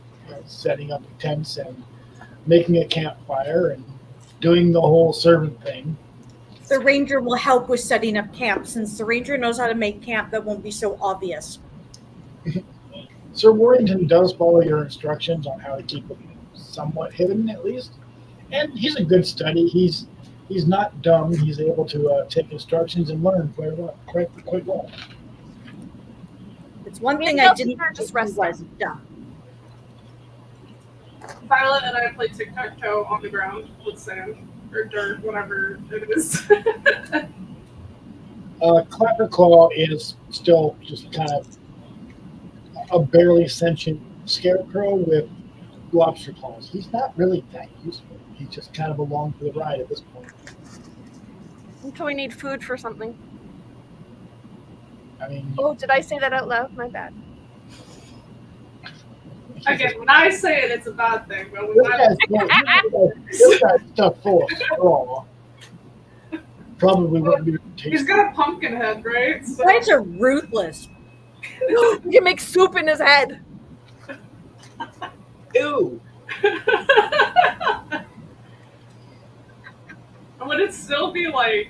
setting up tents and making a campfire and doing the whole servant thing. The ranger will help with setting up camp since the ranger knows how to make camp that won't be so obvious. Sir Warrington does follow your instructions on how to keep it somewhat hidden, at least. And he's a good study. He's not dumb. He's able to take instructions and learn quite well. It's one Me thing and I Kelsey didn't are just think he resting. was dumb. Violet and I played tic-tac-toe on the ground with sand or dirt, whatever it is. Clapperclaw is still just kind of a barely sentient scarecrow with lobster claws. He's not really that useful. He's just kind of along for the ride at this point. Until we need food for something. I mean, Oh, did I say that out loud? My bad. Again, when I say it, it's a bad thing, but when this guy's stuff full of straw. Probably wouldn't be he's tasty. got a pumpkin head, right? So, You guys are ruthless. You can make soup in his head. Ew. when it's still be like?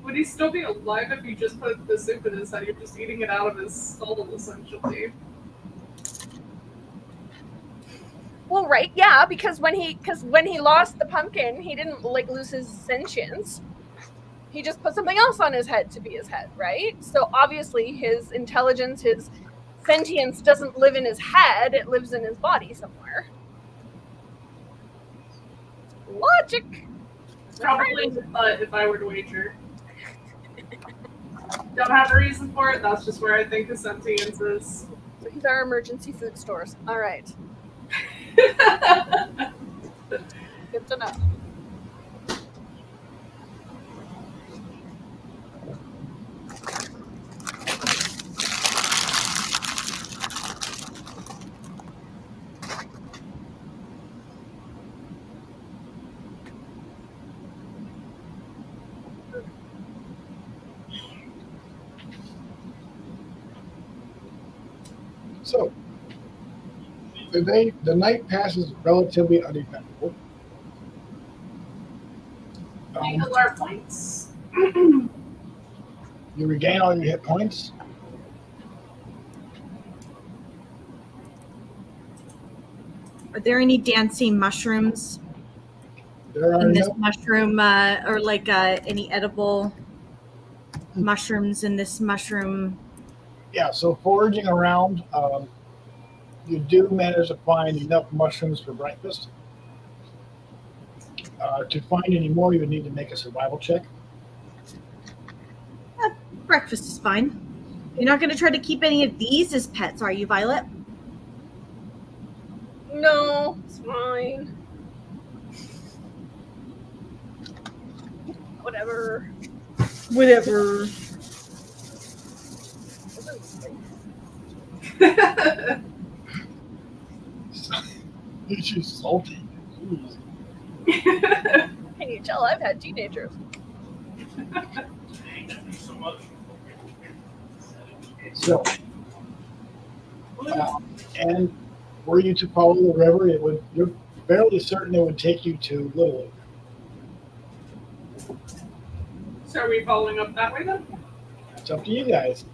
Would he still be alive if you just put the soup in his head? You're just eating it out of his skull, essentially. Well, right, yeah, because when he lost the pumpkin, he didn't like lose his sentience. He just put something else on his head to be his head, right? So obviously his intelligence, his sentience doesn't live in his head, it lives in his body somewhere. Logic. Probably in the butt if I were to wager. Don't have a reason for it, that's just where I think his sentience is. So these are emergency food stores. All right. Good to know. So, the night passes relatively uneventful. We heal our points. You regain all your hit points. Are there any dancing mushrooms There are in this no, mushroom, or like any edible mushrooms in this mushroom? yeah. So foraging around, you do manage to find enough mushrooms for breakfast. To find any more, you would need to make a survival check. Breakfast is fine. You're not going to try to keep any of these as pets, are you, Violet? No, it's fine. Whatever. Whatever. It's just salty. Jeez. Can you tell I've had teenagers? So, and were you to follow the river, you're fairly certain it would take you to Little Oak. So are we following up that way then? It's up to you guys.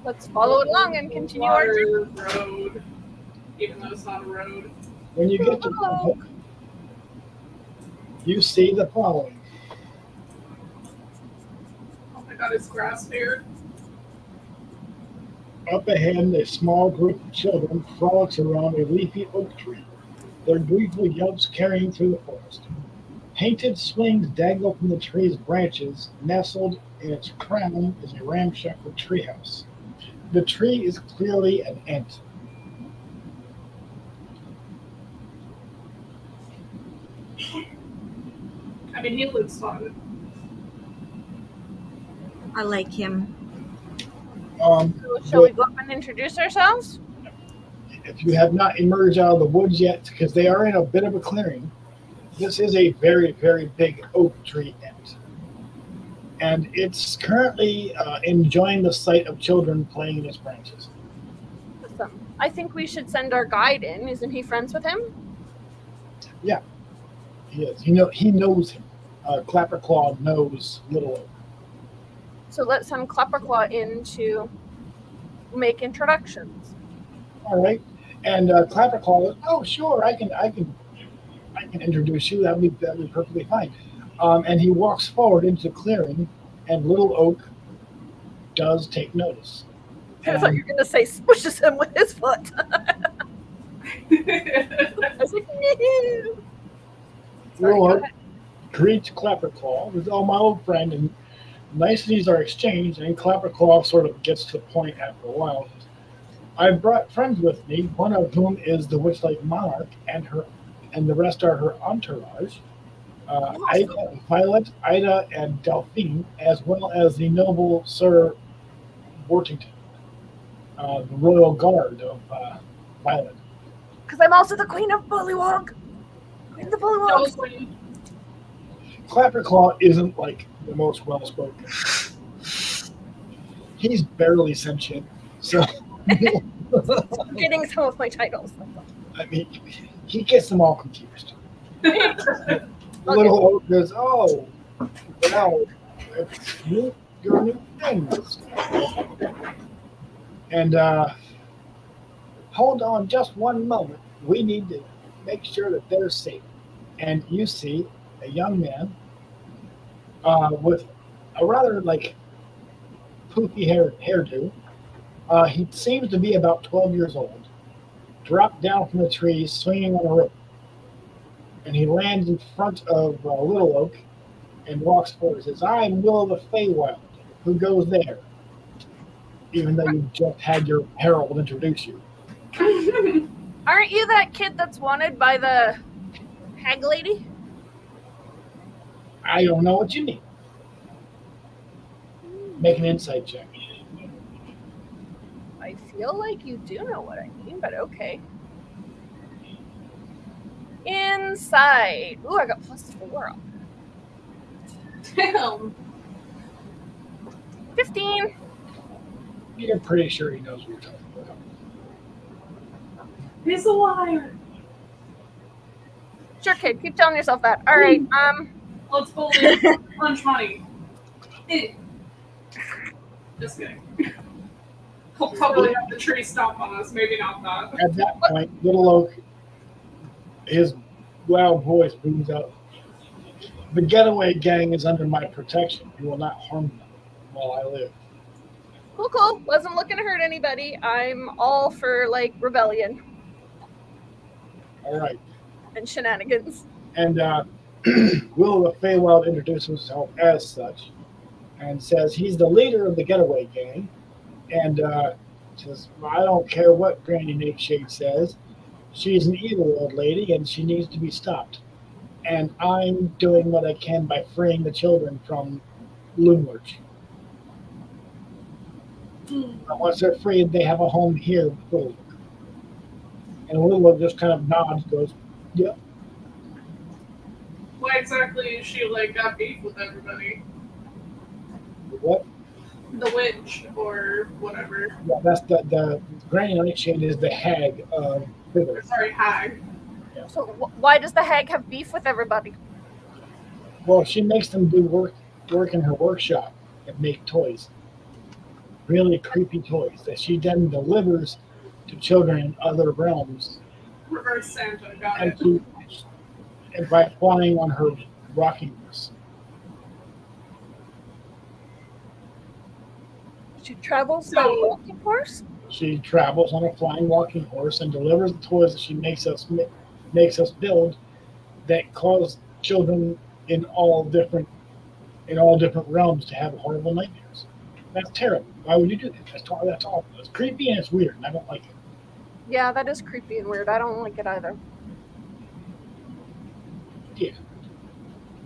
Let's follow it along and continue our journey. Water, road, even though it's not a road. When you get to Little Oak, you see the following. Oh my god, it's grass here. Up ahead, a small group of children frolics around a leafy oak tree, their gleeful yelps carrying through the forest. Painted swings dangle from the tree's branches. Nestled in its crown is a ramshackle treehouse. The tree is clearly an ant. I mean, he looks fun. I like him. So shall we go up and introduce ourselves? If you have not emerged out of the woods yet, because they are in a bit of a clearing, this is a very, very big oak tree ant. And it's currently enjoying the sight of children playing in its branches. Awesome. I think we should send our guide in. Isn't he friends with him? He is. He knows him. Clapperclaw knows Little Oak. So let's send Clapperclaw in to make introductions. All right. And Clapperclaw goes, "Oh, sure, I can introduce you. That'd be perfectly fine." And he walks forward into the clearing, and Little Oak does take notice. I thought you were going to say smushes him with his foot. I was like, no. Sorry, Little go Oak ahead. greets Clapperclaw with, "Oh, my old friend," and niceties are exchanged, and Clapperclaw sort of gets to the point after a while. "I've brought friends with me, one of whom is the Witch-like Monarch, and the rest are her entourage. Ida, Violet, Ida, and Delphine, as well as the noble Sir Worthington, the royal guard of Violet." Because I'm also the Queen of Bullywog. Queen of the Bullywog. Clapperclaw isn't like the most well-spoken. He's barely sentient, so I'm getting some of my titles. I mean, he gets them all confused. Little Oak goes, oh, well, it's new, your new things. And hold on just one moment. We need to make sure that they're safe. And you see a young man with a rather like poofy hairdo. He seems to be about 12 years old. Dropped down from the tree, swinging on a rope, and he lands in front of Little Oak and walks forward. Says, "I'm Will of the Feywild. Who goes there?" Even though you just had your herald introduce you. Aren't you that kid that's wanted by the hag lady? I don't know what you mean. Make an insight check. I feel like you do know what I mean, but okay. Inside. Ooh, I got +4. Damn. 15. You're pretty sure he knows what you're talking about. He's a liar. Sure, kid. Keep telling yourself that. All right. Let's bully lunch money. Just kidding. He'll probably have the tree stomp on us. Maybe not that. At that point, Little Oak, his loud voice booms out. The getaway gang is under my protection. You will not harm them while I live. Cool. Wasn't looking to hurt anybody. I'm all for, like, rebellion All right. and shenanigans. And Will of the Feywild introduces himself as such and says he's the leader of the getaway gang. And says, well, I don't care what Granny Nightshade says. She's an evil old lady and she needs to be stopped. And I'm doing what I can by freeing the children from Loonlurch. Once they're freed, they have a home here with Little Oak. And Little Oak just kind of nods, goes, yeah. Why exactly is she like got beef with everybody? What? The witch or whatever. Yeah, that's the Granny Nightshade is the hag of Thither. Sorry, hag. So why does the hag have beef with everybody? Well, she makes them do work in her workshop and make toys. Really creepy toys that she then delivers to children in other realms. Reverse Santa, got And, it. and by flying on her rocking horse. She travels by walking horse? She travels on a flying walking horse and delivers the toys that she makes us build that cause children in all different realms to have horrible nightmares. That's terrible. Why would you do that? That's awful. It's creepy and it's weird, and I don't like it. Yeah, that is creepy and weird. I don't like it either. Yeah.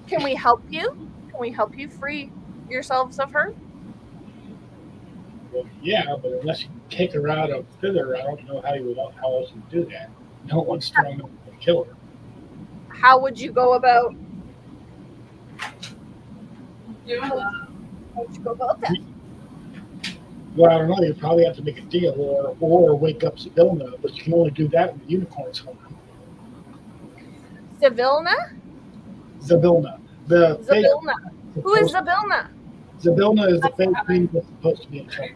Can we help you? Can we help you free yourselves of her? Well, yeah, but unless you take her out of Thither, I don't know how else you do that. No one's strong enough to kill her. How would you go about Doing that. how would you go about that? Well, I don't know. You probably have to make a deal or wake up Sibilna, but you can only do that when the unicorns home. Zabilna? Zabilna. Zabilna. Who is Zabilna? Zabilna is the fake queen that's supposed to be in charge.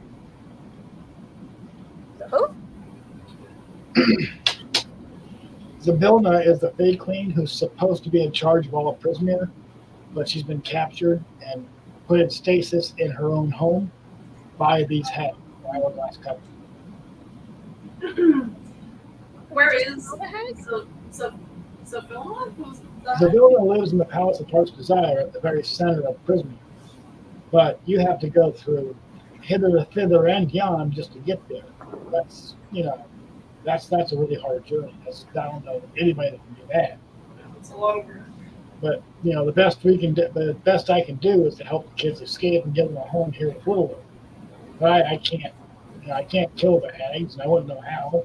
Who? Zabilna is the Fey Queen who's supposed to be in charge of all of Prismere, but she's been captured and put in stasis in her own home by these hags. Hourglass Coven. Where is the hag? Zavilna? Who's the Zabilna lives in the Palace of Heart's Desire at the very center of Prismere, but you have to go through hither, thither, and yon just to get there. That's that's a really hard journey. I don't know anybody that can do that. It's a lot of work. But the best I can do is to help the kids escape and get them a home here with Little Oak. But I can't, I can't kill the hags, and I wouldn't know how.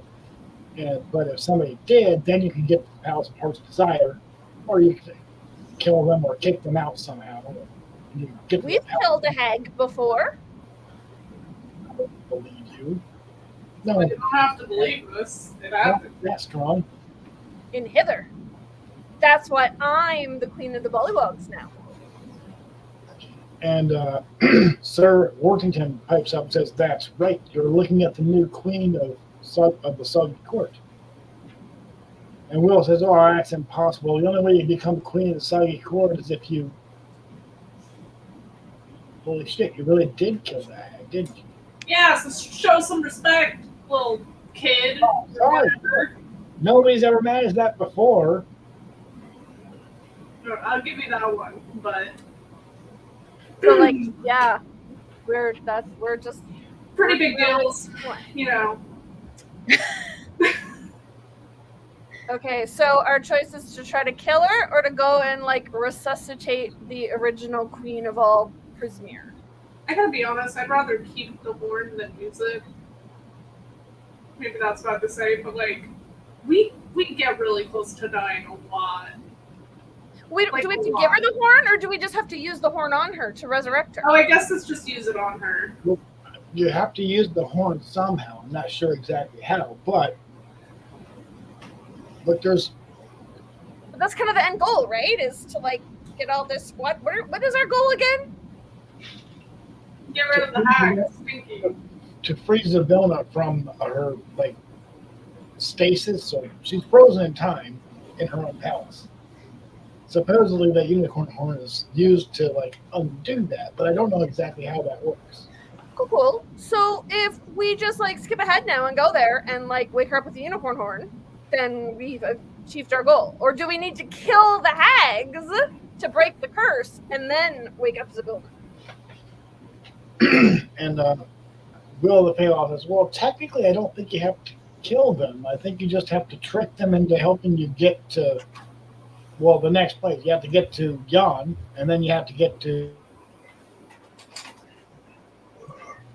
But if somebody did, then you can get to the Palace of Heart's Desire, or you could kill them or kick them out somehow. And you get to We've the palace. killed a hag before. I don't believe you. No, You don't have to believe this. It not happened. that strong. In Hither. That's why I'm the queen of the Bollywogs now. And Sir Worthington pipes up and says, "That's right. You're looking at the new queen of the Soggy Court." And Will says, "Oh, that's impossible. The only way you become queen of the Soggy Court is if you..." Holy shit! You really did kill that hag, didn't you? Yeah, so show some respect, little kid. Oh, sorry. Nobody's ever managed that before. I'll give you that one, but So like, yeah, we're just pretty big deals, you know. Okay, so our choice is to try to kill her or to go and like resuscitate the original queen of all Prismere. I gotta be honest, I'd rather keep the horn than use it. Maybe that's about to say, but like, we get really close to dying a lot. Do we have to give her the horn, or do we just have to use the horn on her to resurrect her? Oh, I guess let's just use it on her. You have to use the horn somehow. I'm not sure exactly how, but there's... But that's kind of the end goal, right? Is to like get all this. What is our goal again? Get rid of the hag, Stinky. To freeze the villain from her like stasis, so she's frozen in time in her own palace. Supposedly, that unicorn horn is used to like undo that, but I don't know exactly how that works. Cool. So if we just like skip ahead now and go there and like wake her up with the unicorn horn, then we've achieved our goal. Or do we need to kill the hags to break the curse and then wake up Zybilna? And Will the Payoff says, "Well, technically, I don't think you have to kill them. I think you just have to trick them into helping you get to, well, the next place. You have to get to Jan, and then you have to get to..."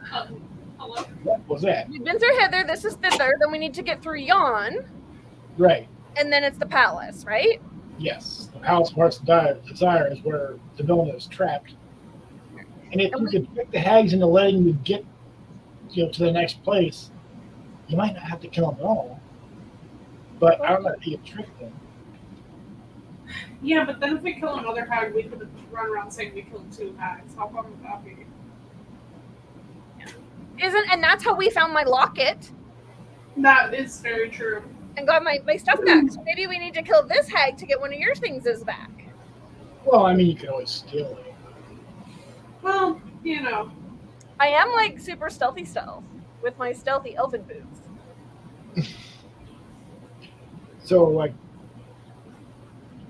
Hello? What was that? We've been through Hither, this is Thither, then we need to get through Yon, Right. and then it's the palace, right? Yes. The Palace of Heart's Desire is where the villain is trapped. And if you could trick the hags into letting you get, to the next place, you might not have to kill them at all. But I don't know if you can trick them. Yeah, but then if we kill another hag, we could run around saying we killed 2 hags. How fun would that be? And that's how we found my locket That is very true. and got my stuff back. So maybe we need to kill this hag to get one of your things back. Well, I mean, you can always steal it. Well, I am like super stealthy stealth with my stealthy elven boots. So, like,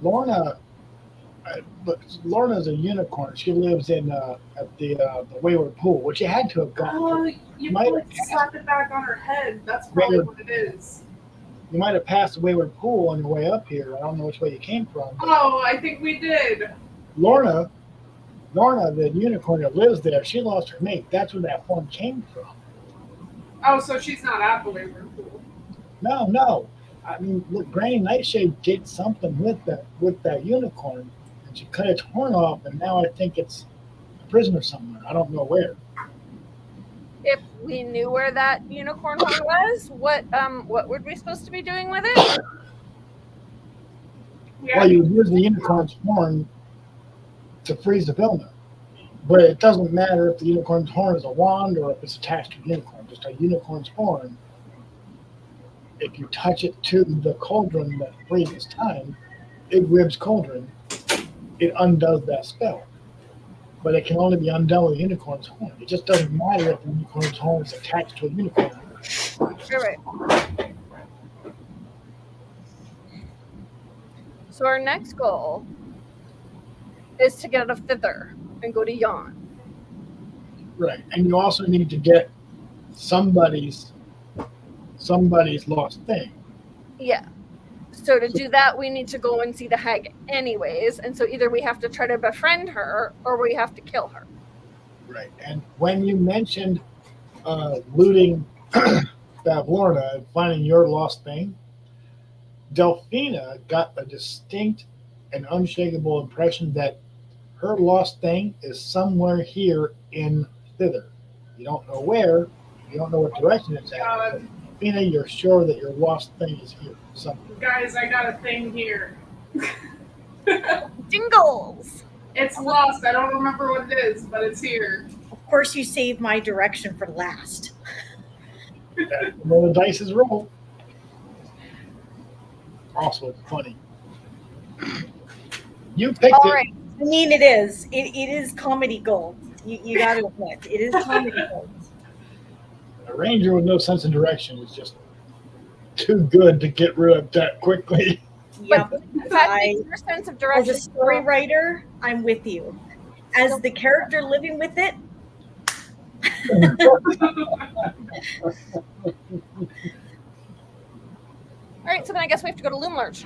Lorna, Lorna's a unicorn. She lives in at the Wayward Pool, which you had to have gone oh, to. you Might might have slap it back on her head. That's probably what it is. You might have passed the Wayward Pool on your way up here. I don't know which way you came from. Oh, I think we did. Lorna, the unicorn that lives there, she lost her mate. That's where that horn came from. Oh, so she's not at the Wayward Pool. No. I mean, look, Granny Nightshade did something with that unicorn, and she cut its horn off, and now I think it's a prisoner somewhere. I don't know where. If we knew where that unicorn horn was, what were we supposed to be doing with it? Well, you would use the unicorn's horn to freeze the villain. But it doesn't matter if the unicorn's horn is a wand or if it's attached to a unicorn. Just a unicorn's horn. If you touch it to the cauldron that freezes time, Igwib's cauldron, it undoes that spell. But it can only be undone with a unicorn's horn. It just doesn't matter if the unicorn's horn is attached to a unicorn. You're right. So our next goal is to get out of Thither and go to Yon. Right. And you also need to get somebody's lost thing. Yeah. So to do that, we need to go and see the hag anyways. And so either we have to try to befriend her or we have to kill her. Right. And when you mentioned looting Bavlorna and finding your lost thing, Delphina got a distinct and unshakable impression that her lost thing is somewhere here in Thither. You don't know where, you don't know what direction it's at. But Delphina, you're sure that your lost thing is here somewhere. Guys, I got a thing here. Jingles. It's lost. I don't remember what it is, but it's here. Of course, you saved my direction for last. Well, the dice is rolled. Also, it's funny. You picked All it. right. I mean, it is. It is comedy gold. You got to admit, it is comedy gold. A ranger with no sense of direction is just too good to get rid of that quickly. Yep. If that makes your sense of As direction. a story writer, I'm with you. As the character living with it, All right, so then I guess we have to go to Loom Lurch.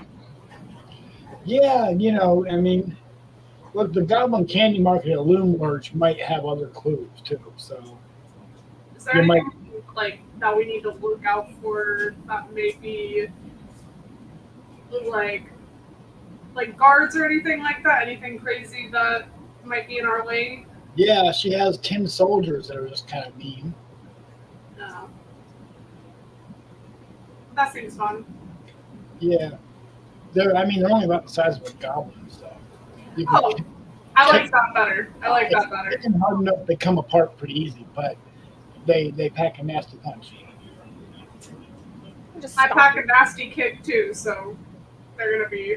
Yeah, I mean, look, the Goblin Candy Market at Loom Lurch might have other clues too. So Is there anything like that we need to look out for that may be like guards or anything like that? Anything crazy that might be in our way? yeah, she has 10 soldiers that are just kind of mean. No. That seems fun. Yeah, they're only about the size of a goblin. So you can, Oh, I like that better. I like that better. It's hard enough. They come apart pretty easy, but they pack a nasty punch. Just I stop pack it. a nasty kick too, so they're gonna be.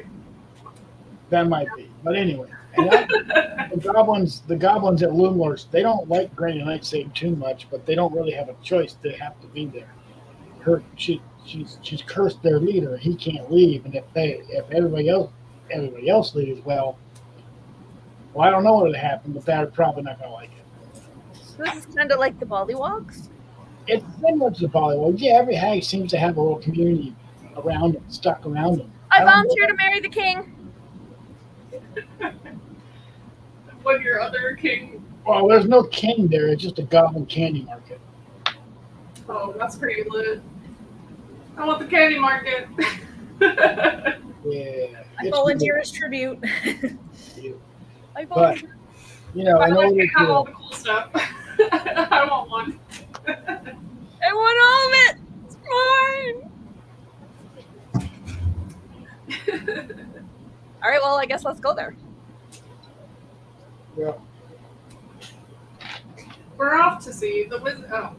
That might be, but anyway. And the goblins at Loom Lurch, they don't like Granny Nightshade too much, but they don't really have a choice. They have to be there. She's cursed their leader. He can't leave, and if everybody else leaves, well, I don't know what would happen, but they're probably not gonna like it. This is kind of like the Bollywogs. It's similar to the Bollywood. Yeah, every hag seems to have a little community around them, stuck around them. I don't know. volunteer to marry the king. When your other king. Well, there's no king there. It's just a goblin candy market. Oh, that's pretty lit. I want the candy market. Yeah. I volunteer as tribute. I But volunteer. in I order like to have all to the cool stuff. I want one. I want all of it. It's mine. All right, well, I guess let's go there. well, We're off to see the wizard. Oh,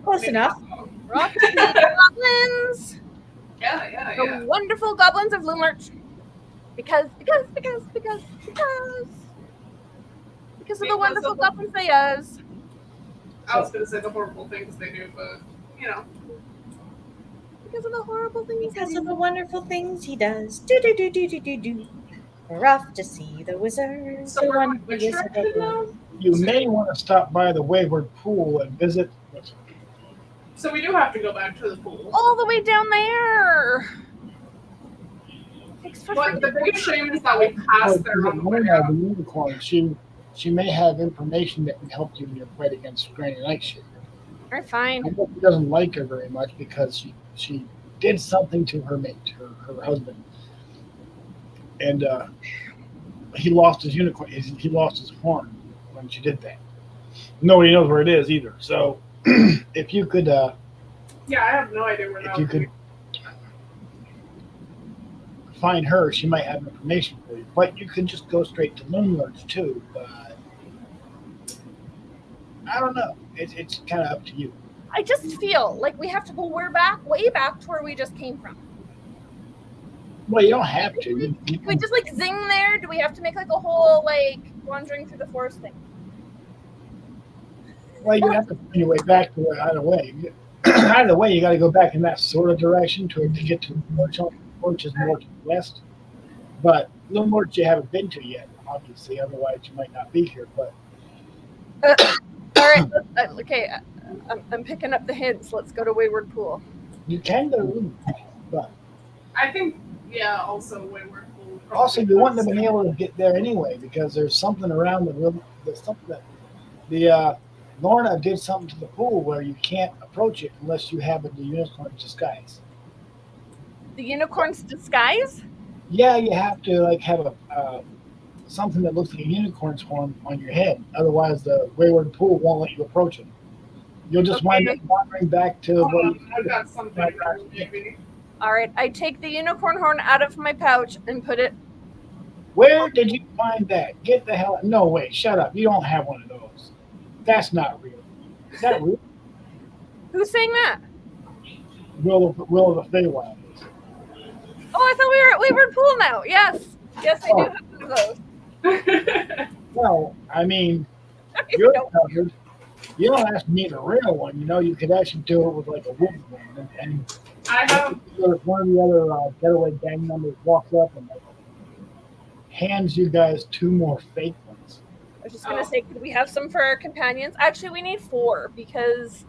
Close enough. We're off to see the goblins. yeah. The wonderful goblins of Loom Lurch. Because of the wonderful goblins they is. I was gonna say the horrible things they do, but Because of the horrible things Because they of do. the wonderful things he does. Do do do do do do do. We're off to see the wizard. So the we're one on who which is direction now? you may want to stop by the Wayward Pool and visit. So we do have to go back to the pool. All the way down there. Thanks for But the biggest shame is that we passed there on the way The out. unicorn. She may have information that can help you in your fight against Granny Nightshade. All right, fine. I know he doesn't like her very much because she did something to her mate, her husband, and he lost his unicorn. He lost his horn when she did that. Nobody knows where it is either. So if you could, Yeah, I have no idea where if that you was. could find her, she might have information for you. But you could just go straight to Loom Lurch too. But I don't know. It's kind of up to you. I just feel like we have to go way back to where we just came from. Well, you don't have to. You Do we just like zing there? Do we have to make like a whole like wandering through the forest thing? Well, you have to find your way back to it either way. Either way, you got to go back in that sort of direction to get to Lurch, which is more to the west. But Little Lurch you haven't been to yet, obviously. Otherwise, you might not be here. But All right, okay. I'm picking up the hints. Let's go to Wayward Pool. you can go to Little Lurch. But I think, yeah, also Wayward Pool. also, you wouldn't have been able to get there anyway because there's something around there's something that the Lorna did something to the pool where you can't approach it unless you have the unicorn's disguise. The unicorn's disguise? Yeah, you have to like have a something that looks like a unicorn's horn on your head. Otherwise, the Wayward Pool won't let you approach it. You'll just wind up wandering back to Hold where on, I've got something maybe. All right, I take the unicorn horn out of my pouch and put it. Where did you find that? Get the hell. No, wait, shut up. You don't have one of those. That's not real. Is that real? Who's saying that? Will of the Feywild. Oh, I thought we were in pool now. Yes, yes, I do have one of those. Well, I mean, I don't even you're know. covered. You don't have to need a real one. You know, you could actually do it with like a wooden one. And I have. one of the other getaway gang members walks up and like, hands you guys 2 more fake ones. I was just gonna say, could we have some for our companions? Actually, we need 4 because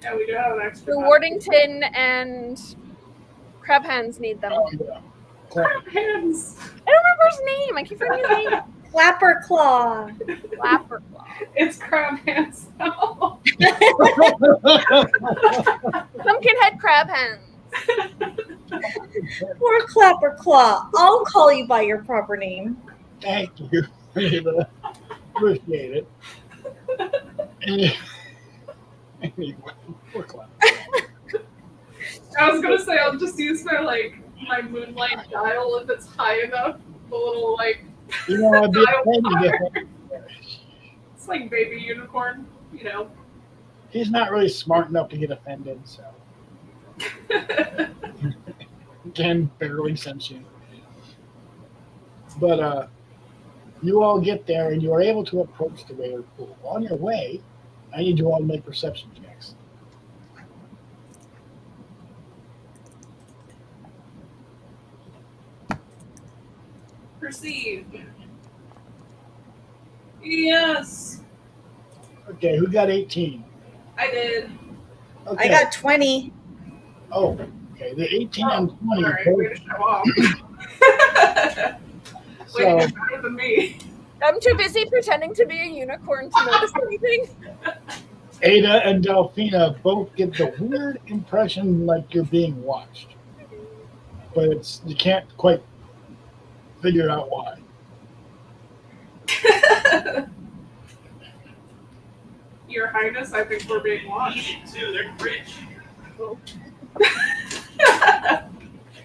Yeah, we do have an extra. the Wardington and Crab Hands need them. Oh, yeah. Crab hands. I don't remember his name. I keep forgetting his name. Clapper Claw. Flapperclaw. It's crab hands. now. Pumpkinhead Crab Hands. Poor Clapper Claw. I'll call you by your proper name. Thank you. Ava. Appreciate it. Anyway, we're glad. I was gonna say I'll just use my moonlight dial if it's high enough. The little You know, I'd be offended if it's like baby unicorn, you know. he's not really smart enough to get offended, so can barely sentient. But you all get there and you are able to approach the radar pool. On your way, I need you all to make perception checks. Perceive. Yes, Okay, who got 18? I did. Okay. I got 20. Oh, okay. The 18 and 20. All right, both- way to show off. Way So, to get better than me. I'm too busy pretending to be a unicorn to notice anything. Ada and Delphina both get the weird impression like you're being watched, but you can't quite figure out why. Your Highness, I think we're being watched. Too, they're rich.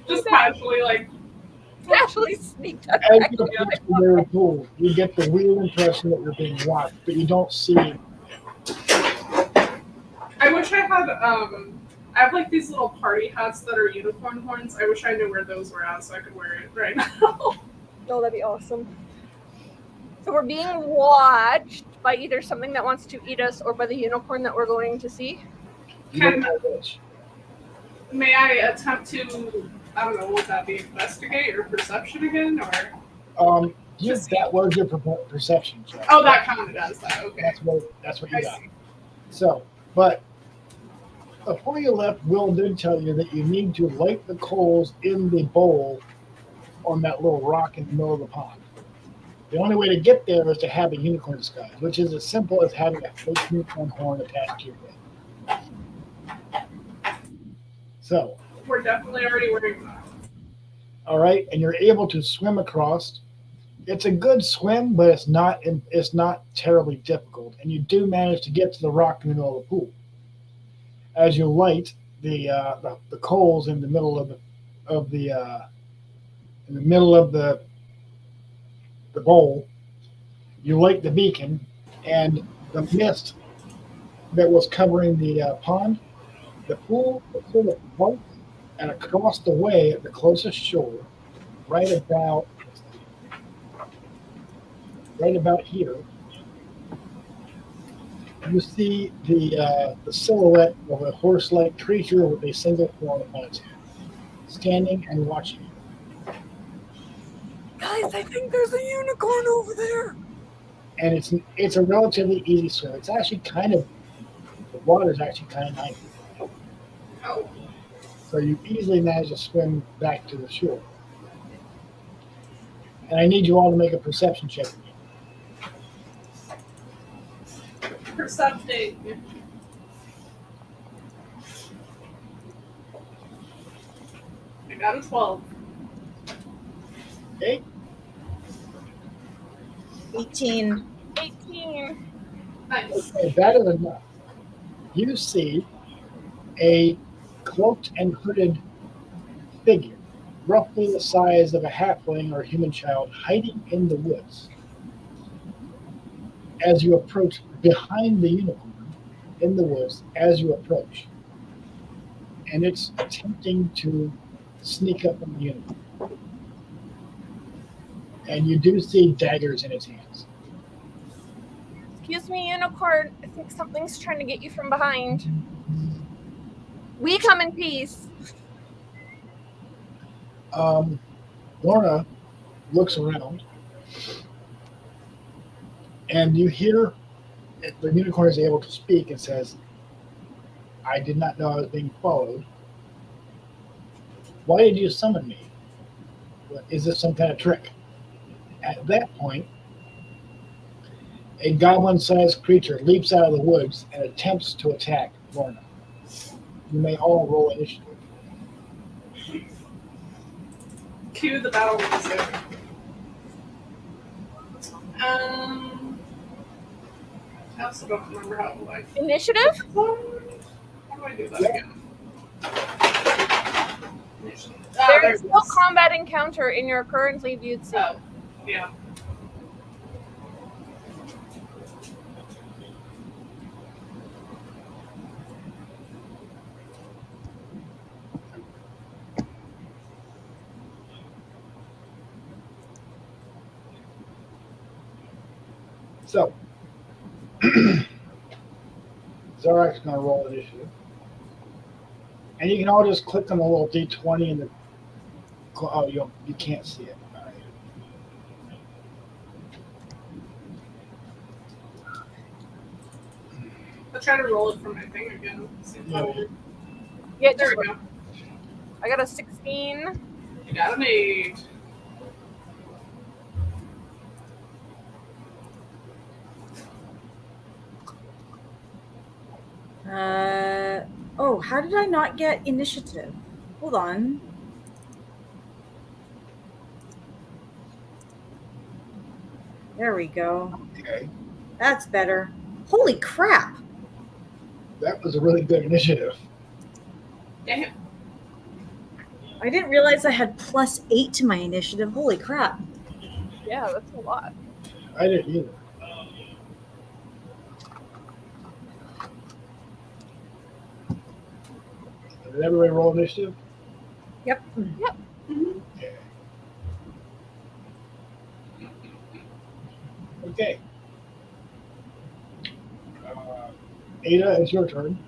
Just casually, Actually sneaked up. As you approach the mirror pool, you get the weird impression that you're being watched, but you don't see it. I wish I had, I have these little party hats that are unicorn horns. I wish I knew where those were at so I could wear it right now. Oh, that'd be awesome. So we're being watched by either something that wants to eat us or by the unicorn that we're going to see. You don't know which. May I attempt to, I don't know, would that be investigate or perception again? Or That was your perception check. oh, that counted as that. Okay. That's what you I got. see. So, but before you left, Will did tell you that you need to light the coals in the bowl on that little rock in the middle of the pond. The only way to get there is to have a unicorn disguise, which is as simple as having a fake unicorn horn attached to your head. So, We're definitely already wearing that. all right, and you're able to swim across. It's a good swim, but it's not terribly difficult, and you do manage to get to the rock in the middle of the pool. As you light the coals in the middle of the bowl, you light the beacon, and the mist that was covering the pond, the pool was sort of white, and across the way at the closest shore, right about here, you see the silhouette of a horse-like creature with a single horn on its head, standing and watching you. Guys, I think there's a unicorn over there. And it's a relatively easy swim. It's actually the water's actually kind of nice. Oh. So you easily manage to swim back to the shore. And I need you all to make a perception check. Percepting. I got a 12. Okay? 18. 18. Nice. Okay, that is enough. You see a cloaked and hooded figure, roughly the size of a halfling or a human child, hiding in the woods. As you approach behind the unicorn in the woods, as you approach, and it's attempting to sneak up on the unicorn. And you do see daggers in its hands. Excuse me, unicorn. I think something's trying to get you from behind. We come in peace. Lorna looks around, and you hear the unicorn is able to speak and says, I did not know I was being followed. Why did you summon me? Is this some kind of trick? At that point, a goblin-sized creature leaps out of the woods and attempts to attack Lorna. You may all roll initiative. Cue the battle music. I also don't remember how to like. Initiative? How do I do that again? Initiative. There is no combat encounter in your currently viewed scene. Oh, yeah. So, Zarak's going to roll initiative. And you can all just click on the little D20 in the. Oh, you can't see it. All right. I'll try to roll it from my thing again. See if I- Yeah, There we go. I got a 16. You got an 8. Oh, how did I not get initiative? Hold on. There we go. Okay. That's better. Holy crap. That was a really good initiative. Damn. I didn't realize I had +8 to my initiative. Holy crap. Yeah, that's a lot. I didn't either. Did everybody roll initiative? Yep. Okay. Okay. Ada, it's your turn.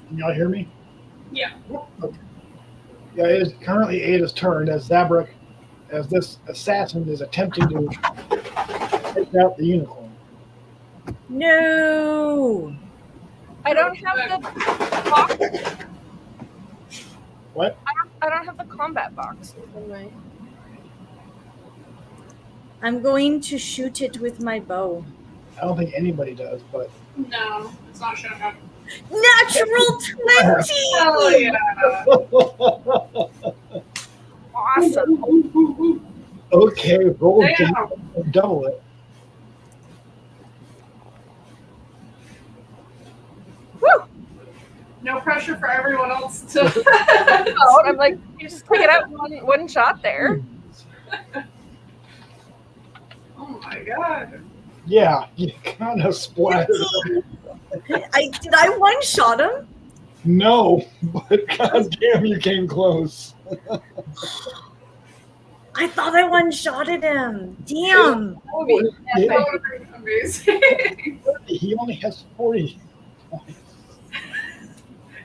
Can y'all hear me? Yeah. Okay. Yeah, it is currently Ada's turn as Zabrak, as this assassin is attempting to take out the unicorn. No. I don't have the box. What? I don't have the combat box in my. I'm going to shoot it with my bow. I don't think anybody does, but No, it's not showing up. Natural 20! Oh, yeah. Awesome. okay, roll Damn. to double it. Woo! No pressure for everyone else to. Oh, I'm like, you just take it out one shot there. Oh my god. Yeah, you kind of splattered. Did I one-shot him? No, but goddamn, you came close. I thought I one-shotted him. Damn. That would be Yeah, That would have been amazing. he only has 40.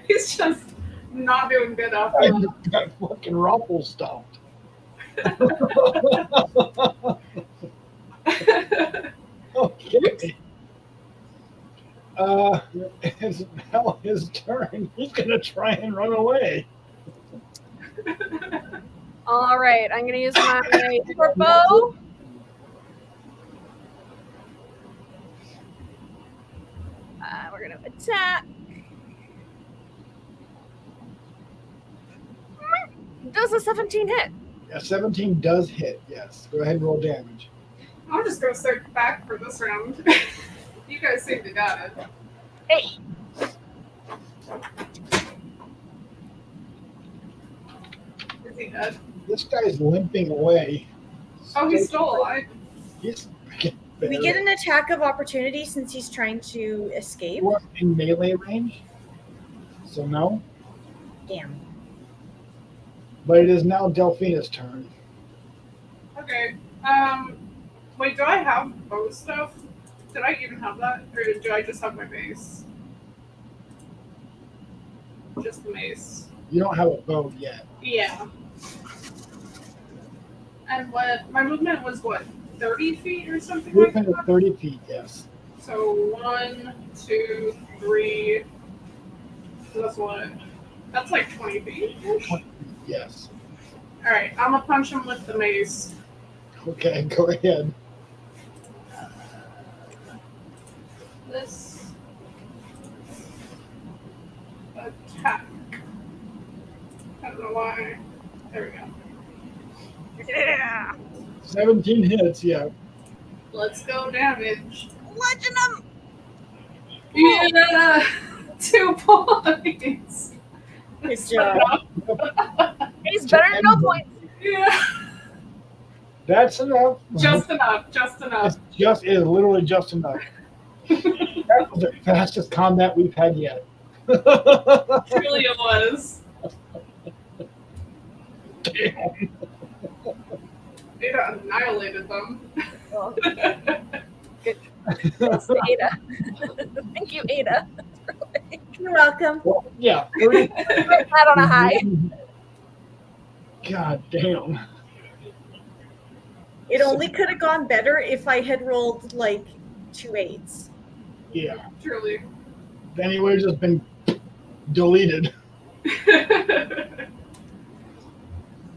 He's just not doing good out I there. just got fucking ruffle stomped. Okay. It's now his turn. He's gonna try and run away. All right, I'm gonna use my short bow. We're gonna attack. Does a 17 hit? A 17 does hit, yes. Go ahead and roll damage. I'm just gonna start back for this round. You guys seem to got it. Hey, Is he dead? This guy's limping away. Oh, he's still alive. He's freaking Do we get an attack of opportunity since he's trying to escape? We're in melee range, so no. Damn. But it is now Delphina's turn. Okay. Wait, do I have bow stuff? Did I even have that? Or do I just have my mace? Just the mace. You don't have a bow yet. Yeah. And what my movement was 30 feet or something like Movement that? of 30 feet, yes. So 1, 2, 3. So that's what? That's like 20 feet. 20 feet, yes. Alright, I'm gonna punch him with the mace. Okay, go ahead. This attack. I don't know why. There we go. yeah. 17 hits, yeah. Let's go damage. Bludgeon him! Yeah! 2 points. Good job. He's better than no points. Yeah. That's enough. Just enough. Just enough. It is literally just enough. That was the fastest combat we've had yet. Really it was. Damn. It annihilated them. Well, good. Thanks to Ada. Thank you, Ada. You're welcome. Well, yeah. 30 That on a high. God damn. It only could have gone better if I had rolled like 2 8s. Yeah. Truly. Then he would have just been deleted.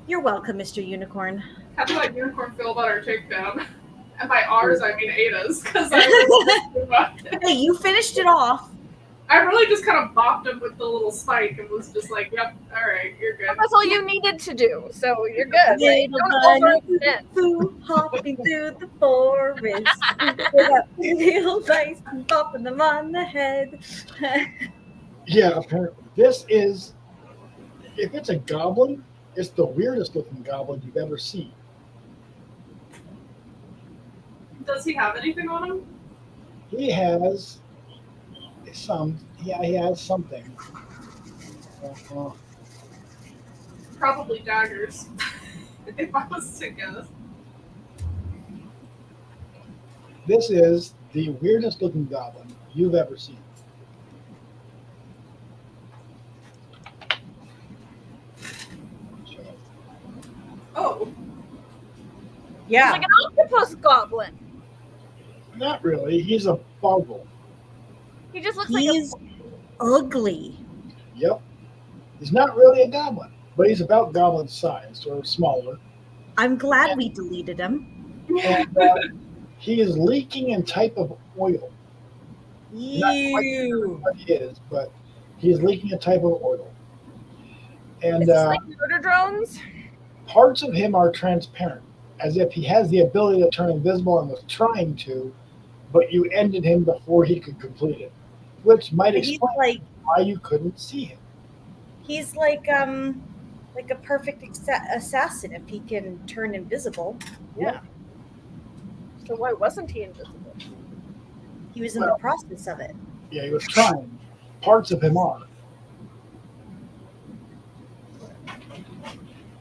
You're welcome, Mr. Unicorn. How did that unicorn feel about our takedown? And by ours, I mean Ada's, because Hey, you finished it off. I really just kind of bopped him with the little spike and was just like, "Yep, all right, you're good." That's all you needed to do, so you're good. Like, Little don't bunny overextend. foo, hopping through the forest. Real nice and bopping them on the head. Yeah, apparently. This is, if it's a goblin, it's the weirdest looking goblin you've ever seen. Does he have anything on him? He has he has something. Probably daggers. If I was to guess. This is the weirdest looking goblin you've ever seen. Oh, He's Yeah. like an octopus goblin. Not really. He's a boggle. He just looks like He's ugly. Yep. He's not really a goblin, but he's about goblin sized or smaller. I'm glad we deleted him. And he is leaking a type of oil. Ew. What he is, but he's leaking a type of oil. And is this like murder drones. parts of him are transparent, as if he has the ability to turn invisible and was trying to, but you ended him before he could complete it, which might He's explain like why you couldn't see him. he's like a perfect assassin if he can turn invisible. Yeah. So why wasn't he invisible? He was in the process of it. Yeah, he was trying. Parts of him are.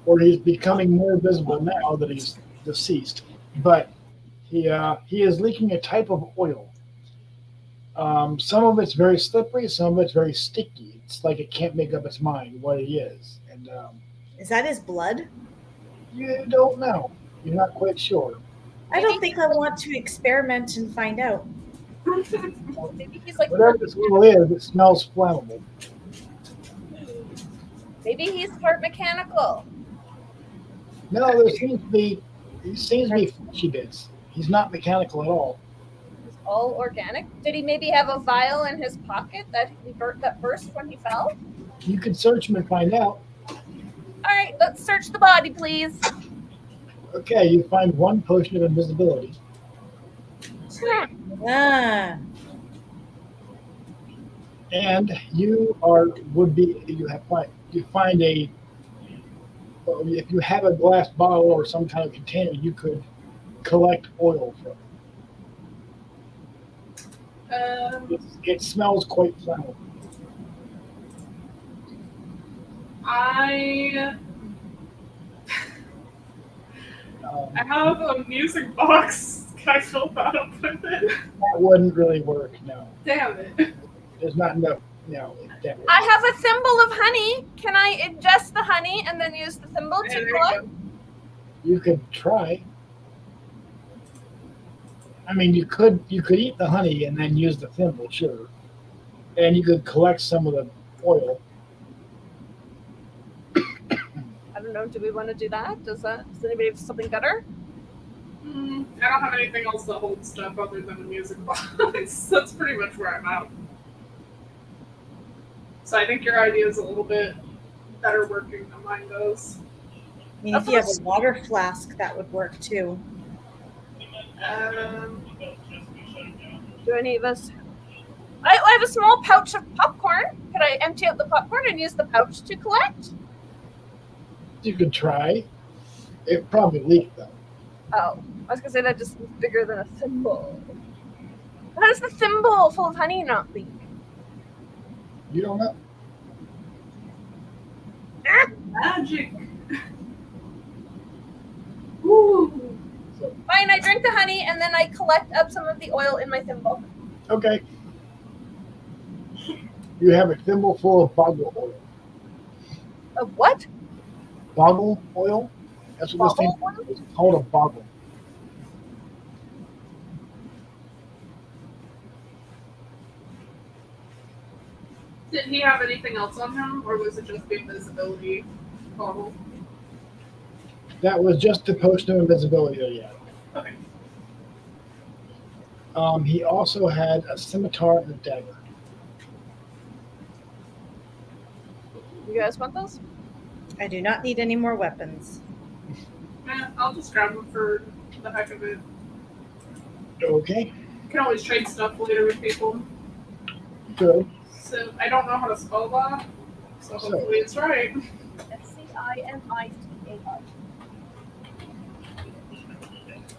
Or he's becoming more visible now that he's deceased. But he is leaking a type of oil. Some of it's very slippery, some of it's very sticky. It's like it can't make up its mind what it is. And Is that his blood? you don't know. You're not quite sure. I don't think I want to experiment and find out. Maybe he's like Whatever this oil is, it smells flammable. maybe he's part mechanical. No, he seems to be fleshy bits. He's not mechanical at all. He's all organic. Did he maybe have a vial in his pocket that burst when he fell? You could search him and find out. All right, let's search the body, please. Okay, you find one potion of invisibility. Ah, And you are would be you find a well, if you have a glass bottle or some kind of container, you could collect oil from it. It smells quite flammable. I Um, have a music box. Can I fill that up with it? that wouldn't really work. No, Damn it. there's not enough. No, that wouldn't. I have a thimble of honey. Can I ingest the honey and then use the thimble Hey, to there you collect? go. You could try. I mean, you could eat the honey and then use the thimble, sure, and you could collect some of the oil. I don't know. Do we want to do that? Does anybody have something better? I don't have anything else that holds stuff other than the music box. That's pretty much where I'm at. So I think your idea is a little bit better working than mine does. I mean, if you have a water flask, that would work too. Do any of us? I have a small pouch of popcorn. Could I empty out the popcorn and use the pouch to collect? You could try. It probably leaked though. Oh, I was gonna say that just is bigger than a thimble. How does the thimble full of honey not leak? You don't know. Magic. Ooh. Fine, I drink the honey and then I collect up some of the oil in my thimble. Okay. You have a thimble full of boggle oil. Of what? Boggle oil? That's what this Boggle thing is called, a boggle. Did he have anything else on him, or was it just the invisibility bottle? That was just the potion of invisibility that he had. Okay. He also had a scimitar and a dagger. You guys want those? I do not need any more weapons. I'll just grab them for the heck of it. Okay, Can always trade stuff later with people. good. So I don't know how to spell that, so hopefully it's right. SCIMITAR.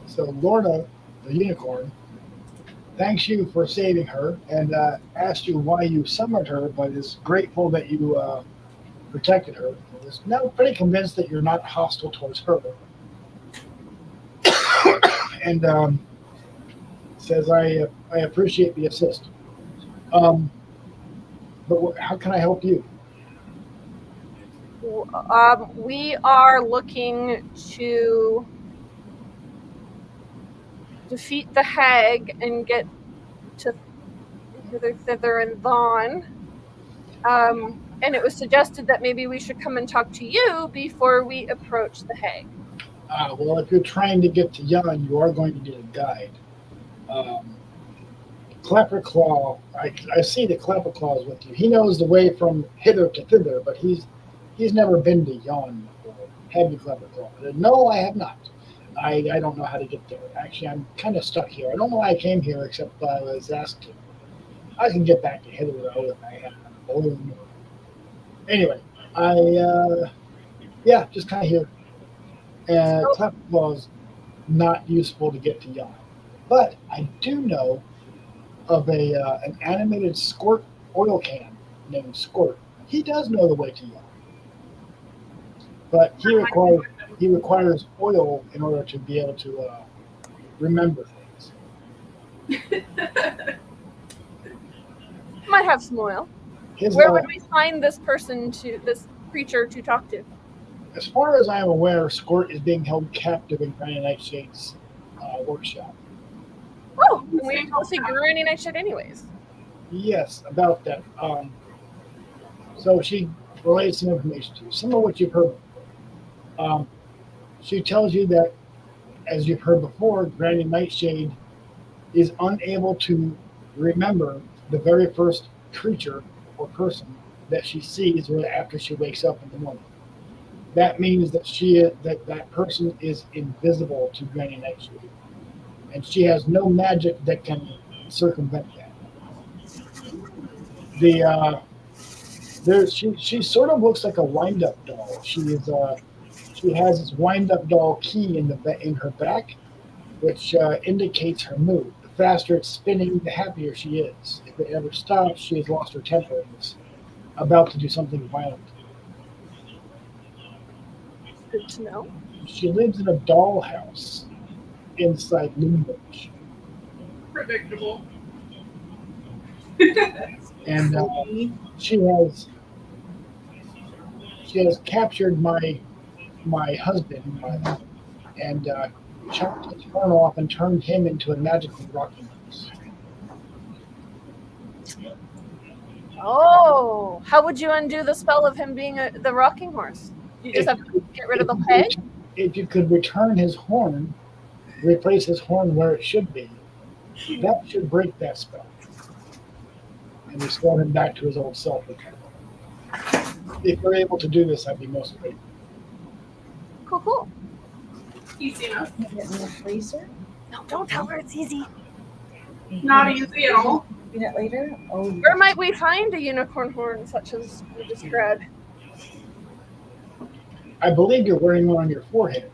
So Lorna, the unicorn, thanks you for saving her and asked you why you summoned her, but is grateful that you protected her. Is now pretty convinced that you're not hostile towards her. And says, I appreciate the assist. But how can I help you? We are looking to defeat the hag and get to hither, thither, and thon. And it was suggested that maybe we should come and talk to you before we approach the hag. Well, if you're trying to get to Jan, you are going to need a guide. Clapperclaw, I see that Clapperclaw is with you. He knows the way from hither to thither, but he's never been to Jan before. Have you, Clapperclaw? No, I have not. I don't know how to get there. Actually, I'm kind of stuck here. I don't know why I came here, except I was asked to. I can get back to hither though if I have a balloon. Anyway, just kind of here. And Clapperclaw's not useful to get to Jan. But I do know of an animated Squirt oil can named Squirt. He does know the way to Jan. But he requires oil in order to be able to remember things. Might have some oil. His, Where would we find this creature to talk to? As far as I am aware, Squirt is being held captive in Granny Nightshade's workshop. Oh, we don't see Granny Nightshade anyways. Yes, about that. So she relays some information to you, some of what you've heard before. She tells you that, as you've heard before, Granny Nightshade is unable to remember the very first creature or person that she sees right after she wakes up in the morning. that means that that person is invisible to Granny Nightshade, and she has no magic that can circumvent that. She sort of looks like a wind up doll. She has this wind up doll key in her back, which indicates her mood. The faster it's spinning, the happier she is. If it ever stops, she has lost her temper and is about to do something violent. Good to know. She lives in a dollhouse inside Loomwich. Predictable. And she has captured my husband and chopped his horn off and turned him into a magical rocking horse. Oh, how would you undo the spell of him being the rocking horse? You just have to get rid of the peg? If you could return his horn, replace his horn where it should be, that should break that spell and restore him back to his old self again. If you're able to do this, I'd be most grateful. Cool. Easy enough. Put it in the freezer. No, don't tell her it's easy. Not easy at all. Eat it later. Oh, Where might we find a unicorn horn such as you described? I believe you're wearing one on your forehead.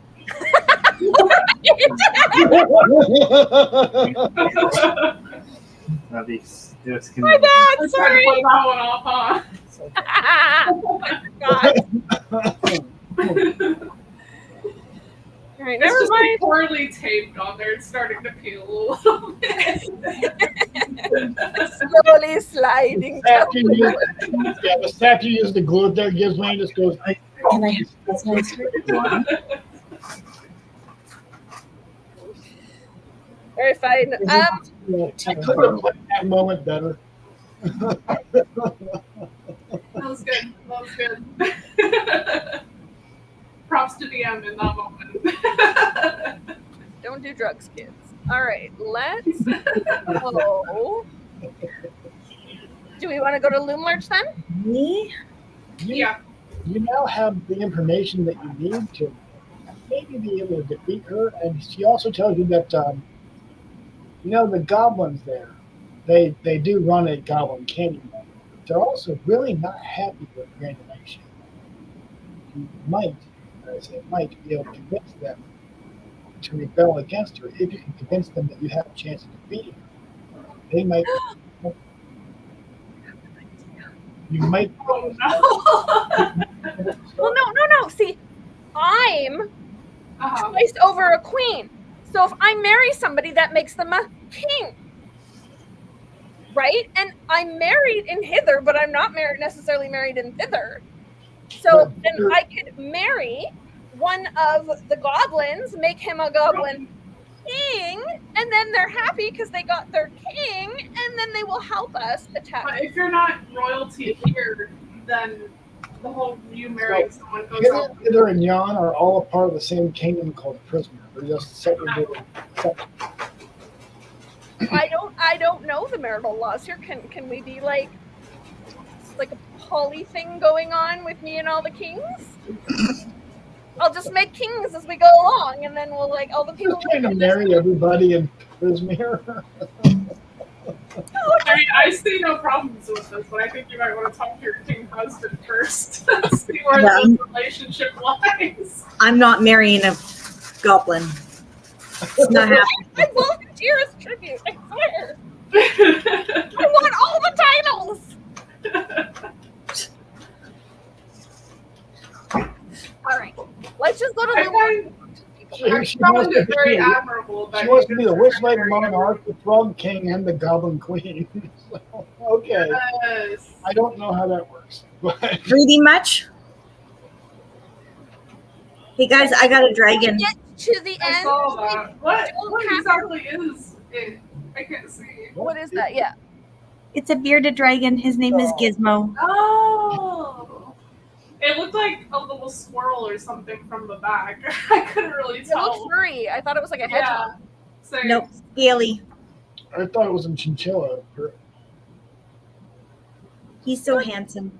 That's My bad, Let's sorry. put that one off, huh? Oh my God. All right, It's never just mind. poorly taped on there. It's starting to peel a little bit. Slowly sliding. The staff you use to glue it there gives me just goes. can I have this nice? Very fine. I could have put that moment better. That was good. That was good. Props to DM in that moment. Don't do drugs, kids. All right, let's go. Do we want to go to Loomlurch then? Me? Yeah. You now have the information that you need to maybe be able to defeat her, and she also tells you that the goblins there, they do run a goblin canyon. They're also really not happy with Granny Nightshade. You might, I say might, be able to convince them to rebel against her. If you can convince them that you have a chance of defeating her, they might. You might. Oh no. Well, no. See, I'm Uh-huh. twice over a queen. So if I marry somebody, that makes them a king. Right? And I'm married in hither, but I'm not necessarily married in thither. So then I could marry one of the goblins, make him a goblin king, and then they're happy because they got their king, and then they will help us attack. But if you're not royalty here, then the whole you marrying someone goes out. Hither and Yon are all a part of the same kingdom called Prisoner. They're just segregated. I don't know the marital laws here. Can we be like a poly thing going on with me and all the kings? I'll just make kings as we go along, and then we'll all the people. Just trying to marry everybody in Prismere. I mean, I see no problems with this, but I think you might want to talk to your king husband first. See where the relationship lies. I'm not marrying a goblin. It's not happening. I volunteer as tribute. I swear. I want all the titles. All right, let's just go to the. I found it very admirable. That She wants to be the Witchlight Monarch, the Frog King, and the Goblin Queen. So, okay. Yes. I don't know how that works. But Reading much? Hey guys, I got a dragon. Get to the I end. saw that. What have exactly is it? I can't see. What is that? Yeah. It's a bearded dragon. His name is Gizmo. Oh. It looked like a little squirrel or something from the back. I couldn't really It tell. looks furry. I thought it was like a hedgehog. Yeah. Same. Nope, scaly. I thought it was in Chinchilla. He's so handsome.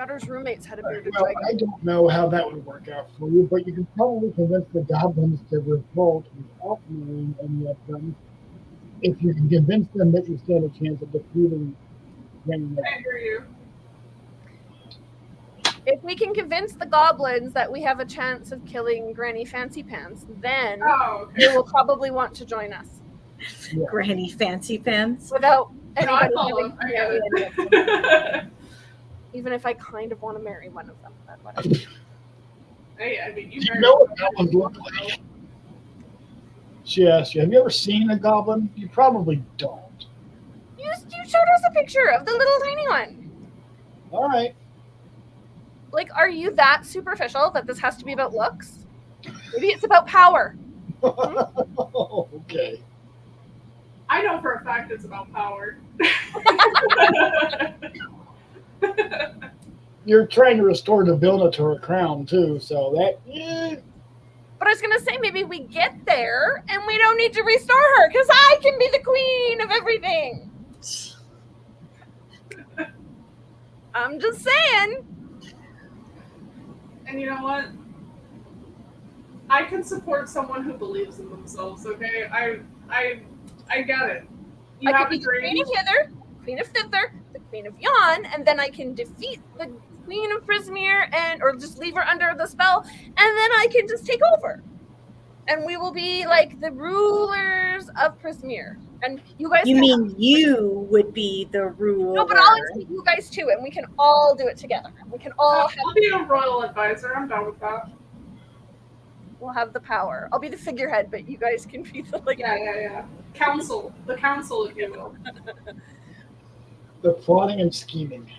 Gutter's roommates had a bearded Well, dragon. I don't know how that would work out for you, but you can probably convince the goblins to revolt without marrying any of them. If you can convince them that you stand a chance of defeating them. I hear you. If we can convince the goblins that we have a chance of killing Granny Fancy Pants, then Oh, okay. they will probably want to join us Granny Fancy Pants. without No, I anybody follow. having I to get marry any of them. it. Even if I kind of want to marry one of them. But whatever. Hey, I mean, Do you know what goblins look like? She asked you, have you ever seen a goblin? You probably don't. You showed us a picture of the little tiny one. All right. Like, are you that superficial that this has to be about looks? Maybe it's about power. Okay. I know for a fact it's about power. You're trying to restore Devilna to her crown, too, so that, yeah. But I was going to say, maybe we get there and we don't need to restore her because I can be the queen of everything. I'm just saying. And you know what? I can support someone who believes in themselves. Okay, I get it. You I have could a be the queen dream. of hither, queen of thither, the queen of yon, and then I can defeat the queen of Prismere or just leave her under the spell, and then I can just take over. And we will be like the rulers of Prismere. And you guys You can mean you would be the ruler? No, but I'll include you guys too, and we can all do it together. We can all have, I'll be a royal advisor. I'm done with that. we'll have the power. I'll be the figurehead, but you guys can be the like. Yeah. Council, the council, if you will. The plotting and scheming.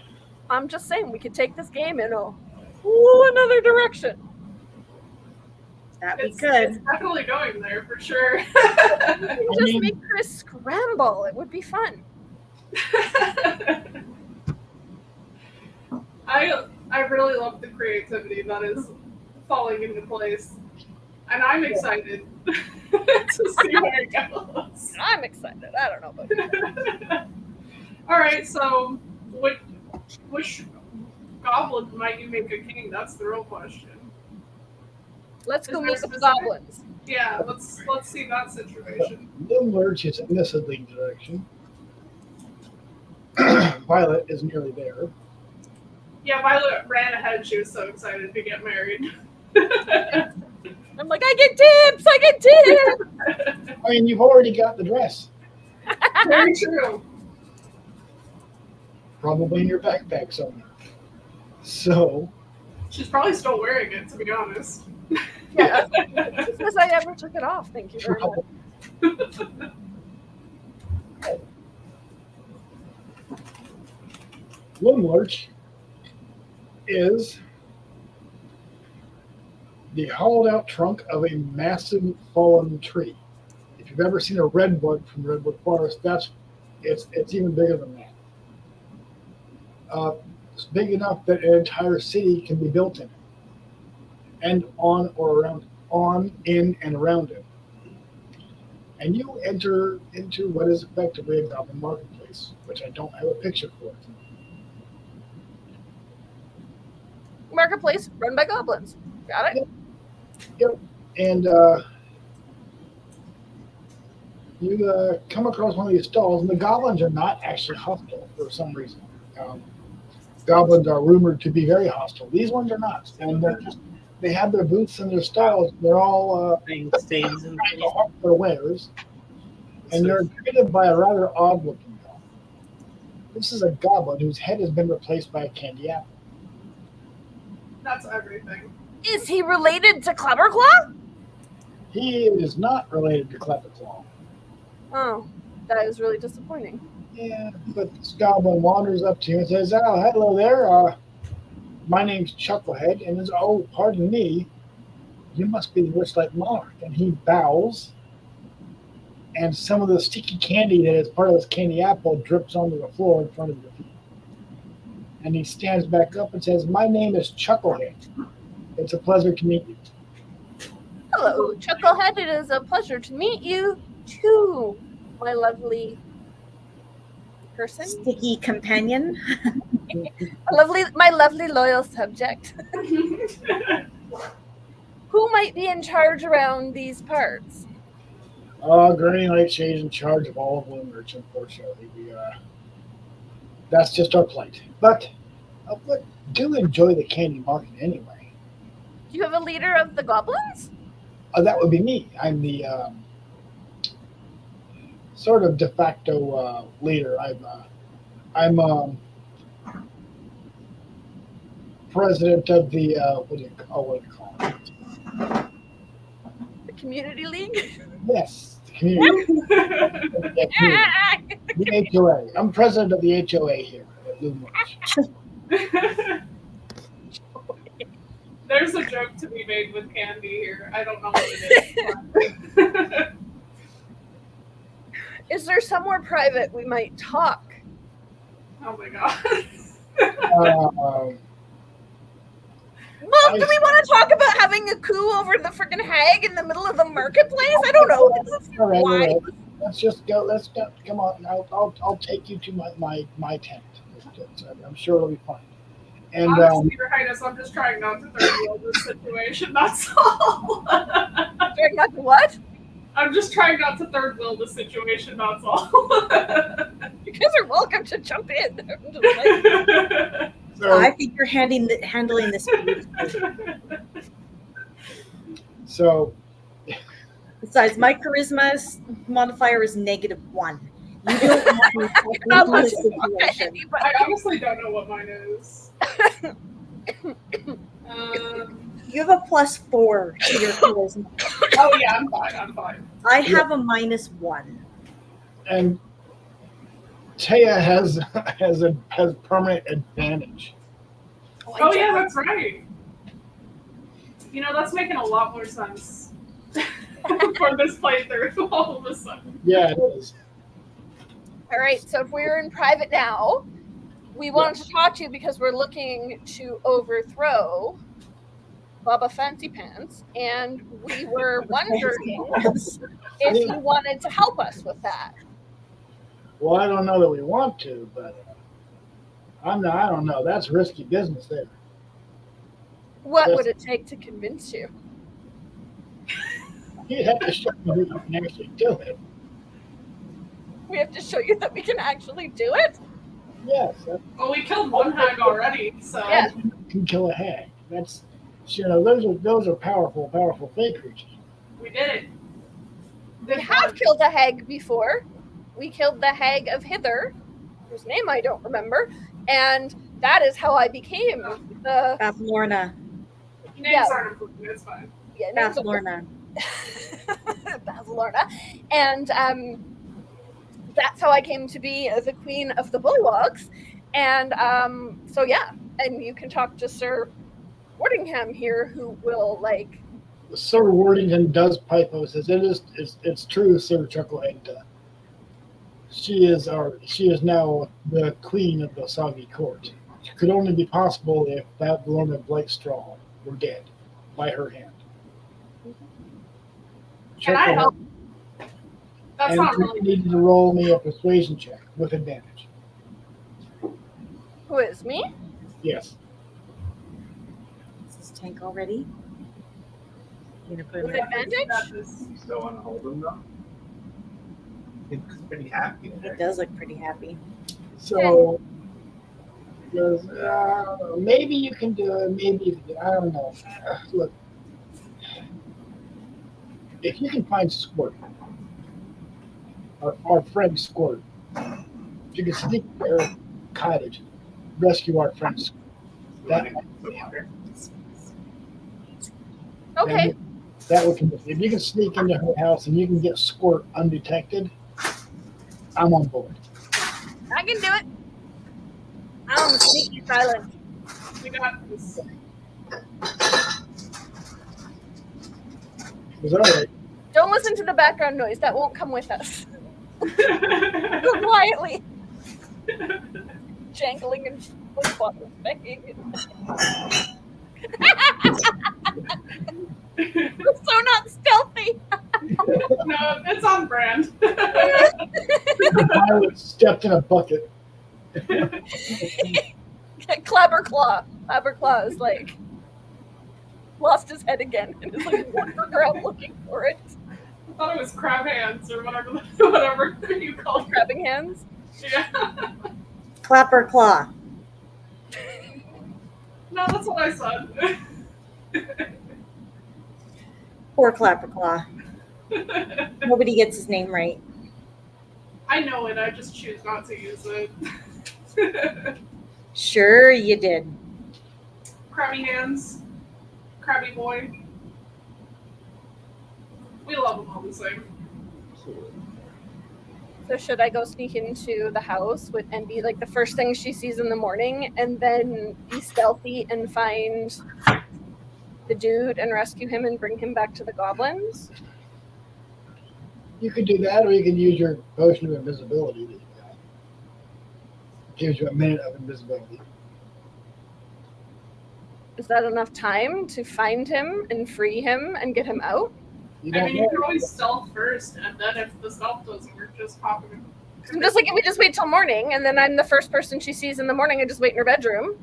I'm just saying we could take this game in another direction. That we It's could. definitely going there for sure. We can I just mean- make Chris scramble. It would be fun. I really love the creativity that is falling into place, and I'm excited to see where it goes. I'm excited. I don't know about you. All right, so which goblin might you make a king? That's the real question. Let's go Is meet there the specific- goblins. Yeah, let's see that situation. Little Lurch is in this lead direction. Violet is nearly there. Yeah, Violet ran ahead. She was so excited to get married. I'm like, I get tips. I get tips. I mean, you've already got the dress. Very true. Probably in your backpack somewhere. So, She's probably still wearing it, to be honest. Yeah, because I never took it off. Thank you very much. Little Lurch is the hollowed out trunk of a massive fallen tree. If you've ever seen a redwood from Redwood Forest, it's even bigger than that. It's big enough that an entire city can be built in it, and in and around it. And you enter into what is effectively a goblin marketplace, which I don't have a picture for. Marketplace run by goblins. Got it? Yep. And you come across one of these stalls, and the goblins are not actually hostile for some reason. Goblins are rumored to be very hostile. These ones are not, and they have their booths and their stalls. They're all Stains and trying to hawk their wares, and they're greeted by a rather odd-looking goblin. This is a goblin whose head has been replaced by a candy apple. That's everything. Is he related to Cleverclaw? He is not related to Clapperclaw. Oh, that is really disappointing. Yeah, but this goblin wanders up to you and says, "Oh, hello there. My name's Chucklehead." And says, "Oh, pardon me. You must be the Witchlight Monarch." And he bows, and some of the sticky candy that is part of this candy apple drips onto the floor in front of your feet. And he stands back up and says, "My name is Chucklehead. It's a pleasure to meet you." Hello, Chucklehead. It is a pleasure to meet you too, my lovely person. Sticky companion. My lovely loyal subject. Who might be in charge around these parts? Granny Nightshade's in charge of all of Woundridge, unfortunately. That's just our plight. But do enjoy the candy market anyway. Do you have a leader of the goblins? That would be me. I'm the sort of de facto leader. I'm president of the what do you call it? The community league? Yes, the community. The HOA. I'm president of the HOA here at Woundridge. There's a joke to be made with candy here. I don't know what it is. Is there somewhere private we might talk? Oh my god. Well, do we want to talk about having a coup over the freaking hag in the middle of the marketplace? I don't know. All right, Why? all right. Let's just go. Let's go. Come on. I'll take you to my tent. I'm sure it'll be fine. And honestly, Your Highness, I'm just trying not to third wheel this situation. That's all. Trying not to what? I'm just trying not to third wheel the situation. That's all. You guys are welcome to jump in. I'm just like, so, I think you're handling this beautifully. so Besides, my charisma modifier is -1. You don't want me not to much this situation. I honestly don't know what mine is. You have a +4 to your charisma. Oh yeah, I'm fine. I'm fine. I have a -1. and Taya has permanent advantage. Oh yeah, that's right. You know, that's making a lot more sense for this playthrough all of a sudden. Yeah, it is. all right, so if we're in private now, we wanted to talk to you because we're looking to overthrow Baba Fancy Pants, and we were wondering if you wanted to help us with that. Well, I don't know that we want to, but I don't know. That's risky business there. What Yes. would it take to convince you? You have to show me that you can actually do it. We have to show you that we can actually do it? Yes, Well, we killed one hag already, so Yeah. you can kill a hag. That's those are powerful fey creatures. we did it. We have killed a hag before. We killed the hag of Hither, whose name I don't remember, and that is how I became the Bathlorna. Names Yeah. aren't important. It's fine. names of- Bathlorna. Bathlorna. And that's how I came to be the queen of the Bullywogs. And so yeah, and you can talk to Sir Wardingham here, who will like. Sir Wardington does pipe us. It's true, Sir Chucklehead. She is now the queen of the Soggy Court. It could only be possible if that Lorna Blakestraw were dead by her hand. Can I help? That's And not you really. needed to roll me a persuasion check with advantage. Who is me? Yes. Is this tank already? You gonna put it With in? advantage? You still want to hold them though? He looks pretty happy He there. does look pretty happy. So, maybe you can do it. Maybe you can do it. I don't know. Look, if you can find Squirt, our friend Squirt, if you can sneak to her cottage, rescue our friend Squirt. That Okay. that would convince me. If you can sneak into her house and you can get Squirt undetected, I'm on board. I can do it. I'm sneaky silent. We got this. Is that all right? Don't listen to the background noise. That won't come with us. Go quietly. Jangling and banging. We're so not stealthy. No, it's on brand. The pilot stepped in a bucket. Clabberclaw. Clabberclaw is like lost his head again and is like wandering around looking for it. I thought it was crab hands or whatever you call it. Grabbing hands. Yeah. Clapper claw. No, that's what I said. Poor Clapper claw. Nobody gets his name right. I know it, I just choose not to use it. Sure you did. Crabby hands. Crabby boy. We love them all the same. So should I go sneak into the house and be like the first thing she sees in the morning, and then be stealthy and find the dude and rescue him and bring him back to the goblins? You could do that, or you can use your potion of invisibility that you got. Gives you a minute of invisibility. Is that enough time to find him and free him and get him out? You I don't mean, you know. can always stealth first, and then if the stealth doesn't work, just pop him. I'm just like, if we just wait till morning, and then I'm the first person she sees in the morning, I just wait in her bedroom.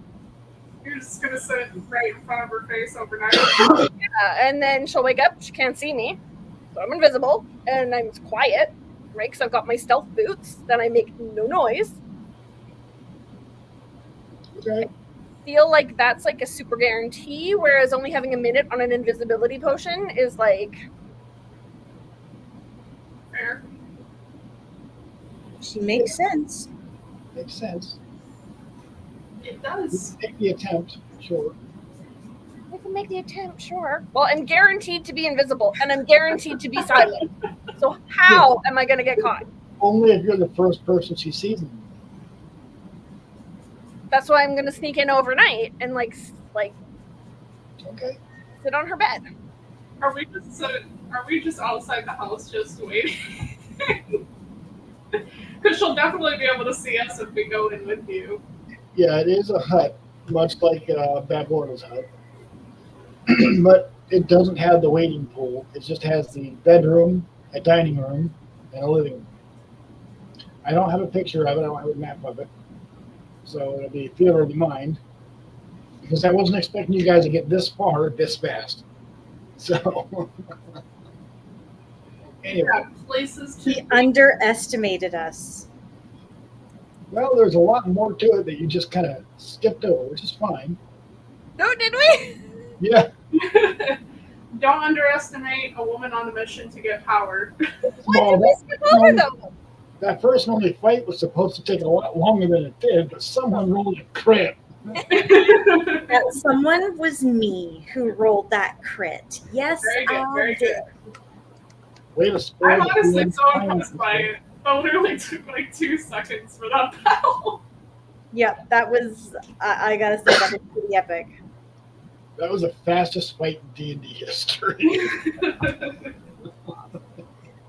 You're just gonna sit right in front of her face overnight. And then she'll wake up, she can't see me. So I'm invisible, and I'm quiet, right? Because I've got my stealth boots, then I make no noise. Okay. Feel like that's like a super guarantee, whereas only having a minute on an invisibility potion is like... Fair. She makes sense. Makes sense. It You does. can take the attempt, sure. I can make the attempt, sure. Well, I'm guaranteed to be invisible, and I'm guaranteed to be silent. So how am I going to get caught? Only if you're the first person she sees them. That's why I'm going to sneak in overnight and like Okay. sit on her bed. Are we just outside the house just waiting? Because she'll definitely be able to see us if we go in with you. Yeah, it is a hut, much like Bad Bordel's hut. But it doesn't have the waiting pool. It just has the bedroom, a dining room, and a living room. I don't have a picture of it. I don't have a map of it. So it'll be theater of the mind. Because I wasn't expecting you guys to get this far this fast. So, anyway. Yeah, places to He underestimated us. Well, there's a lot more to it that you just kind of skipped over, which is fine. No, did we? Yeah. Don't underestimate a woman on a mission to get power. Why did we skip over though? That first and only fight was supposed to take a lot longer than it did, but someone rolled a crit. That someone was me who rolled that crit. Yes, Very good, I very did. good. Way to spoil I'm the honestly feeling. so impressed by it. It literally took like 2 seconds for that battle. Yep, that was. I gotta say that was pretty epic. That was the fastest fight in D&D history.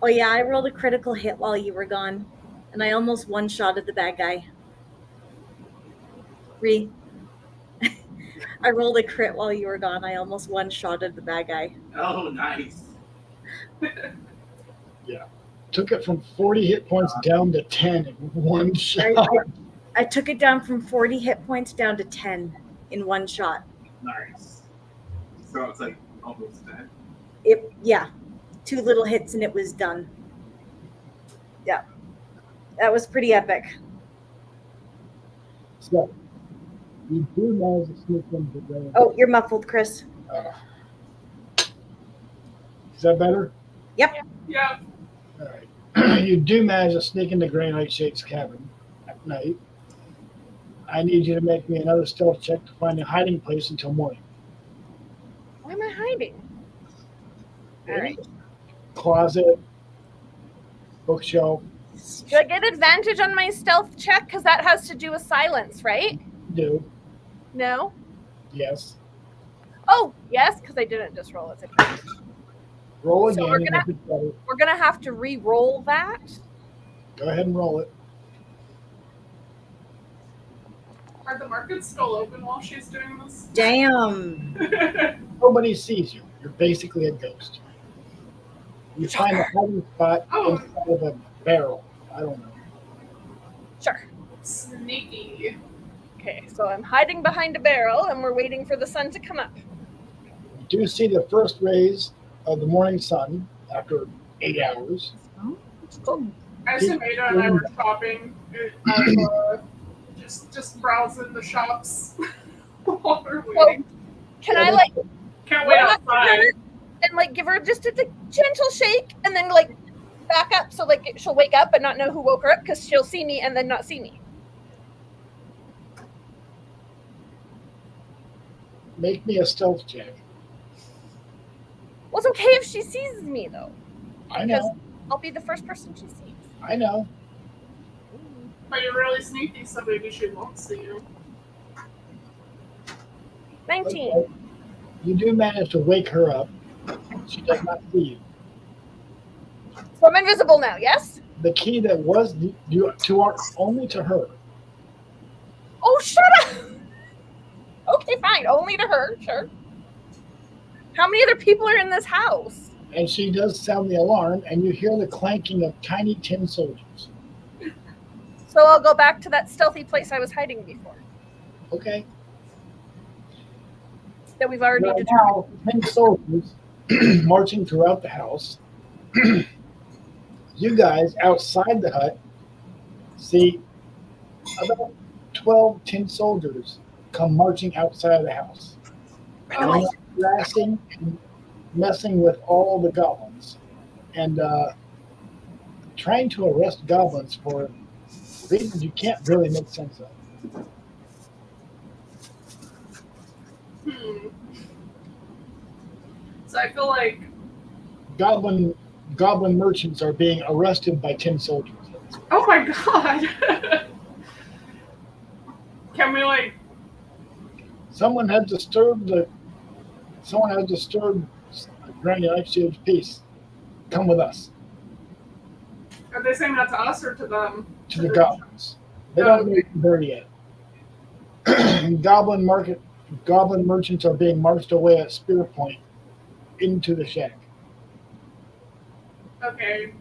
Oh yeah, I rolled a critical hit while you were gone, and I almost one-shotted the bad guy. I rolled a crit while you were gone. I almost one-shotted the bad guy. Oh, nice. Took it from 40 hit points down to 10 in one shot. I took it down from 40 hit points down to 10 in one shot. Nice. So it's like almost dead. Yeah, 2 little hits and it was done. Yeah, that was pretty epic. So, you do manage to sneak into the grave. Oh, you're muffled, Chris. Is that better? Yep. Yeah. All right. You do manage to sneak into Grey Nightshade's cabin at night. I need you to make me another stealth check to find a hiding place until morning. Why am I hiding? All right. Closet, bookshelf, Do I get advantage on my stealth check? Because that has to do with silence, right? do. No? Yes. Oh, yes, because I didn't just roll it. Roll So again. we're and gonna- if it's better, We're going to have to re-roll that. go ahead and roll it. Are the markets still open while she's doing this? Damn. Nobody sees you. You're basically a ghost. You find a hiding spot Oh. inside of a barrel. I don't know. Sure. Sneaky. Okay, so I'm hiding behind a barrel and we're waiting for the sun to come up. You do see the first rays of the morning sun after 8 hours. Cool. I assume Ada and I were shopping, just browsing the shops while we're waiting. Can I like Can't wait run up to outside. her and like give her just a gentle shake and then like back up so like she'll wake up and not know who woke her up because she'll see me and then not see me. Make me a stealth check. Well, it's okay if she sees me though. I know. I'll be the first person she sees. I know. But you're really sneaky, so maybe she won't see you. 19. Okay. You do manage to wake her up. She does not see you. So I'm invisible now, yes? The key that was to are only to her. Oh, shut up! Okay, fine. Only to her, sure. How many other people are in this house? And she does sound the alarm, and you hear the clanking of tiny tin soldiers. So I'll go back to that stealthy place I was hiding before. Okay. That we've already There are determined. now 10 soldiers marching throughout the house. You guys outside the hut see about 12 tin soldiers come marching outside of the house. Oh, Harassing and messing with all the goblins. And trying to arrest goblins for reasons you can't really make sense of. So I feel like Goblin merchants are being arrested by tin soldiers. oh my god. Can we like Someone has disturbed Granny Nightshiel's peace. Come with us. are they saying that to us or to them? To the goblins. They don't know you're there yet. Goblin merchants are being marched away at spear point into the shack. Okay.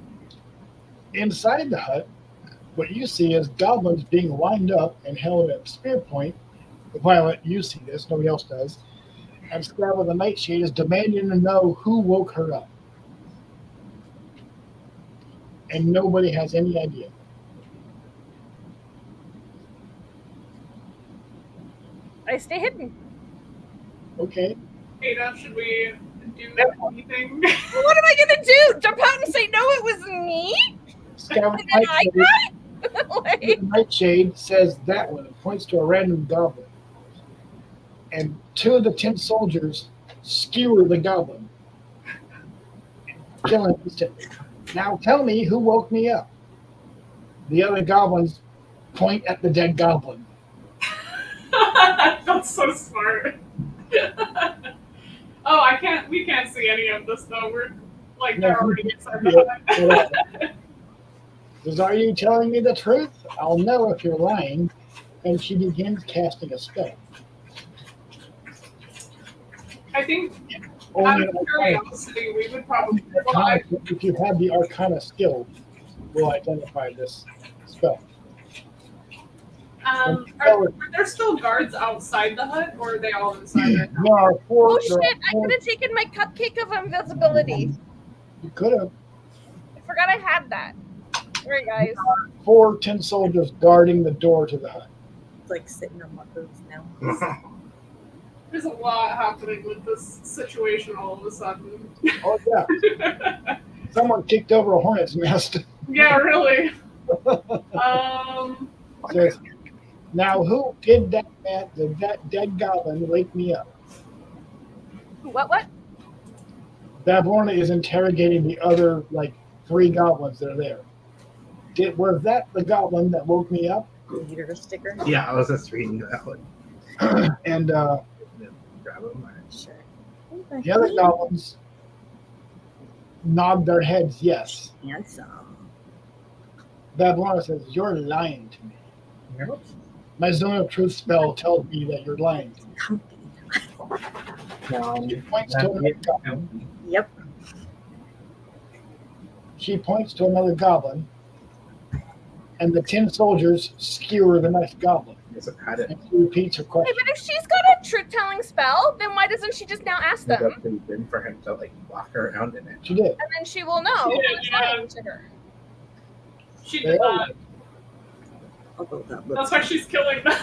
Inside the hut, what you see is goblins being lined up and held at spear point. Violet, you see this, nobody else does. And Scrabble with the Nightshade is demanding to know who woke her up. And nobody has any idea. I stay hidden. Okay. Ada, should we do anything? Well, what am I gonna do? Jump out and say no, it was me? Scrabble And then I cry? Like, the Nightshade says that one and points to a random goblin. And two of the tin soldiers skewer the goblin, killing him instantly. Now tell me who woke me up. The other goblins point at the dead goblin. That's so smart. We can't see any of this though. We're like they're already inside the hut. Says, are you telling me the truth? I'll know if you're lying. And she begins casting a spell. I think out Only of curiosity, we would probably if you have the Arcana skill, will identify this spell. are there still guards outside the hut or are they all inside it? There are four. oh shit, I could have taken my cupcake of invisibility. You could have. I forgot I had that. Alright, guys. 4 tin soldiers guarding the door to the hut. It's like sitting on my boobs now. There's a lot happening with this situation all of a sudden. Oh yeah. Someone kicked over a hornet's nest. Yeah, really. Says, now who did that dead goblin wake me up? What? Bablorna is interrogating the other 3 goblins that are there. Was that the goblin that woke me up? Leader sticker. Yeah, I was just reading that one. And Grab them. Sure. the other goblins nod their heads yes. Handsome. Bablorna says, you're lying to me. My zone of truth spell tells me that you're lying to me. Comfy. She points to another goblin. Yep. She points to another goblin, and the tin soldiers skewer the next goblin. is about it. And she repeats her Okay, question. but if she's got a truth-telling spell, then why doesn't she just now ask them? That would have been for him to like walk around in it. She did. And then she will know Yeah, who's yeah. lying to her. She They did all that. did. Although that That's looks why she's killing them.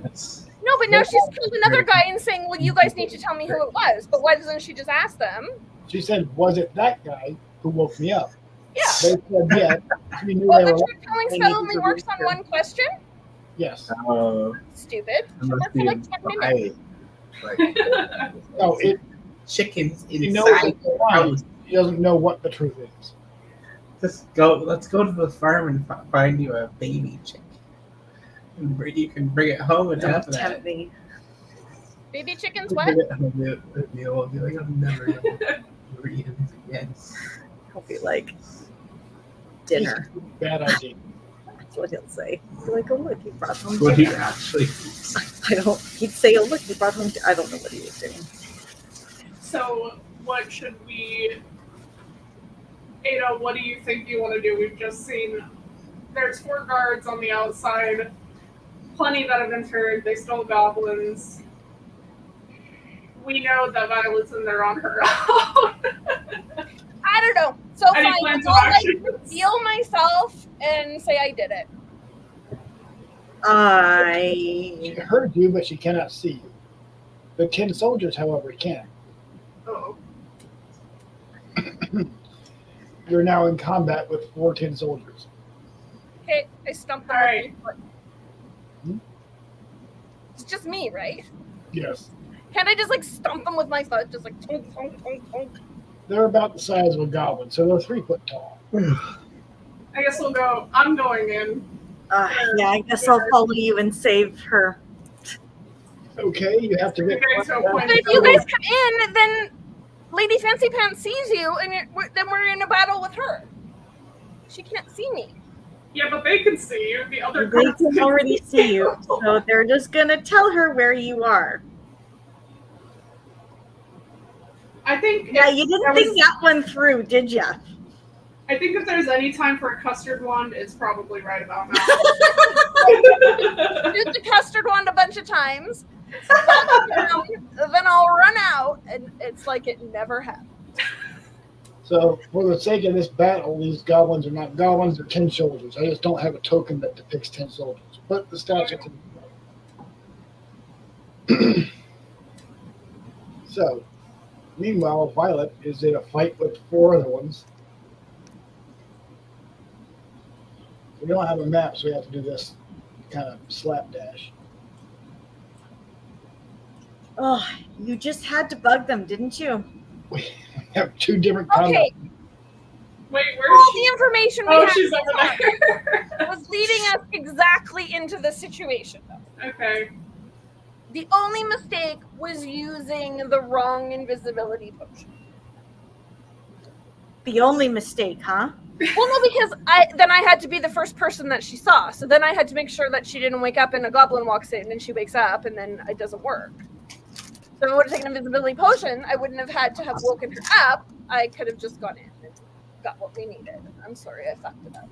Yes. No, but now she's killed another guy and saying, well, you guys need to tell me who it was. But why doesn't she just ask them? She said, "Was it that guy who woke me up?" Yeah. They said yes. She knew Well, they the were. truth-telling spell only works on one question? Yes. Stupid. It Unless worked for like 10 minutes. No, it. Chickens She knows inside it's a the lie. house. She doesn't know what the truth is. Just go. Let's go to the farm and find you a baby chick. And you can bring it home and have don't that. tempt me. Baby chickens, Bring what? it home, you'll be like, I'm never gonna read again. He'll be like, dinner. Bad idea. That's what he'll say. He'll be like, oh look, he brought home What he dinner. actually. He'd say, oh look, he brought home dinner. I don't know what he was doing. So, what should we. Ada, what do you think you want to do? We've just seen there's 4 guards on the outside, plenty that have entered. They stole goblins. We know that Violet's in there on her own. I don't know. So Any fine. plans of I'll like action? heal myself and say I did it. She heard you, but she cannot see you. The 10 soldiers, however, can. Oh. You're now in combat with 4 10 soldiers. Okay, I stumped them All with right. my foot. It's just me, right? Yes. Can't I just like stomp them with my foot? Just like tonk, tonk, tonk, tonk. They're about the size of a goblin, so they're 3 foot tall. I guess we'll go. I'm going in. Yeah, I guess I'll follow you and save her. Okay, you have to get. Okay, so point- But if you guys come in, then Lady Fancy Pants sees you, and then we're in a battle with her. She can't see me. Yeah, but they can see you. The other They guards can already see you, so they're just gonna tell her where you are. I think. Yeah, if you there didn't was- think that one through, did ya? I think if there's any time for a custard wand, it's probably right about now. Use the custard wand a bunch of times, then I'll run out, and it's like it never happened. So, for the sake of this battle, these goblins are not goblins, they're 10 soldiers. I just don't have a token that depicts 10 soldiers. But the stats are. So, meanwhile, Violet is in a fight with 4 other ones. We don't have a map, so we have to do this kind of slapdash. Oh, you just had to bug them, didn't you? We have 2 different combat. Okay, Wait, all where's she? the information we Oh, had she's over there. was leading us exactly into the situation. Okay. The only mistake was using the wrong invisibility potion. The only mistake, huh? Well, no, because then I had to be the first person that she saw. So then I had to make sure that she didn't wake up and a goblin walks in and she wakes up and then it doesn't work. So if I would have taken an invisibility potion, I wouldn't have had to have woken her up. I could have just gone in and got what we needed. I'm sorry, I fucked it up.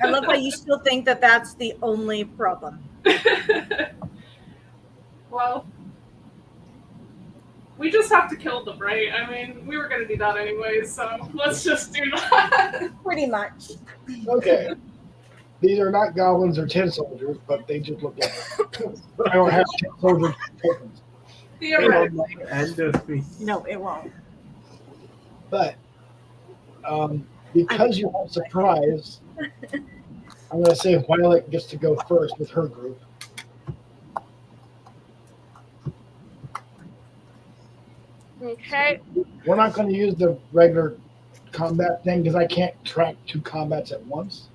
I love how you still think that that's the only problem. Well, we just have to kill them, right? I mean, we were going to do that anyways, so let's just do that. Pretty much. Okay. These are not goblins or 10 soldiers, but they just look like it. I don't have 10 soldiers tokens. Theoretically. End of me. No, it won't. But because you have surprise, I'm going to say Violet gets to go first with her group. Okay. We're not going to use the regular combat thing because I can't track 2 combats at once.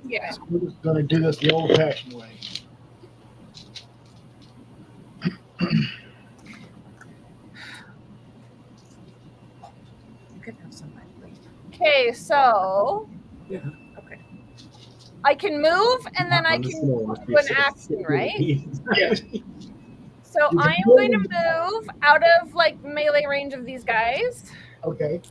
Yeah. So we're just going to do this the old-fashioned way. You could have somebody. Okay, so Yeah. Okay. I can move and then I can do an action, right? Yes. So You can I am move going to and- move out of like melee range of these guys. Okay.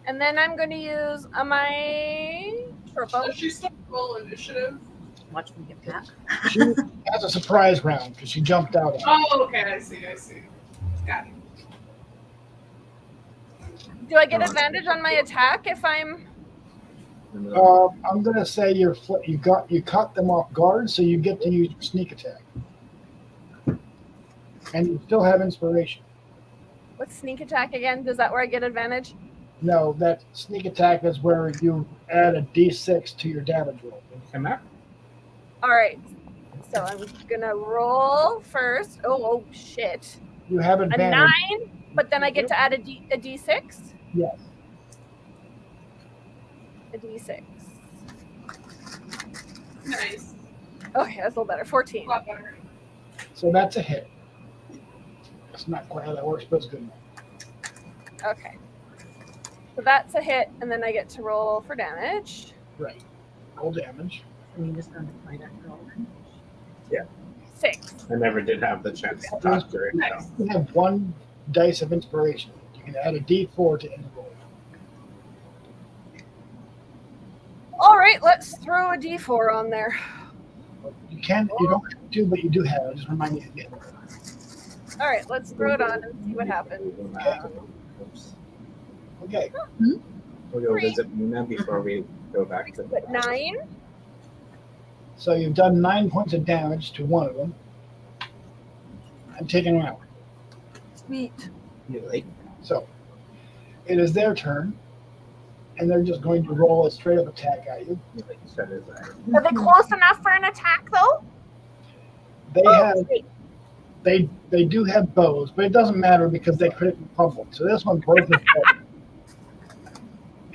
And then I'm going to use my purple. Does she still Roll initiative. Watch me get that. She has a surprise round because she jumped out at it. Oh, okay. I see. Got it. Do I get advantage on my attack if I'm? I'm gonna say you caught them off guard, so you get to use your sneak attack, and you still have inspiration. What's sneak attack again? Is that where I get advantage? No, that sneak attack is where you add a d6 to your damage roll. Come out. All right. So I'm gonna roll first. Oh shit! You have A advantage. 9, but then I get to add a d6. Yes. A d6. Nice. Okay, that's a little better. 14. A lot better. So that's a hit. That's not quite how that works, but it's good enough. Okay. So that's a hit, and then I get to roll for damage. Right. Roll damage. And you just gonna fight after all then? 6. I never did have the chance to talk to her. So. Nice. You have one dice of inspiration. You can add a d4 to any roll. All right, let's throw a d4 on there. You can. You don't have to, but you do have. Just remind me again. All right, let's throw it on and see what happens. Oops. Okay. We'll go visit Nina before we go back to But 9. So you've done 9 points of damage to one of them. I'm taking them out. Sweet. you. Like, So it is their turn, and they're just going to roll a straight up attack at you. like shut his eye. Are they close enough for an attack, though? They Oh, have sweet. they do have bows, but it doesn't matter because they critically fumbled. So this one broke his bow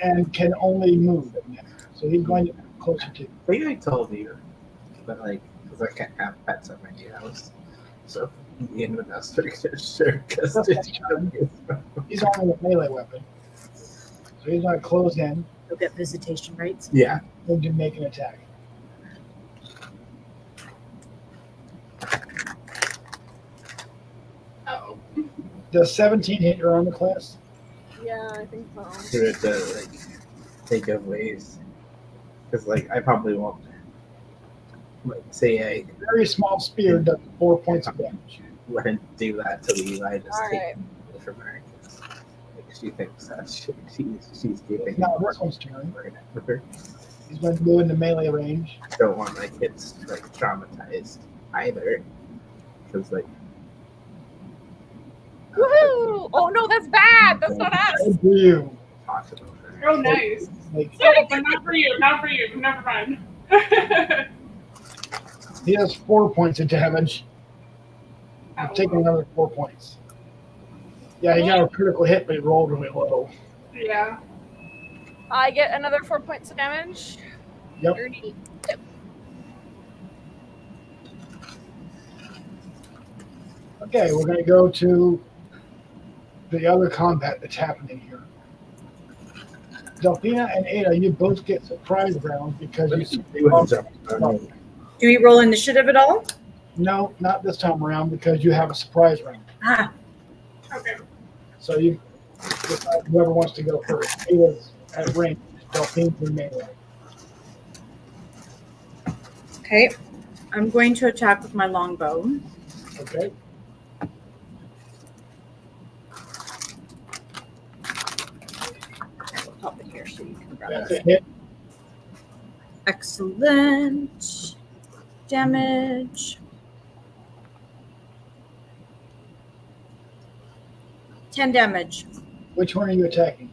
and can only move. So he's going to move closer to you. I think I told you, but like, because I can't have pets at my new house, so Ian would have strict custody. He's only a melee weapon. So he's going to close in You'll get visitation rights. Yeah, and to make an attack. Oh. Does 17 hit your armor class? Yeah, I think so. do it to like think of ways, because like I probably won't. Like, say I Very small spear does 4 points of damage. wouldn't do that to Levi. Just All take right. it from her. 'Cause, like, she thinks that she's keeping. Now this one's turn. With her. He's going to go into melee range. Don't want my kids like traumatized either, because like Woohoo! Oh no, that's bad. That's not us. How do you? talk about her. Oh, nice. Like, So, but not for you. Not for you. Never mind. he has 4 points of damage. I'm Ow. taking another 4 points. Yeah, he got a critical hit, but he rolled really low. Yeah. I get another 4 points of damage. Yep. 30. Okay, we're going to go to the other combat that's happening here. Delphina and Ada, you both get surprise rounds because You would jump on me. Do we roll initiative at all? No, not this time around because you have a surprise round. Ah, Okay. So you decide whoever wants to go first. Ada's at range. Delphina's in melee. okay. I'm going to attack with my longbow. Okay. I'll pop it here so you can grab That's a it. hit. Excellent. Damage. 10 damage. Which one are you attacking?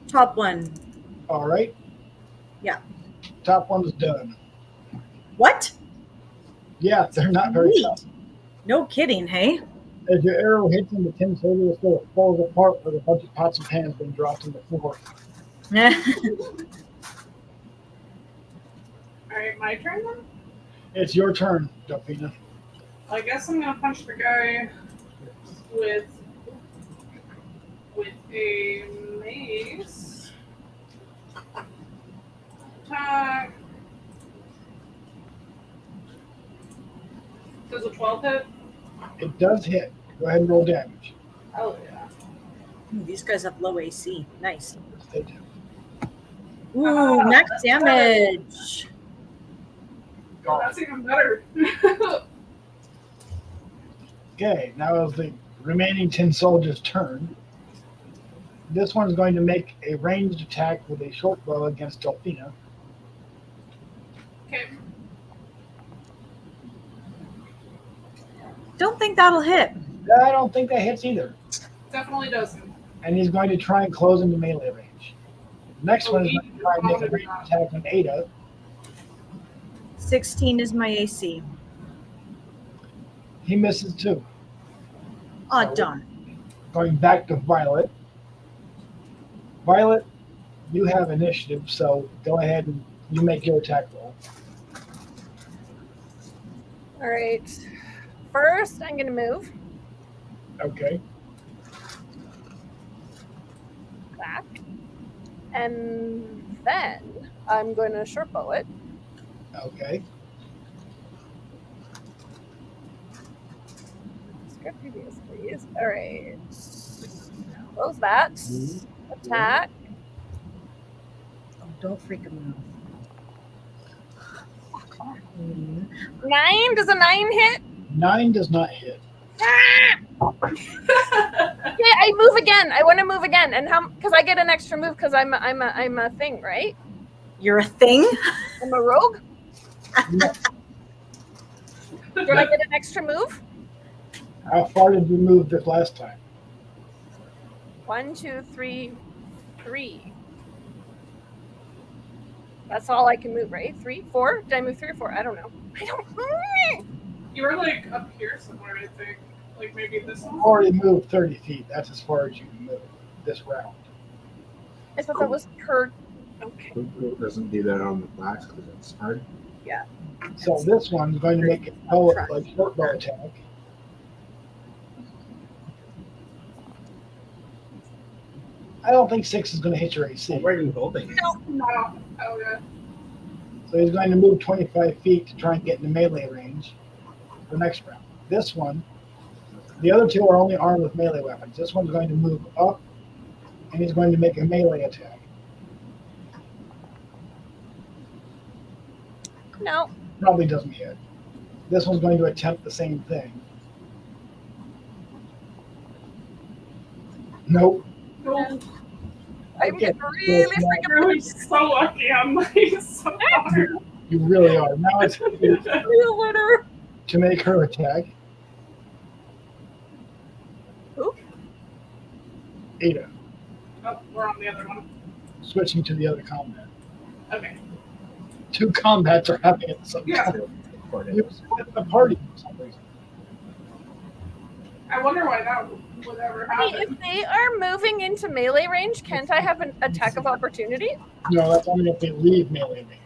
Top one. All right. Yeah. Top one's done. What? Yeah, they're not very Neat. tough. No kidding, hey? As your arrow hits him, the tin soldier sort of falls apart with a bunch of pots and pans being dropped on the floor. All right, my turn then. It's your turn, Delphina. I guess I'm gonna punch the guy with a mace. Attack. Does a 12 hit? It does hit. Go ahead and roll damage. Oh yeah. Ooh, these guys have low AC. Nice. They do. Ooh, max damage. Oh, that's even better. Okay, now is the remaining 10 soldiers' turn. This one's going to make a ranged attack with a short bow against Delphina. Okay. Don't think that'll hit. I don't think that hits either. Definitely doesn't. And he's going to try and close into melee range. Next Oh, one is going to try and make a ranged attack on Ada. 16 is my AC. He misses too. Oh, darn. Going back to Violet. Violet, you have initiative, so go ahead and you make your attack roll. All right. First, I'm going to move Okay. back. And then I'm going to short bow it. Okay. Script previous, please. All right. Close that. Attack. Oh, don't freak him out. 9. Does a 9 hit? 9 does not hit. Okay, I move again. I want to move again, and how? Because I get an extra move because I'm a thing, right? You're a thing? I'm a rogue. No. Do I get an extra move? How far did you move this last time? 1, 2, 3, 3. That's all I can move, right? 3, 4. Did I move 3 or 4? I don't know. I don't. You were like up here somewhere, I think. Like maybe this You one. already moved 30 feet. That's as far as you can move this round. I thought that was per. Okay. It doesn't do that on the blacks because it's hard. So this one's going to make a short bow attack. I don't think 6 is going to hit your AC. Where are you holding? No. Oh, yeah. So he's going to move 25 feet to try and get into melee range for next round. This one, the other two are only armed with melee weapons. This one's going to move up, and he's going to make a melee attack. No. Probably doesn't hit. This one's going to attempt the same thing. Nope. No. I'm Okay. really freaking. You're really so lucky. I'm like so hard. You really are. Now it's Real winner. to make her attack. Who? Ada, Oh, we're on the other one. switching to the other combat. Okay. 2 combats are happening at the same Yeah. time. You split the party for some reason. I wonder why that would ever Hey, happen. if they are moving into melee range, can't I have an attack of opportunity? No, that's only if they leave melee range.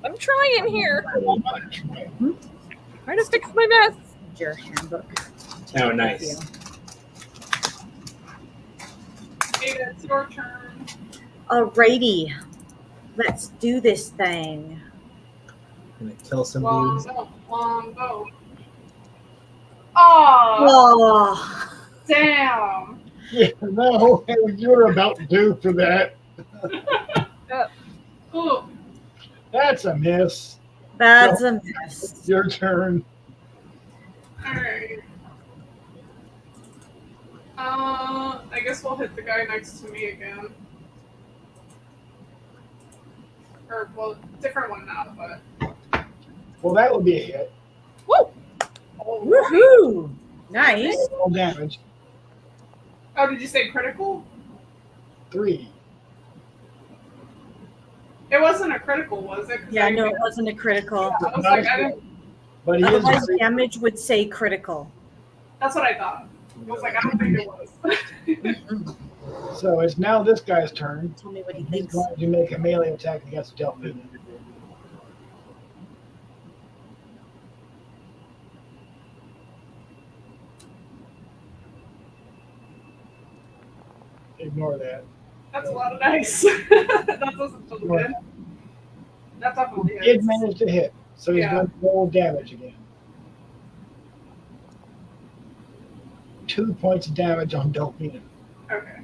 I'm trying here. I'm not trying. Trying to fix my mess. Your handbook. Oh, nice. Ada, it's your turn. Alrighty. Let's do this thing. Gonna kill some Long dudes. bow. Long bow. Oh, Oh, damn. Yeah, no, you were about due for that. Ooh. That's a miss. that's a mess. Your turn. Alright. I guess we'll hit the guy next to me again. Or, well, different one now, but. Well, that would be a hit. Woo! Woohoo! Nice. Roll damage. Oh, did you say critical? 3. It wasn't a critical, was it? 'Cause Yeah, I- no, it wasn't a critical. I was like, I didn't. But he Otherwise, is. damage would say critical. That's what I thought. I was like, I don't think it was. So it's now this guy's turn. Tell me what he He's thinks. going to make a melee attack against Delphine. Ignore that. That's a lot of dice. That doesn't feel good. That definitely He did is. manage to hit, so he's Yeah. going to roll damage again. 2 points of damage on Delphina. Okay.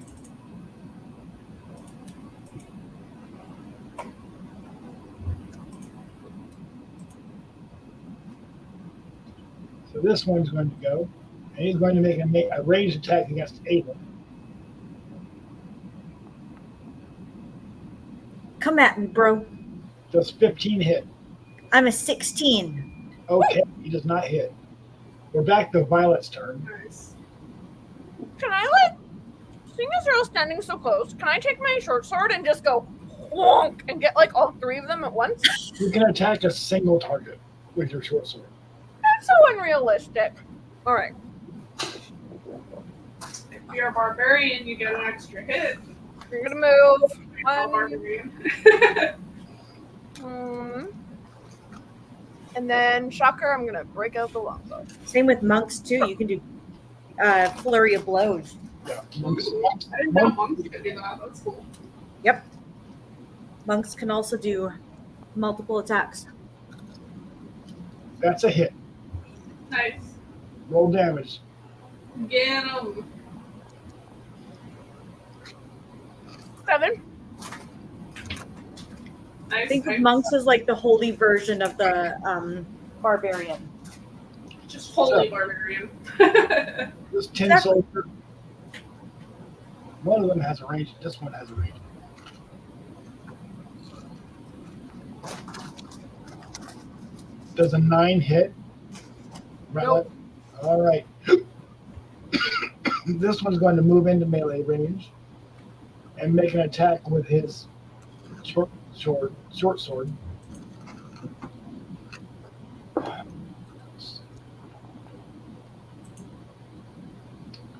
So this one's going to go, and he's going to make a ranged attack against Ada. Come at me, bro. Does 15 hit? I'm a 16. Okay, he does not hit. We're back to Violet's turn. Nice. Can I seeing as they're all standing so close, can I take my short sword and just go wonk and get like all three of them at once? You can attack a single target with your short sword. That's so unrealistic. All right. If you're a barbarian, you get an extra hit. I'm gonna move. A barbarian. And then shocker, I'm gonna break out the longbow. Same with monks too. You can do flurry of blows. Yeah, I didn't know monks could do that. That's cool. Yep. Monks can also do multiple attacks. that's a hit. Nice. Roll damage. Get 'em. 7. Nice. Think of nice. monks as like the holy version of the barbarian. Just holy barbarian. This tin Exactly. soldier. One of them has a range. This one has a range. Does a 9 hit? Right. Nope. All right. This one's going to move into melee range and make an attack with his short sword.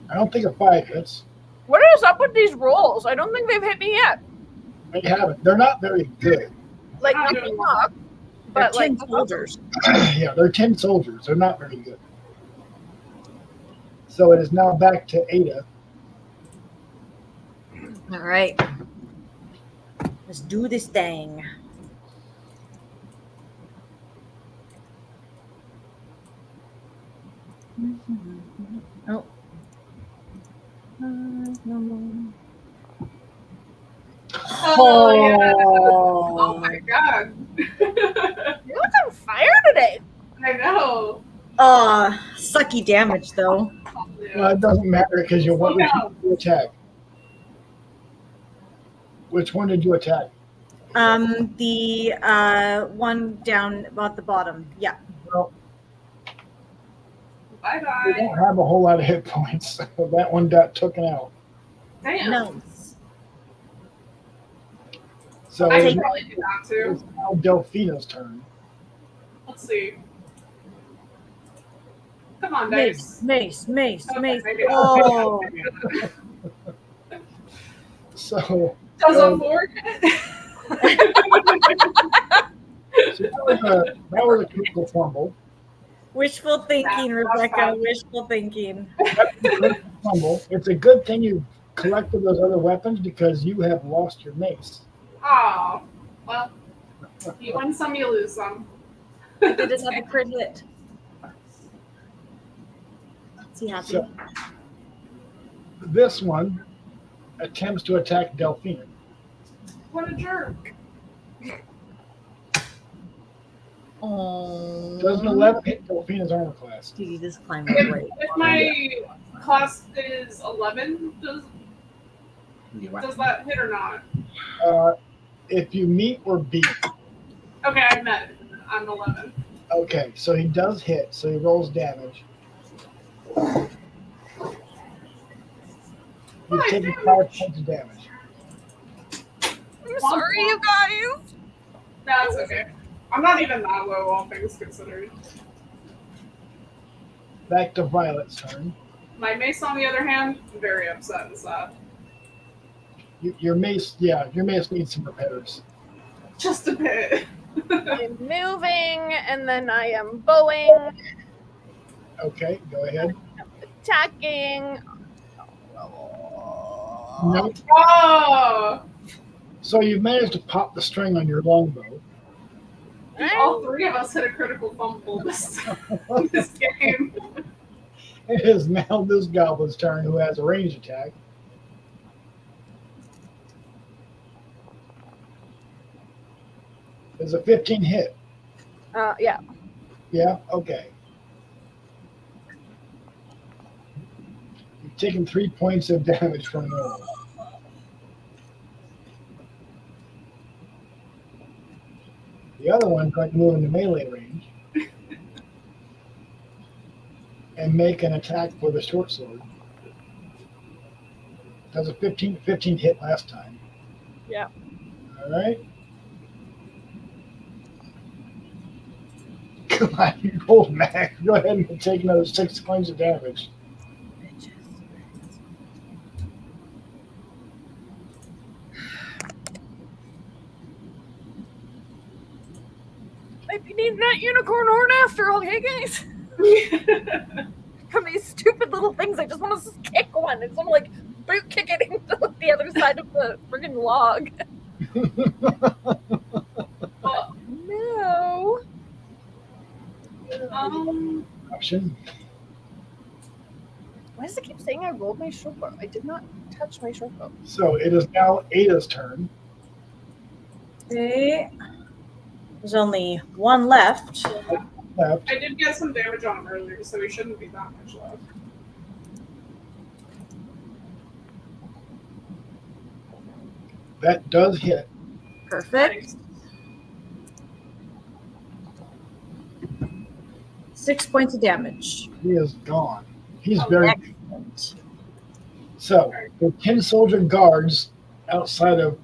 I don't think a 5 hits. What is up with these rolls? I don't think they've hit me yet. They haven't. They're not very good. Like I not don't the know. top, They're but like tin soldiers. Yeah, they're 10 soldiers. They're not very good. So it is now back to Ada. All right. Let's do this thing. Oh. Oh, yeah. Oh my god. you look on fire today. I know. Sucky damage though. Well, it doesn't matter because you want Yeah. to attack. Which one did you attack? The one down at the bottom. Yeah. Well, Bye we bye. don't have a whole lot of hit points. So that one got taken out. Damn. Nice. So I it's can probably do that too. now Delphina's turn. Let's see. Come on, Mace, dice. mace. Okay, maybe Oh. So, Does a 4 hit? so that was a critical fumble. Wishful thinking, That's Rebecca. fine. Wishful thinking. Critical fumble. It's a good thing you collected those other weapons because you have lost your mace. Oh, well, you win some, you lose some. They didn't have a crit hit. Is he happy? So, this one attempts to attack Delphina. What a jerk. Oh. Does an 11 hit Delphina's armor class? Dude, this climate is great. If my class is 11, does that hit or not? If you meet or beat. Okay, I met it. I'm 11. Okay, so he does hit, so he rolls damage. You've taken 5 points of damage. I'm sorry, you guys. That's okay. I'm not even that low, all things considered. Back to Violet's turn. My mace, on the other hand, very upset and sad. Your mace, your mace needs some repairs. Just a bit. I'm moving, and then I am bowing, Okay, go ahead. attacking. Nope. Oh! So you've managed to pop the string on your longbow. All 3 of us hit a critical fumble this game. It is now this goblin's turn, who has a ranged attack. Is a 15 hit? Yeah. Yeah. Okay. You've taken 3 points of damage from normal. The other one's going to move into melee range and make an attack for the short sword. Does a 15 hit last time. Yeah. All right. Come on, you rolled max. Go ahead and take another 6 points of damage. Might be needing that unicorn horn after all, hey guys. From these stupid little things, I just want to kick one. It's I'm like boot kick it into the other side of the friggin' log. Well, No. Option. Why does it keep saying I rolled my short bow? I did not touch my short bow. So it is now Ada's turn. Okay. There's only one left. Left. I did get some damage on him earlier, so he shouldn't be that much left. That does hit. Perfect. 6 points of damage. He is gone. He's Oh, very excellent. So the 10 soldier guards outside of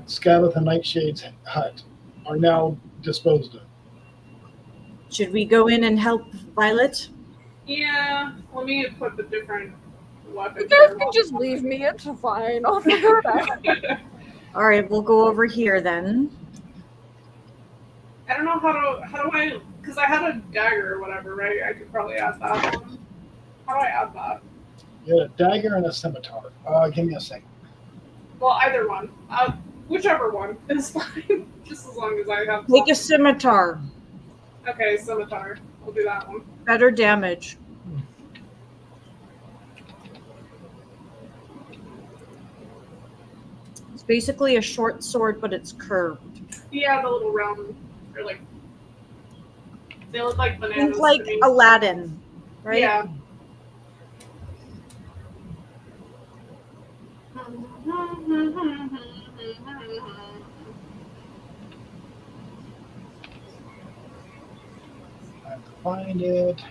Scabbeth and Nightshade's hut are now disposed of. Should we go in and help Violet? Yeah, let me equip a different weapon. You guys can just leave me. It's fine. I'll figure it out. All right, we'll go over here then. I don't know how do I, because I had a dagger or whatever, right? I could probably add that one. How do I add that? You had a dagger and a scimitar. Give me a second. Well, either one. Whichever one is fine. Just as long as I have. Take a scimitar. Okay, scimitar. I'll do that one. Better damage. It's basically a short sword, but it's curved. Yeah, the little round, or like, they look like bananas. It's like to me. Aladdin, right? Yeah. I have to find it.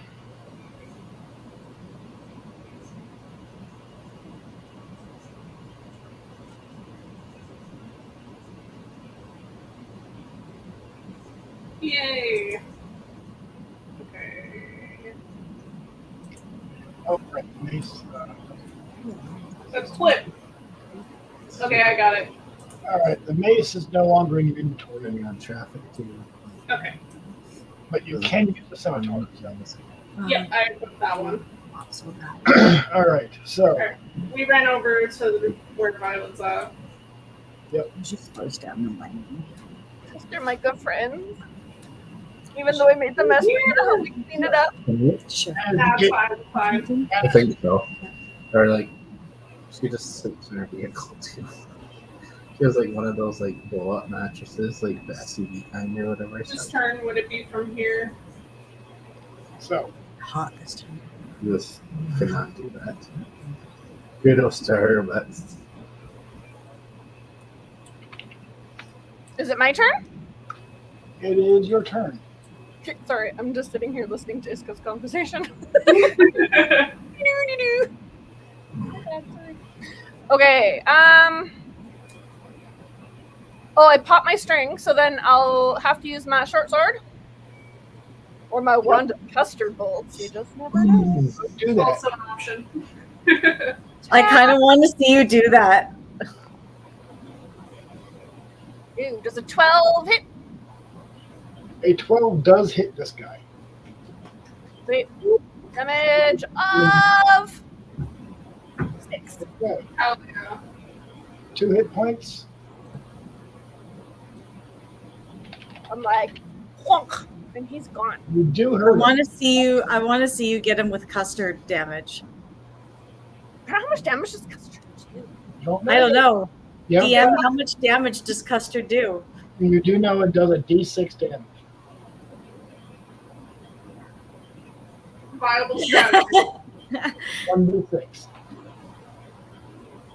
Yay. Okay. Oh, right. Nice. That's flip. Okay, I got it. All right. The mace is no longer in your inventory, Depending on traffic too. Okay. but you can use the scimitar. Yeah, I equipped that one. All right. So Okay. We ran over to where Violet's at. She slows down the lightning. They're my good friends. Even though I made the mess, we're gonna help me clean it up. Sure. and That's get- fine, that's fine. I think so. Or like, she just sits in her vehicle too. She has like one of those like blow up mattresses, like the SUV kind or whatever. This turn, would it be from here? so Hot this time. This cannot do that. Kudos to her, but Is it my turn? it is your turn. Okay, sorry, I'm just sitting here listening to Iska's conversation. Okay, oh, I popped my string, so then I'll have to use my short sword. Or my wand of custard bolts, you just never know. Do that. Also an option. I kind of want to see you do that. Ooh, does a 12 hit? A 12 does hit this guy. Wait, damage of 6. Okay. Hell yeah. 2 hit points. I'm like, whonk. and he's gone. You do I hurt him. want to see you. I want to see you get him with custard damage. How much damage does custard do? I don't know. Yep. DM, how much damage does custard do? You do know it does a D6 damage. Viable strategy. 1d6.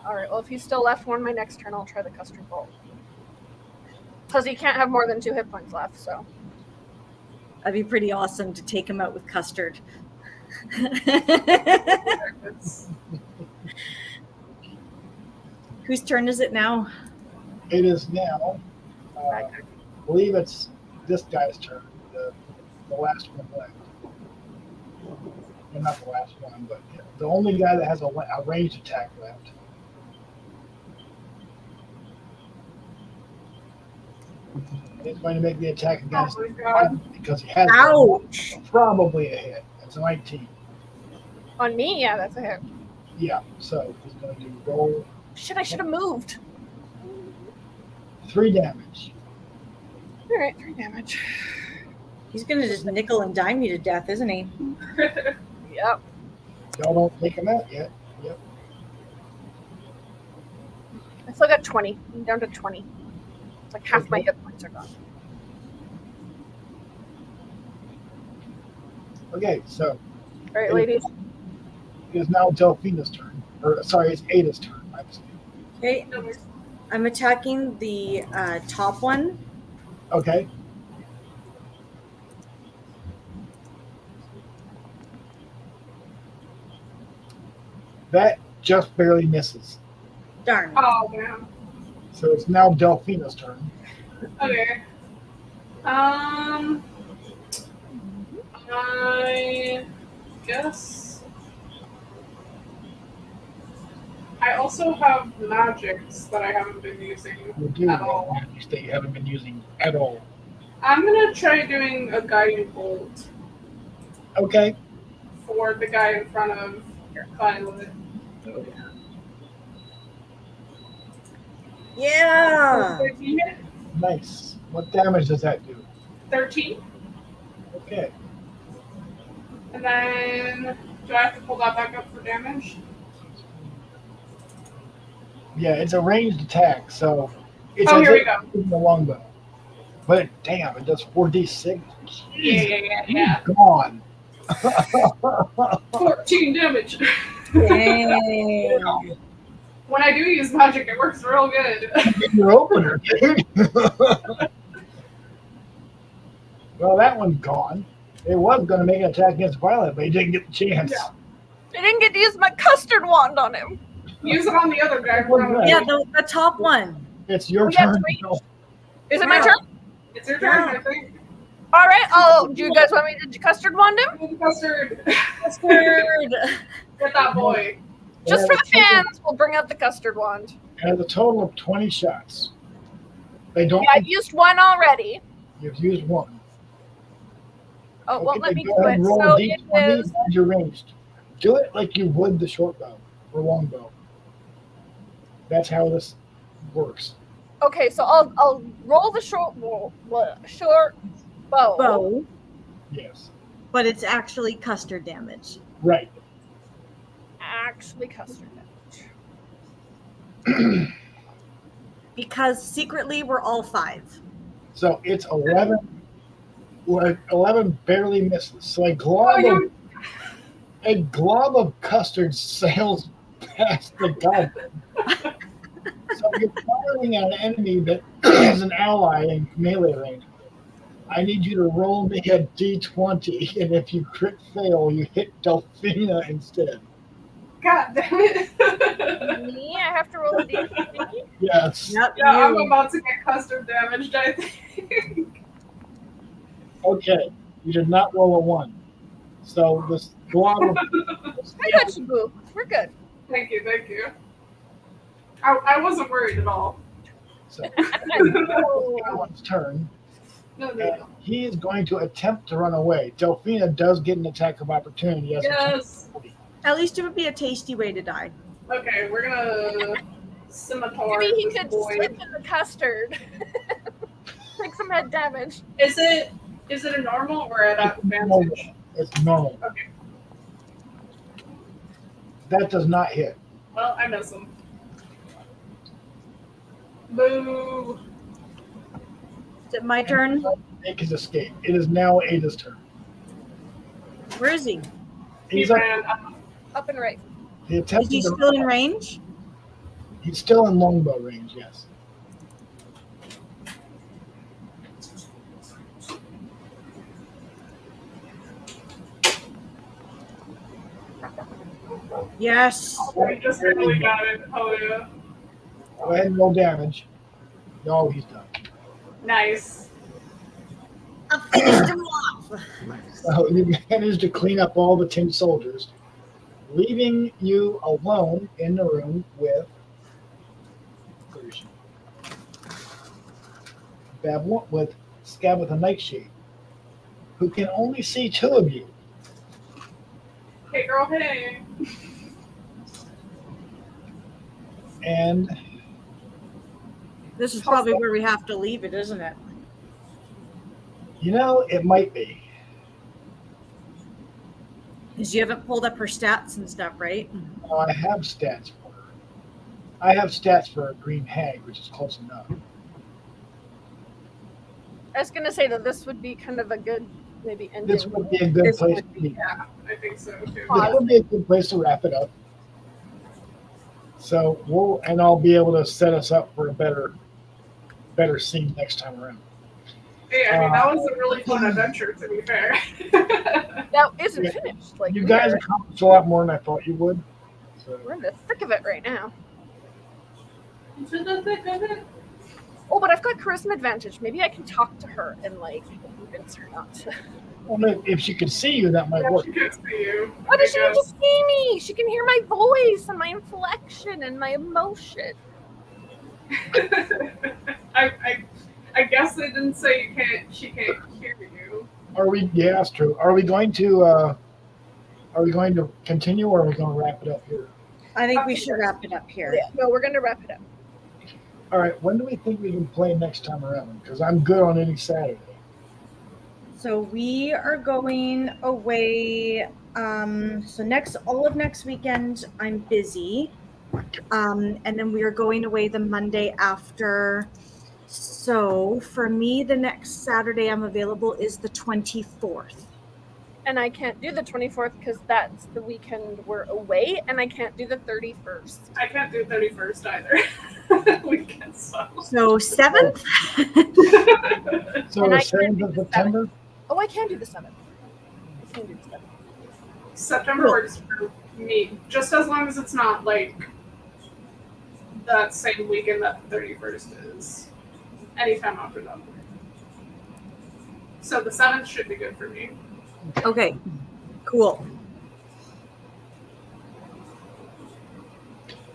All right. Well, if he's still left one, my next turn I'll try the custard bolt. Because he can't have more than 2 hit points left. So That'd be pretty awesome to take him out with custard. Whose turn is it now? It is now, I believe it's this guy's turn, the last one left. Well, not the last one, but the only guy that has a ranged attack left. He's going to make the attack against Oh my God. because he has Ouch! probably a hit. It's a 19. on me, yeah, that's a hit. Yeah, so he's going to roll Shit, I should have moved. 3 damage. All right, 3 damage. He's gonna just nickel and dime you to death, isn't he? Yep. Y'all don't take him out yet. Yep. I still got 20. I'm down to 20. It's like half my hit points are gone. Okay, so All right, ladies. it is now Delphina's turn. Or sorry, it's Ada's turn. I'm sorry. Okay, I'm attacking the top one. Okay. That just barely misses. Darn. Oh man. So it's now Delphina's turn. Okay. I guess I also have magics that I haven't been using You do at have all. magics that you haven't been using at all. I'm gonna try doing a guiding bolt Okay. for the guy in front of Violet. Yeah. 13 hit? Nice. What damage does that do? 13. Okay. And then do I have to pull that back up for damage? Yeah, it's a ranged attack, so it's Oh, as here we if go. it's using a longbow. But damn, it does 4d6. Yeah. Gone. 14 damage. Dang. When I do use magic, it works real good. Get your opener, dude. Well, that one's gone. It was going to make an attack against Violet, but he didn't get the chance. Yeah. I didn't get to use my custard wand on him. Use it on the other guy. in front of Yeah, you. the top one. It's your We got turn. three. Bill. Is it my Yeah. turn? It's your turn, I think. All right. Oh, do you guys want me to custard wand him? Custard. Custard. Get that boy. Just It for has the a total- fans, we'll bring out the custard wand. It has a total of 20 shots. They don't. Yeah, I've used one already. You've used one. Oh, won't let me do go ahead it. and roll So a it D20 is. and you're ranged. Do it like you would the short bow or long bow. That's how this works. Okay, so I'll roll the short bow. Bow, Yes. but it's actually custard damage. Right. Actually, custard damage. Because secretly we're all 5. So it's 11. Well, 11 barely misses. So a glob of custard sails past the gun. So you're firing at an enemy that is an ally in melee range. I need you to roll me a d20, and if you crit fail, you hit Delphina instead. God damn it. Me, I have to roll a d20. Yes. Yep, Yeah, I'm you. about to get custard damaged, I think. Okay. You did not roll a 1. So this glob of I got you, boo. We're good. Thank you. I wasn't worried at all. so Alan's turn. No. He is going to attempt to run away. Delphina does get an attack of opportunity. As Yes. At least it would be a tasty way to die. Okay, we're gonna scimitar Maybe he this could boy. slip in the custard. Take some head damage. Is it Is it a normal or at It's normal. advantage? It's normal. Okay. That does not hit. Well, I miss him. Boo. Is it my turn? Make his escape. It is now Ada's turn. Where is he? He He's up. ran up. Up and right. He Is attempted he to- still in range? He's still in longbow range, yes. Yes. We just really got it. Oh, yeah. Go ahead and roll damage. No, he's done. Nice. I finished him off. So you managed to clean up all the tin soldiers, leaving you alone in the room with Scab with a nightshade, who can only see two of you. Hey, girl, hey. And This is probably where we have to leave it, isn't it? you know, it might be. Because you haven't pulled up her stats and stuff, right? I have stats for her. I have stats for a green hag, which is close enough. I was gonna say that this would be kind of a good maybe ending. This would be a good This place would to be. Yeah, I think so, too. This would be a good place to wrap it up. So I'll be able to set us up for a better scene next time around. Hey, I mean, that was a really fun adventure, to be fair. That isn't Yeah. finished. Like You guys accomplished a lot more than I thought you would. So we're in the thick of it right now. Into the thick of it. Oh, but I've got charisma advantage. Maybe I can talk to her and like convince her not to. well, if she could see you, that might Yeah, work. she could see you. Why does she I need to see me? She can hear my voice and my inflection and my emotion. guess. I guess they didn't say she can't hear you. Yeah, that's true. Are we going to continue, or are we going to wrap it up here? I think we should wrap it up here. Yeah, no, we're gonna wrap it up. All right. When do we think we can play next time around? Because I'm good on any Saturday. So we are going away. So all of next weekend, I'm busy. And then we are going away the Monday after. So for me, the next Saturday I'm available is the 24th. And I can't do the 24th because that's the weekend we're away, and I can't do the 31st. I can't do 31st either. Weekend so. So 7th? So And the I can't 7th do of the September. Oh, I can do the 7th. I can do the 7th. September Cool. works for me, just as long as it's not like that same weekend that the 31st is. Anytime after that. So the 7th should be good for me. Okay, cool.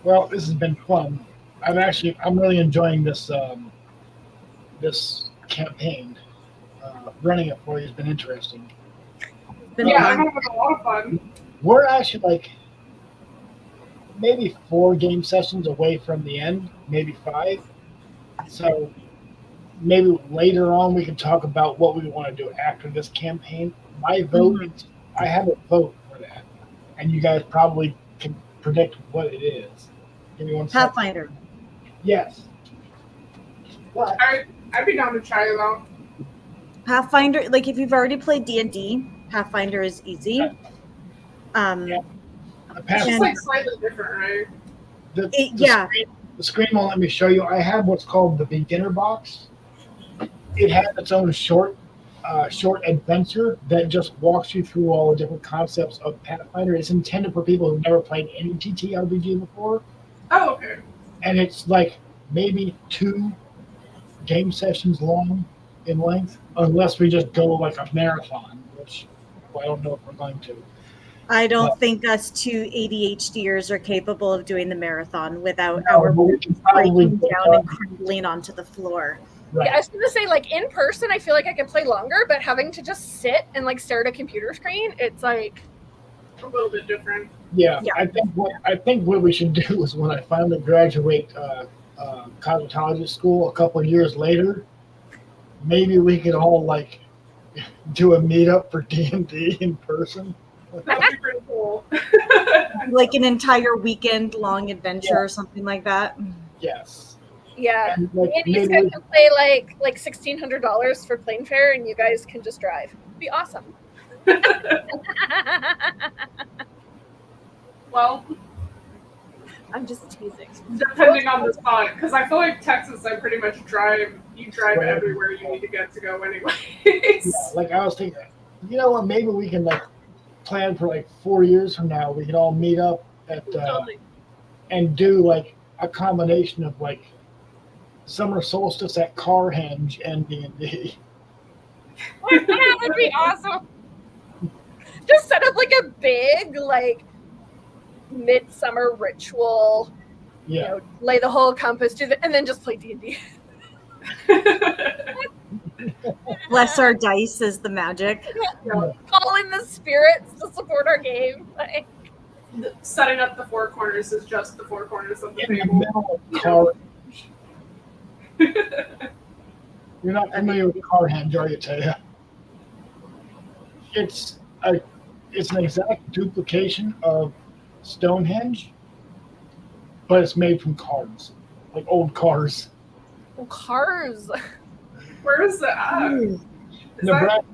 Well, this has been fun. I'm really enjoying this this campaign. Running it for you has been interesting. Been Yeah, I'm fun. having a lot of fun. We're actually like maybe 4 game sessions away from the end, maybe 5. So maybe later on we can talk about what we want to do after this campaign. My vote, I have a vote for that, and you guys probably can predict what it is. Give me one second. Pathfinder. Yes. But I'd be down to try it out. Pathfinder, like if you've already played D&D, Pathfinder is easy. Yeah. Yeah. the It's past just like slightly different, right? the screen won't let me show you. I have what's called the beginner box. It has its own short adventure that just walks you through all the different concepts of Pathfinder. It's intended for people who've never played any TTRPG before, Oh, okay. and it's like maybe 2 game sessions long in length, unless we just go like a marathon, which I don't know if we're going to. I don't Well- think us 2 ADHDers are capable of doing the marathon without No, our but we can probably breaking down and crumbling onto the floor. Right. Yeah, I was gonna say, like in person, I feel like I could play longer, but having to just sit and like stare at a computer screen, it's like A little bit different. Yeah, Yeah. I think what we should do is when I finally graduate cosmetology school a couple of years later, maybe we could all like do a meetup for D&D in person. That'd be pretty cool. Like an entire weekend long adventure or something like that. Yes. Yeah. And Me and you guys can pay like $1,600 for plane fare, and you guys can just drive. It'd be awesome. Well, I'm just teasing. depending on the spot, because I feel like Texas, I pretty much drive Right. everywhere you need to get to go anyways. Yeah, like I was thinking, you know what? Maybe we can like plan for like 4 years from now. We can all meet up at Totally. and do like a combination of like summer solstice at Carhenge and D&D. Yeah, that'd be awesome. Just set up like a big, like, midsummer ritual. Yeah. You know, lay the whole compass to and then just play D&D. Bless our dice is the magic. Call in the spirits to support our game. Like, Setting up the four corners is just the four corners of the In the table. middle of Carhenge. You're not familiar with Carhenge, are you, Taya? It's an exact duplication of Stonehenge, but it's made from cars, like old cars. oh, cars. Where is it at? Is that- Nebraska.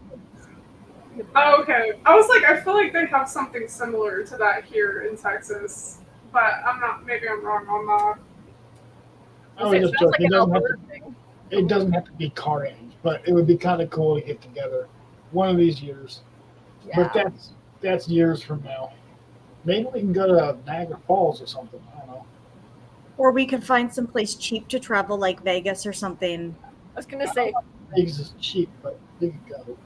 Oh, okay. I was like, I feel like they have something similar to that here in Texas, but maybe I'm wrong on that. I was It just sounds like joking. an Alberta thing. It doesn't have to be Carhenge, but it would be kind of cool to get together one of these years. Yeah. But that's years from now. Maybe we can go to Niagara Falls or something. I don't know. Or we could find someplace cheap to travel, like Vegas or something. I was gonna say, Vegas is cheap, but we could go.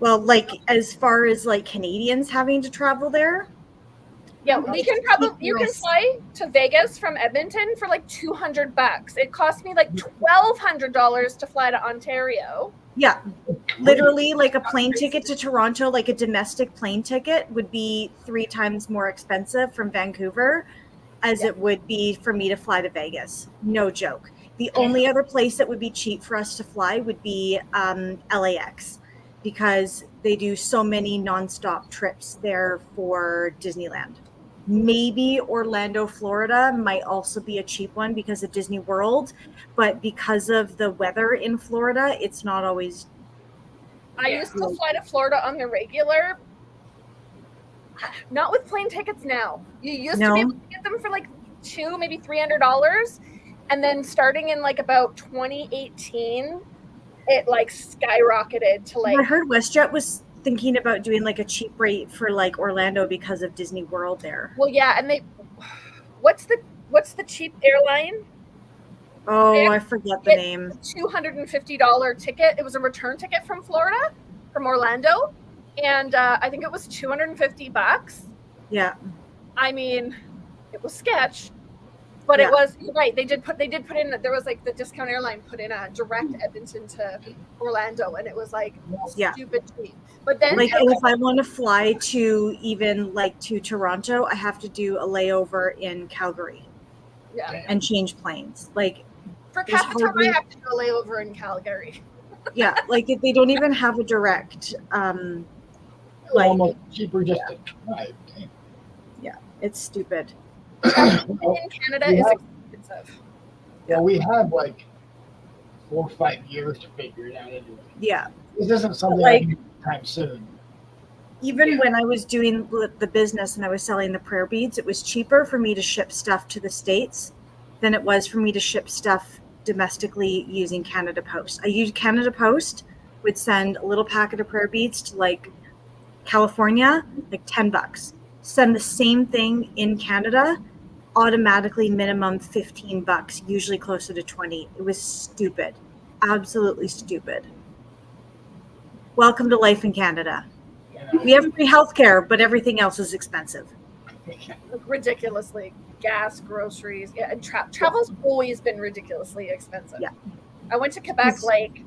Well, like as far as like Canadians having to travel there. yeah, we can you can fly to Vegas from Edmonton for like $200. It cost me like $1,200 to fly to Ontario. Yeah, literally like a plane ticket to Toronto, like a domestic plane ticket would be 3 times more expensive from Vancouver as it would be for me to fly to Vegas. No joke. The only other place that would be cheap for us to fly would be LAX, because they do so many nonstop trips there for Disneyland. Maybe Orlando, Florida might also be a cheap one because of Disney World, but because of the weather in Florida, it's not always. I used to fly to Florida on the regular. Not with plane tickets now. You used to be able to get them for like $200, maybe $300. And then starting in like about 2018, it like skyrocketed to like. I heard WestJet was thinking about doing like a cheap rate for like Orlando because of Disney World there. Well, yeah, and what's the cheap airline? Oh, I forget the name. $250 ticket. It was a return ticket from Florida, from Orlando, and I think it was $250. Yeah. I mean, it was sketch, but it was right. They did put in, there was like the discount airline put in a direct Edmonton to Orlando, and it was like stupid cheap. But then like if I want to fly to even like to Toronto, I have to do a layover in Calgary. Yeah. And change planes. Like for Capitan, I have to do a layover in Calgary. Yeah, like if they don't even have a direct like almost cheaper just to drive. Damn. Yeah, it's stupid. In Canada is expensive. Yeah, we have like 4 or 5 years to figure it out anyway. Yeah. This isn't something Like- I can do anytime soon. Even when I was doing the business and I was selling the prayer beads, it was cheaper for me to ship stuff to the States than it was for me to ship stuff domestically using Canada Post. I used Canada Post, would send a little packet of prayer beads to like California, like $10. Send the same thing in Canada, automatically minimum $15, usually closer to 20. It was stupid. Absolutely stupid. Welcome to life in Canada. We have free healthcare, but everything else is expensive. Ridiculously. Gas, groceries, yeah, and travel's always been ridiculously expensive. Yeah. I went to Quebec like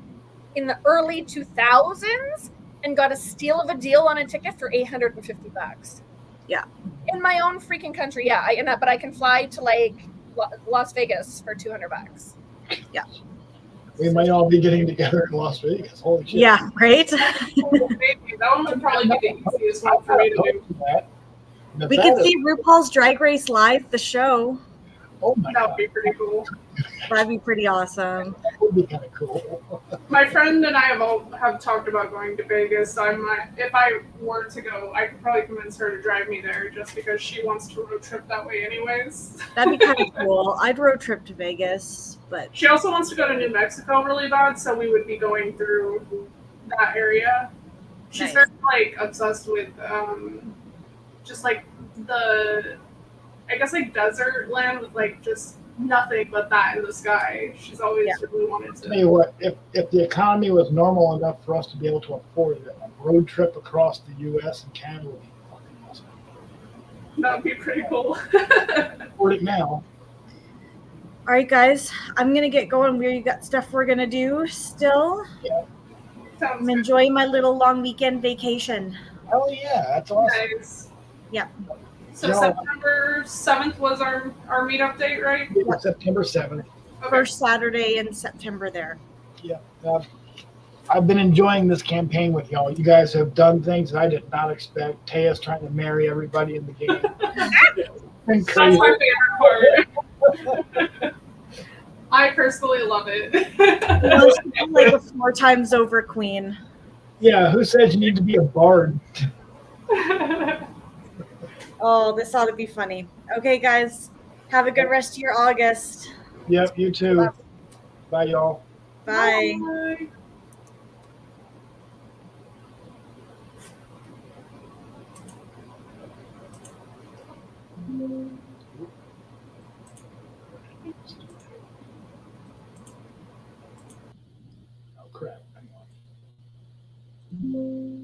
in the early 2000s and got a steal of a deal on a ticket for $850. Yeah. In my own freaking country, yeah. But I can fly to like Las Vegas for $200. Yeah. We might all be getting together in Las Vegas. Holy shit. Yeah, right? Maybe. That one would probably be the easiest one for me to do. We could see RuPaul's Drag Race live, the show. Oh my That would god, be pretty cool. That'd be pretty awesome. that would be kind of cool. My friend and I have talked about going to Vegas. So if I were to go, I could probably convince her to drive me there just because she wants to road trip that way anyways. That'd be kind of cool. I'd road trip to Vegas, but She also wants to go to New Mexico really bad, so we would be going through that area. She's Nice. very obsessed with just the desert land with just nothing but that in the sky. She's always really wanted Tell you to. what, if the economy was normal enough for us to be able to afford it, a road trip across the U.S. and Canada would be fucking awesome. That would be pretty cool. Afford it now. all right, guys, I'm gonna get going. We got stuff we're gonna do still. Sounds I'm good. enjoying my little long weekend vacation. Hell yeah, that's awesome. Nice. Yeah. So Yeah. September 7th was our meetup date, right? Yeah, September 7th. Okay. First Saturday in September there. Yeah. I've been enjoying this campaign with y'all. You guys have done things that I did not expect. Taya's trying to marry everybody in the game. It's been That's crazy. my favorite part. I personally love it. Well, she's like a 4 times over queen. Yeah, who says you need to be a bard? Oh, this ought to be funny. Okay, guys, have a good rest of your August. Yep, you too. Bye, y'all. Bye. Bye. Oh, crap. Hang on.